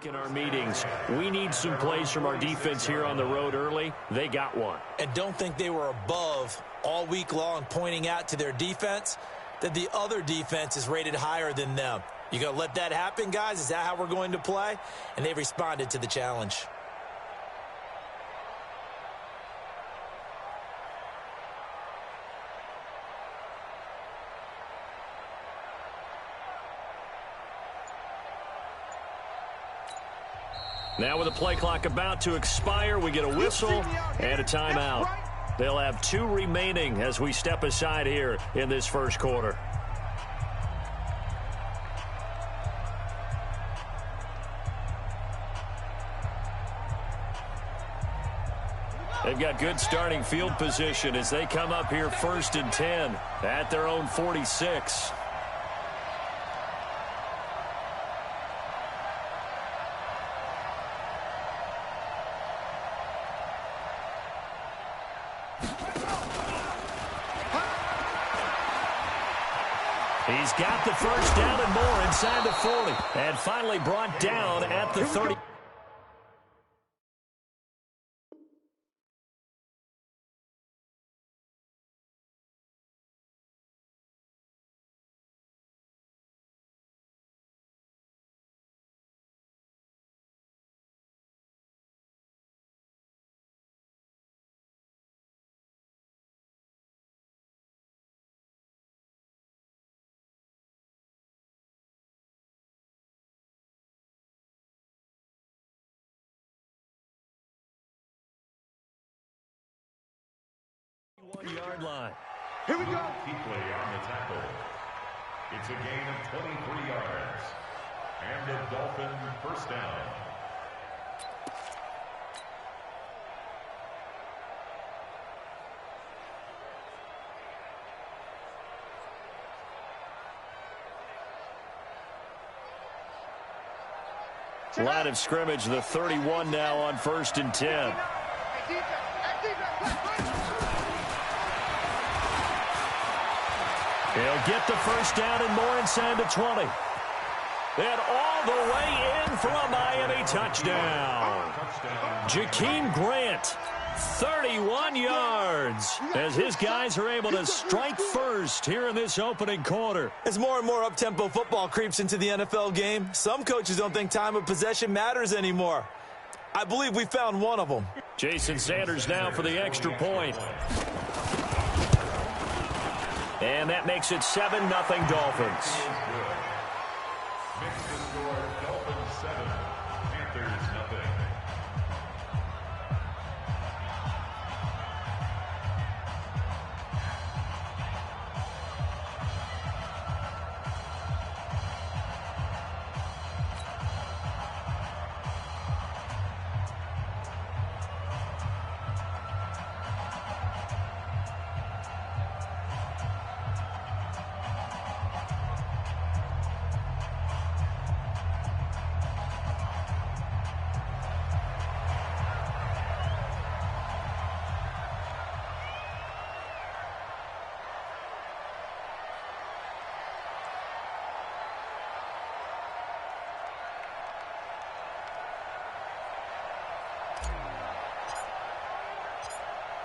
In our meetings, we need some plays from our defense here on the road early. They got one. And don't think they were above all week long, pointing out to their defense that the other defense is rated higher than them. You going to let that happen, guys? Is that how we're going to play? And they responded to the challenge. Now with the play clock about to expire, we get a whistle and a timeout. They'll have 2 remaining as we step aside here in this 1st quarter. They've got good starting field position as they come up here 1st and 10 at their own 46. He's got the 1st down and more inside the 40. And finally brought down at the 30. 1-yard line. Here we go. Keeply on the tackle. It's a gain of 23 yards. And a Dolphin first down. Line of scrimmage, the 31 now on 1st and 10. He'll get the first down and more inside the 20. And all the way in for a Miami touchdown. Jakeem Grant, 31 yards, as his guys are able to strike first here in this opening quarter. As more and more up-tempo football creeps into the NFL game, some coaches don't think time of possession matters anymore. I believe we found one of them. Jason Sanders now for the extra point. And that makes it 7-0 Dolphins. Makes the score Dolphins 7, Panthers nothing.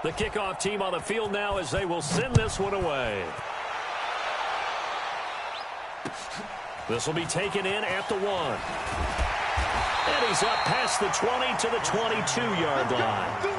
The kickoff team on the field now as they will send this one away. This will be taken in at the 1. And he's up past the 20 to the 22-yard line.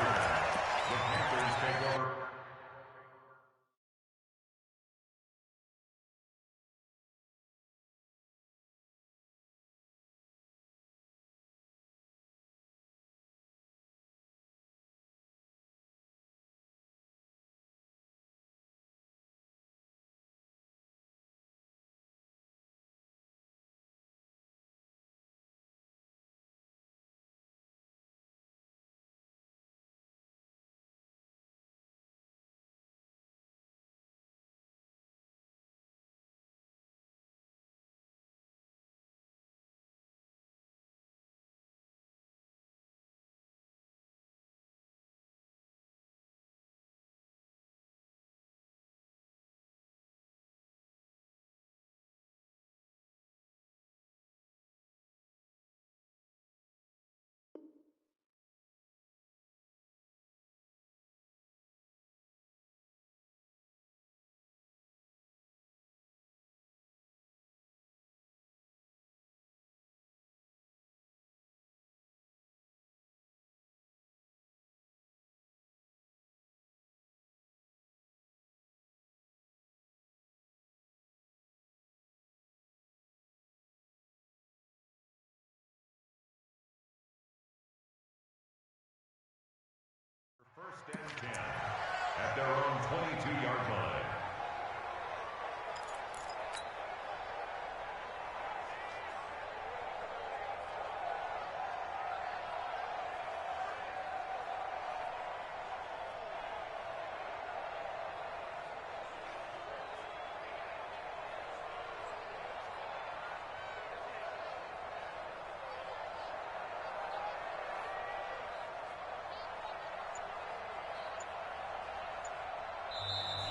First and 10 at their own 22-yard line.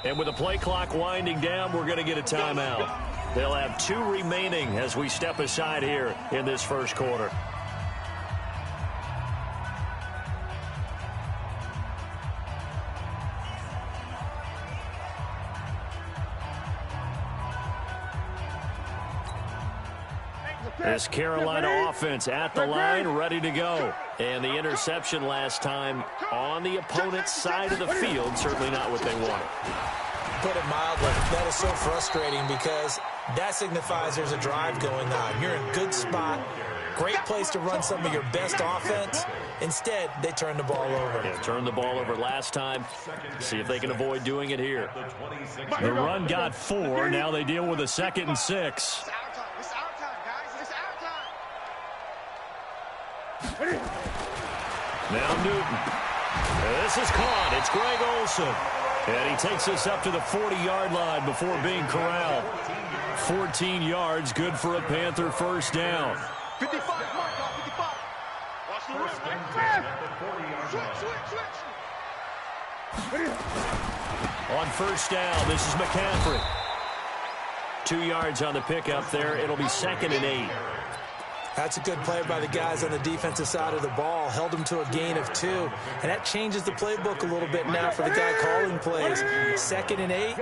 And with the play clock winding down, we're going to get a timeout. They'll have 2 remaining as we step aside here in this first quarter. This Carolina offense at the line, ready to go. And the interception last time on the opponent's side of the field, certainly not what they wanted. Put it mildly, that is so frustrating because that signifies there's a drive going on. You're in a good spot. Great place to run some of your best offense. Instead, they turn the ball over. Yeah, turned the ball over last time. See if they can avoid doing it here. The run got 4. Now they deal with a 2nd and 6. It's our time. It's our time, guys. It's our time. Now Newton. This is caught. It's Greg Olsen. And he takes us up to the 40-yard line before being corralled. 14 yards, good for a Panther first down. 55, mark off 55. Watch the run. Switch. On first down, this is McCaffrey. 2 yards on the pickup there. It'll be 2nd and 8. That's a good play by the guys on the defensive side of the ball. Held them to a gain of 2. And that changes the playbook a little bit now for the guy calling plays. 2nd and 8.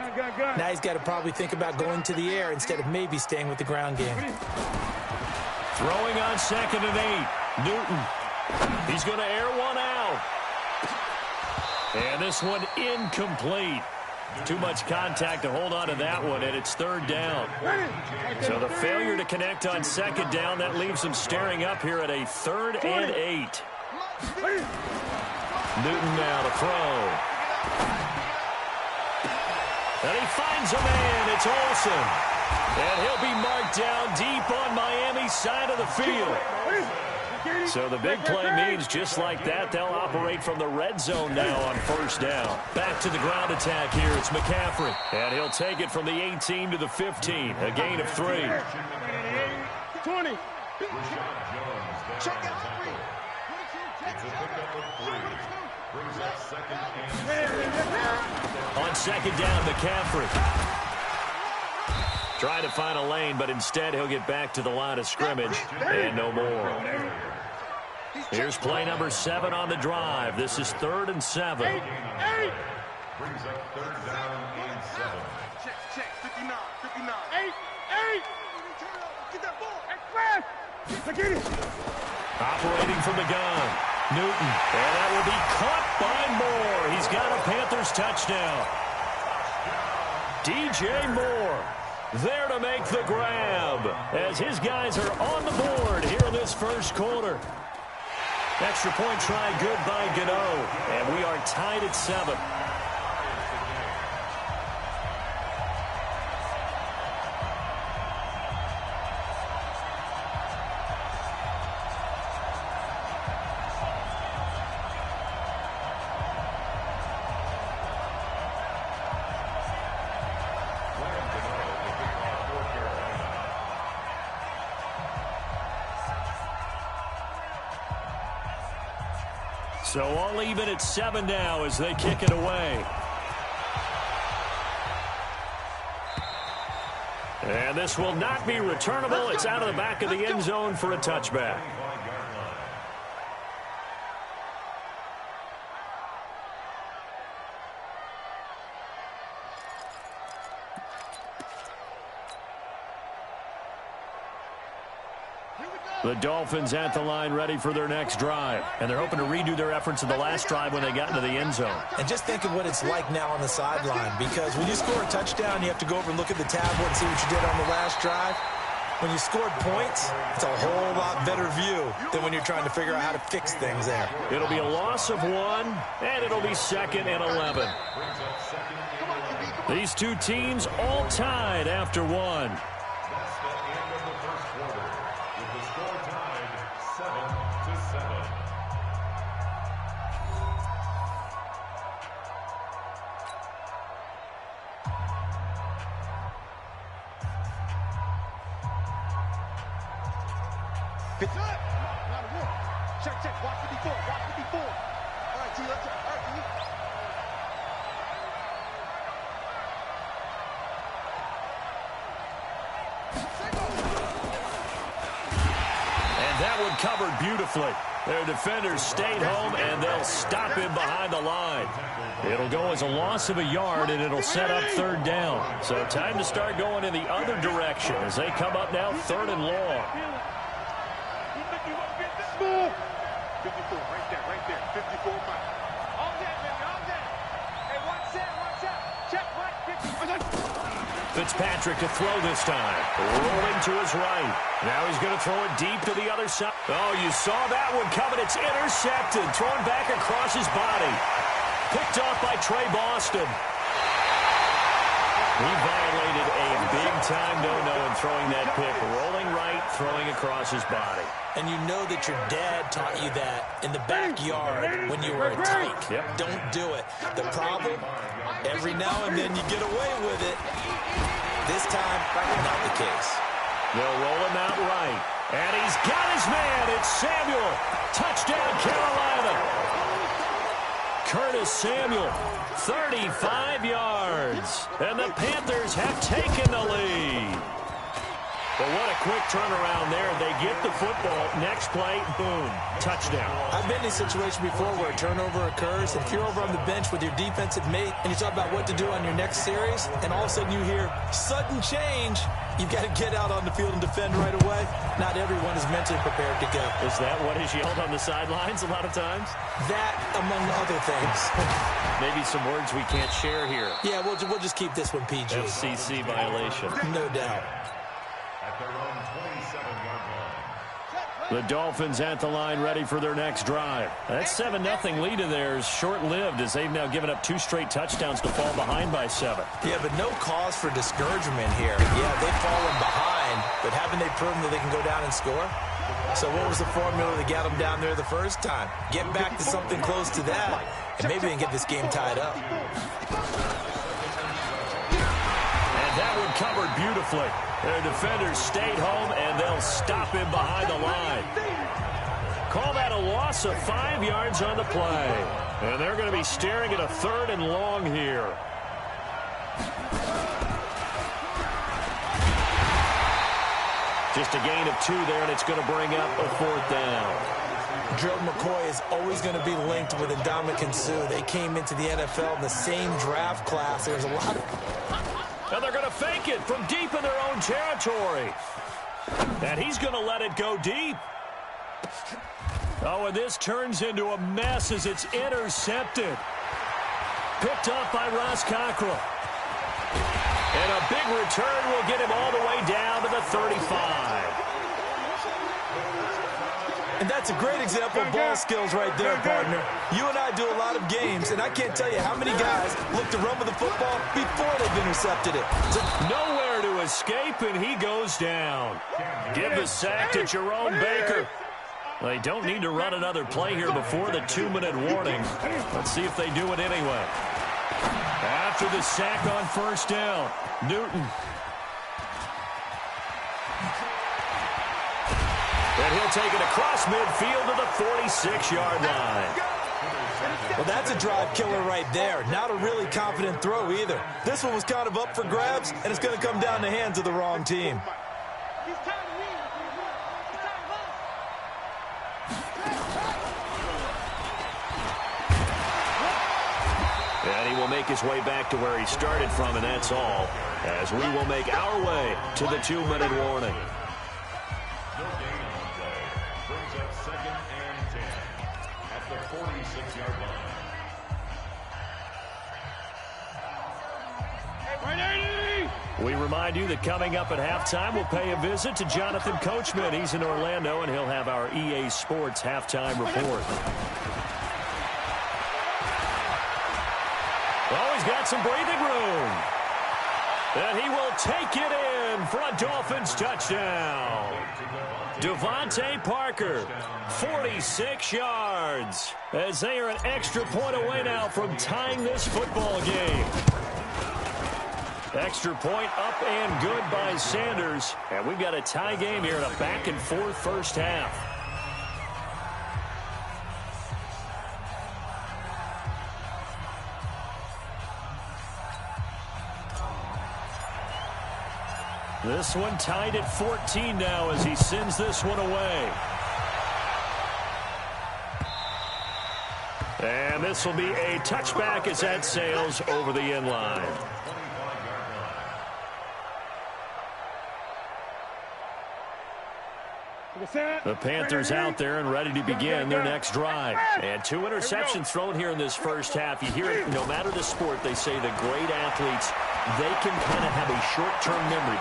Now he's got to probably think about going to the air instead of maybe staying with the ground game. Throwing on 2nd and 8. Newton. He's going to air one out. And this one incomplete. Too much contact to hold on to that one, and it's 3rd down. So the failure to connect on 2nd down, that leaves them staring up here at a 3rd and 8. Newton now to throw. And he finds a man. It's Olsen. And he'll be marked down deep on Miami's side of the field. So the big play means just like that, they'll operate from the red zone now on first down. Back to the ground attack here. It's McCaffrey. And he'll take it from the 18 to the 15. A gain of 3. 20. Check out 3. It's a pickup of 3. Brings up 2nd and 7. On 2nd down, McCaffrey. Trying to find a lane, but instead he'll get back to the line of scrimmage and no more. Here's play number 7 on the drive. This is 3rd and 7. Brings up 3rd down and 7. Check. 59. 8. Get that ball. Get it. Operating from the gun. Newton. And that will be caught by Moore. He's got a Panthers touchdown. DJ Moore there to make the grab as his guys are on the board here in this first quarter. Extra point try good by Gano. And we are tied at 7. So all even at 7 now as they kick it away. And this will not be returnable. It's out of the back of the end zone for a touchback. The Dolphins at the line ready for their next drive. And they're hoping to redo their efforts in the last drive when they got into the end zone. And just think of what it's like now on the sideline, because when you score a touchdown, you have to go over and look at the tablet and see what you did on the last drive. When you scored points, it's a whole lot better view than when you're trying to figure out how to fix things there. It'll be a loss of 1, and it'll be 2nd and 11. These two teams all tied after 1. Check. Watch 54. All right, T, let's go. All right, T. And that one covered beautifully. Their defenders stayed home, and they'll stop him behind the line. It'll go as a loss of a yard, and it'll set up 3rd down. So time to start going in the other direction as they come up now 3rd and long. 54, right there. 54, Mike. All that, baby, all that. Hey, watch that. Check, right, 50. Fitzpatrick to throw this time. Rolling to his right. Now he's going to throw it deep to the other side. Oh, you saw that one coming. It's intercepted. Thrown back across his body. Picked off by Trey Boston. He violated a big-time no-no in throwing that pick. Rolling right, throwing across his body. And you know that your dad taught you that in the backyard when you were a tyke. Yep. Don't do it. The problem, every now and then you get away with it. This time, not the case. They'll roll him out right. And he's got his man. It's Samuel. Touchdown, Carolina. Curtis Samuel, 35 yards. And the Panthers have taken the lead. But what a quick turnaround there. They get the football. Next play, boom, touchdown. I've been in a situation before where a turnover occurs, and if you're over on the bench with your defensive mate and you talk about what to do on your next series, and all of a sudden you hear sudden change, you've got to get out on the field and defend right away. Not everyone is mentally prepared to go. Is that what is yelled on the sidelines a lot of times? That, among other things. Maybe some words we can't share here. Yeah, we'll just keep this one PG. FCC violation. No doubt. At their own 27-yard line. The Dolphins at the line ready for their next drive. That 7-0 lead of theirs short-lived as they've now given up 2 straight touchdowns to fall behind by 7. Yeah, but no cause for discouragement here. Yeah, they've fallen behind, but haven't they proven that they can go down and score? So what was the formula that got them down there the first time? Get back to something close to that, and maybe they can get this game tied up. And that one covered beautifully. Their defenders stayed home, and they'll stop him behind the line. Call that a loss of 5 yards on the play. And they're going to be staring at a 3rd and long here. Just a gain of 2 there, and it's going to bring up a 4th down. Gerald McCoy is always going to be linked with Ndamukong Suh. They came into the NFL in the same draft class. There's a lot of... And they're going to fake it from deep in their own territory. And he's going to let it go deep. Oh, and this turns into a mess as it's intercepted. Picked up by Ross Cockrell. And a big return will get him all the way down to the 35. And that's a great example of ball skills right there, partner. You and I do a lot of games, and I can't tell you how many guys look to run with the football before they've intercepted it. Nowhere to escape, and he goes down. Give the sack to Jerome Baker. They don't need to run another play here before the 2-minute warning. Let's see if they do it anyway. After the sack on 1st down, Newton. And he'll take it across midfield to the 46-yard line. Well, that's a drive killer right there. Not a really confident throw either. This one was kind of up for grabs, and it's going to come down the hands of the wrong team. And he will make his way back to where he started from, and that's all, as we will make our way to the 2-minute warning. No gain on the play. Brings up 2nd and 10 at the 46-yard line. We remind you that coming up at halftime, we'll pay a visit to Jonathan Coachman. He's in Orlando, and he'll have our EA Sports halftime report. Oh, he's got some breathing room. And he will take it in for a Dolphins touchdown. Devontae Parker, 46 yards, as they are an extra point away now from tying this football game. Extra point up and good by Sanders. And we've got a tie game here in a back-and-forth first half. This one tied at 14 now as he sends this one away. And this will be a touchback as that sails over the end line. The Panthers out there and ready to begin their next drive. And 2 interceptions thrown here in this first half. You hear it, no matter the sport, they say the great athletes they can kind of have a short-term memory.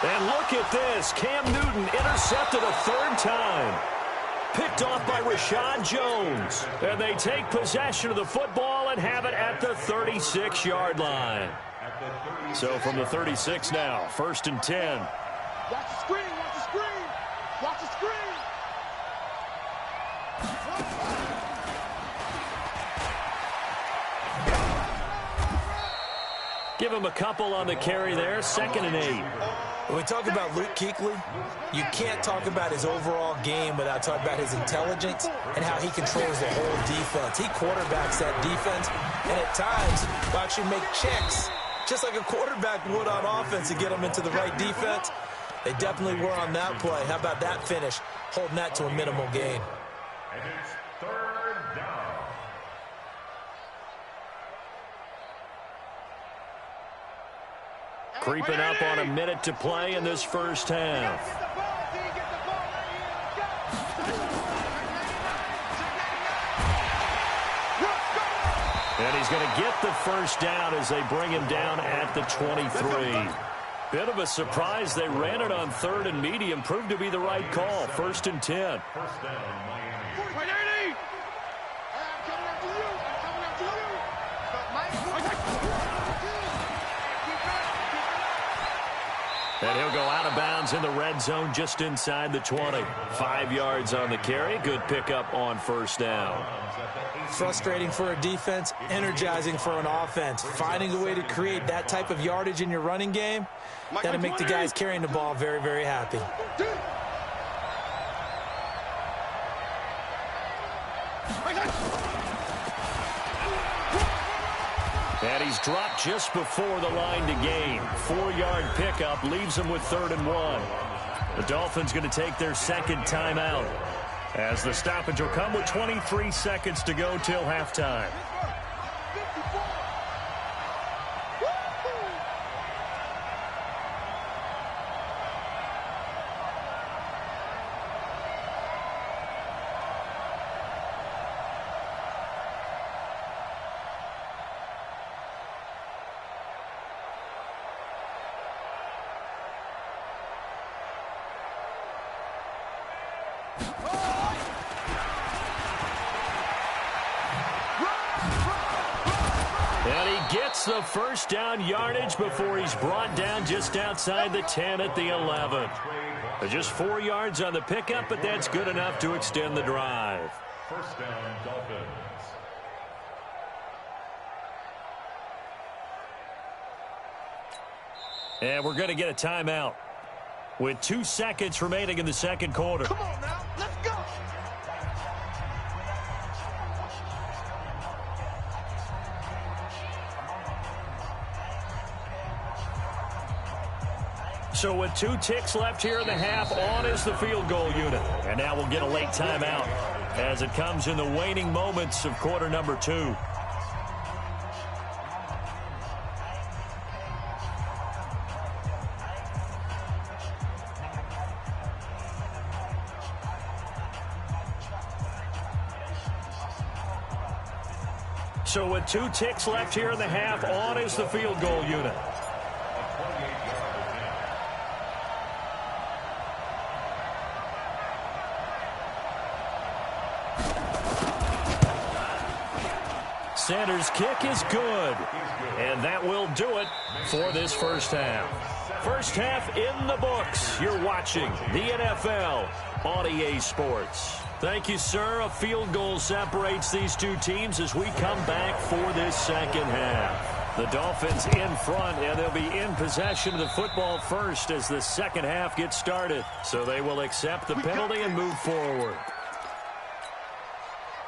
And look at this. Cam Newton intercepted a third time. Picked off by Rashad Jones. And they take possession of the football and have it at the 36-yard line. So from the 36 now, 1st and 10. Watch the screen, watch the screen, watch the screen. Give him a couple on the carry there, 2nd and 8. When we talk about Luke Kuechly, you can't talk about his overall game without talking about his intelligence and how he controls the whole defense. He quarterbacks that defense, and at times will actually make checks, just like a quarterback would on offense to get them into the right defense. They definitely were on that play. How about that finish, holding that to a minimal gain? And it's 3rd down. Creeping up on a minute to play in this first half. And he's going to get the first down as they bring him down at the 23. Bit of a surprise. They ran it on 3rd and medium. Proved to be the right call. 1st and 10. First down, Miami. And he'll go out of bounds in the red zone just inside the 20. 5 yards on the carry. Good pickup on 1st down. Frustrating for a defense, energizing for an offense. Finding a way to create that type of yardage in your running game, that'll make the guys carrying the ball very, very happy. And he's dropped just before the line to gain. 4-yard pickup leaves him with 3rd and 1. The Dolphins going to take their 2nd timeout as the stoppage will come with 23 seconds to go till halftime. And he gets the first down yardage before he's brought down just outside the 10 at the 11. Just 4 yards on the pickup, but that's good enough to extend the drive. First down, Dolphins. And we're going to get a timeout with 2 seconds remaining in the 2nd quarter. Come on now, let's go. So with 2 ticks left here in the half, on is the field goal unit. And now we'll get a late timeout as it comes in the waning moments of quarter number 2. So with 2 ticks left here in the half, on is the field goal unit. Sanders' kick is good. And that will do it for this first half. First half in the books. You're watching the NFL on EA Sports. Thank you, sir. A field goal separates these 2 teams as we come back for this second half. The Dolphins in front, and they'll be in possession of the football first as the second half gets started. So they will accept the penalty and move forward.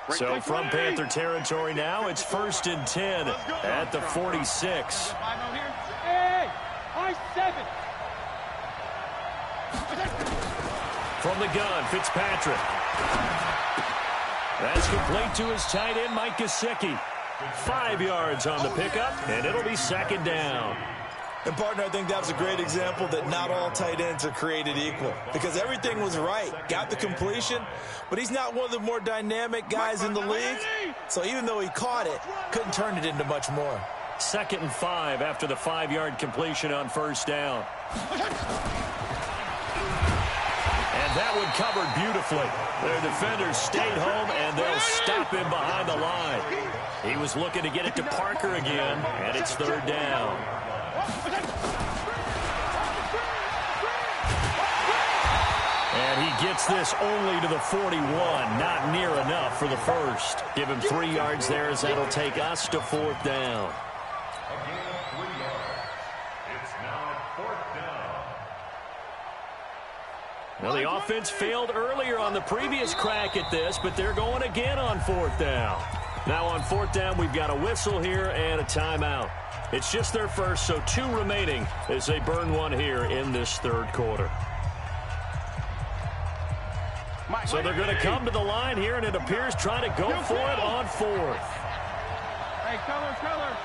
So from Panther territory now, it's 1st and 10 at the 46. Hey, I-7. From the gun, Fitzpatrick. That's complete to his tight end, Mike Gesicki. 5 yards on the pickup, and it'll be 2nd down. And, partner, I think that was a great example that not all tight ends are created equal because everything was right. Got the completion, but he's not one of the more dynamic guys in the league. So even though he caught it, couldn't turn it into much more. 2nd and 5 after the 5-yard completion on first down. And that one covered beautifully. Their defenders stayed home, and they'll stop him behind the line. He was looking to get it to Parker again, and it's 3rd down. And he gets this only to the 41. Not near enough for the first. Give him 3 yards there as that'll take us to 4th down. Well, the offense failed earlier on the previous crack at this, but they're going again on 4th down. Now on 4th down, we've got a whistle here and a timeout. It's just their first, so 2 remaining as they burn one here in this 3rd quarter. So they're going to come to the line here, and it appears trying to go for it on 4th. Hey, color.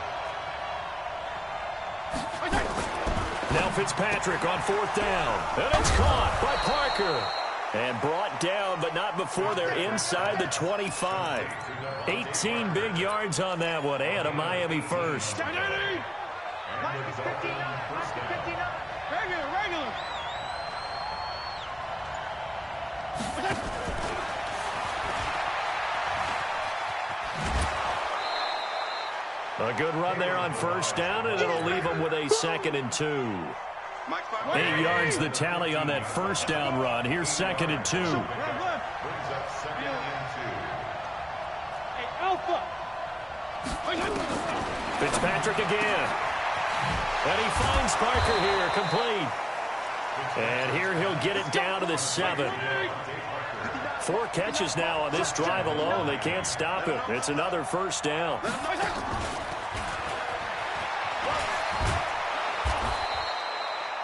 Now Fitzpatrick on 4th down. And it's caught by Parker. And brought down, but not before they're inside the 25. 18 big yards on that one, and a Miami first. Regular. A good run there on first down, and it'll leave them with a 2nd and 2. 8 yards the tally on that first down run. Here's 2nd and 2. Fitzpatrick again. And he finds Parker here, complete. And here he'll get it down to the 7. 4 catches now on this drive alone. They can't stop him. It's another first down.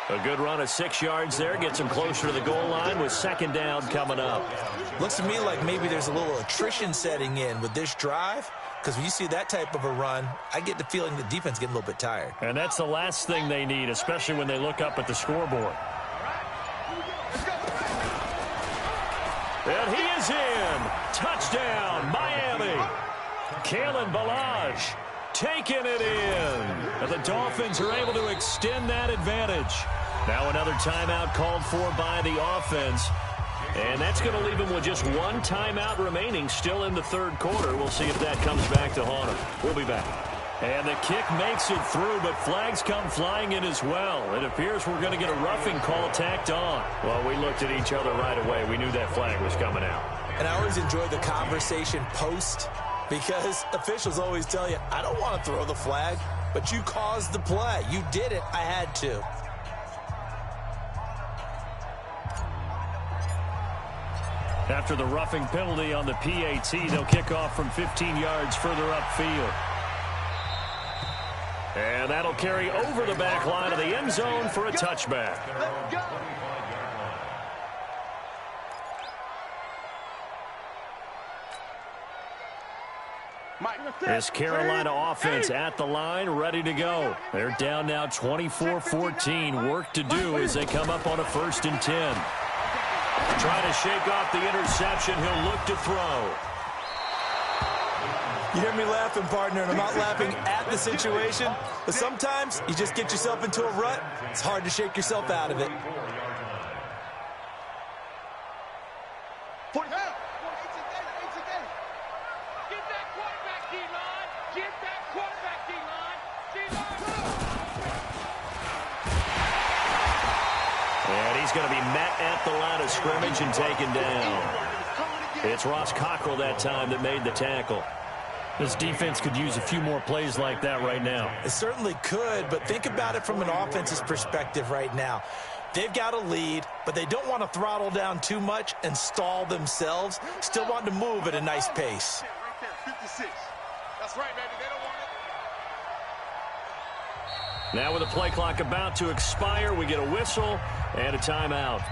A good run of 6 yards there. Gets him closer to the goal line with 2nd down coming up. Looks to me like maybe there's a little attrition setting in with this drive, because when you see that type of a run, I get the feeling the defense getting a little bit tired. And that's the last thing they need, especially when they look up at the scoreboard. And he is in. Touchdown, Miami. Kalen Ballage taking it in. And the Dolphins are able to extend that advantage. Now another timeout called for by the offense. And that's going to leave them with just 1 timeout remaining still in the 3rd quarter. We'll see if that comes back to haunt them. We'll be back. And the kick makes it through, but flags come flying in as well. It appears we're going to get a roughing call tacked on. Well, we looked at each other right away. We knew that flag was coming out. And I always enjoy the conversation post, because officials always tell you, I don't want to throw the flag, but you caused the play. You did it. I had to. After the roughing penalty on the PAT, they'll kick off from 15 yards further upfield. And that'll carry over the back line of the end zone for a touchback. This Carolina offense at the line, ready to go. They're down now 24-14. Work to do as they come up on a 1st and 10. Trying to shake off the interception. He'll look to throw. You hear me laughing, partner, and I'm not laughing at the situation. But sometimes you just get yourself into a rut. It's hard to shake yourself out of it. And he's going to be met at the line of scrimmage and taken down. It's Ross Cockrell that time that made the tackle. This defense could use a few more plays like that right now. It certainly could, but think about it from an offense's perspective right now. They've got a lead, but they don't want to throttle down too much and stall themselves. Still want to move at a nice pace. Right there, 56. That's right, baby. They don't want it. Now with the play clock about to expire, we get a whistle and a timeout.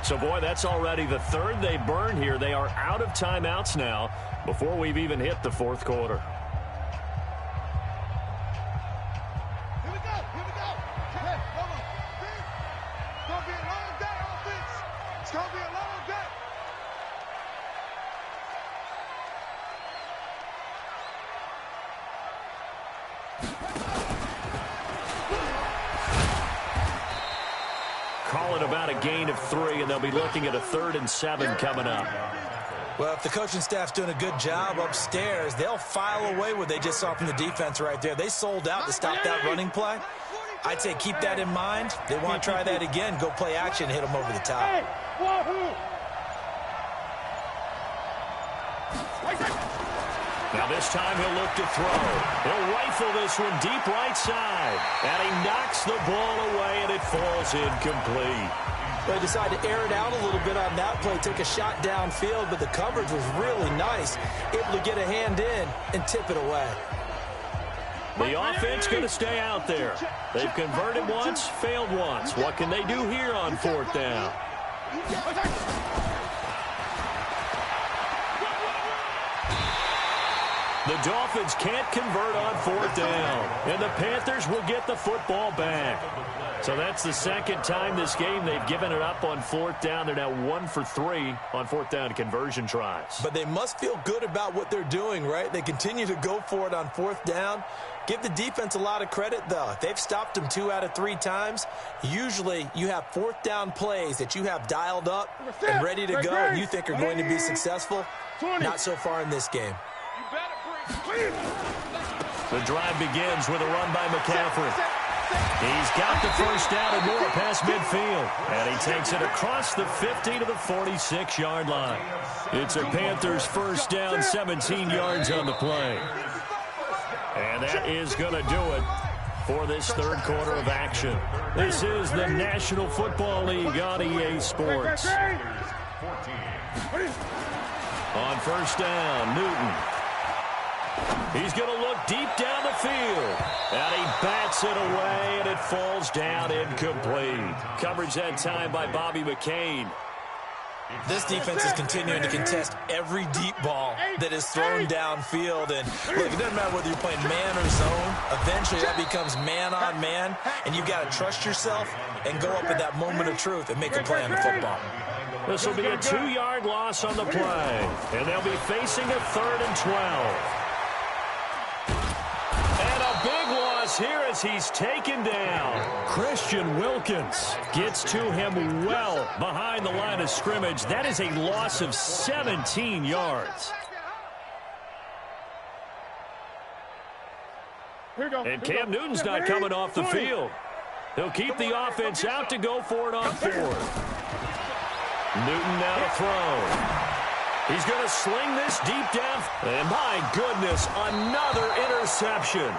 So, boy, that's already the 3rd they burn here. They are out of timeouts now before we've even hit the 4th quarter. Here we go. Hey, hold on. It's going to be a long day, offense. It's going to be a long day. ball at about a gain of 3, and they'll be looking at a 3rd and 7 coming up. Well, if the coaching staff's doing a good job upstairs, they'll file away what they just saw from the defense right there. They sold out to stop that running play. I'd say keep that in mind. They want to try that again, go play action, hit them over the top. Now this time he'll look to throw. He'll rifle this one deep right side. And he knocks the ball away, and it falls incomplete. They decided to air it out a little bit on that play, take a shot downfield, but the coverage was really nice, able to get a hand in and tip it away. The offense going to stay out there. They've converted once, failed once. What can they do here on 4th down? The Dolphins can't convert on 4th down, and the Panthers will get the football back. So that's the second time this game they've given it up on 4th down. They're now 1 for 3 on 4th down conversion tries. But they must feel good about what they're doing, right? They continue to go for it on 4th down. Give the defense a lot of credit, though. They've stopped them 2 out of 3 times. Usually you have 4th down plays that you have dialed up and ready to go and you think are going to be successful. Not so far in this game. The drive begins with a run by McCaffrey. He's got the first down and more past midfield. And he takes it across the 50 to the 46-yard line. It's a Panthers first down, 17 yards on the play. And that is going to do it for this 3rd quarter of action. This is the National Football League on EA Sports. On first down, Newton. He's going to look deep down the field. And he bats it away, and it falls down incomplete. Coverage that time by Bobby McCain. This defense is continuing to contest every deep ball that is thrown downfield. And look, it doesn't matter whether you're playing man or zone. Eventually that becomes man on man, and you've got to trust yourself and go up at that moment of truth and make a play on the football. This will be a 2-yard loss on the play, and they'll be facing a 3rd and 12. Big loss here as he's taken down. Christian Wilkins gets to him well behind the line of scrimmage. That is a loss of 17 yards. And Cam Newton's not coming off the field. He'll keep the offense out to go for it on 4th. Newton now to throw. He's going to sling this deep down. And my goodness, another interception.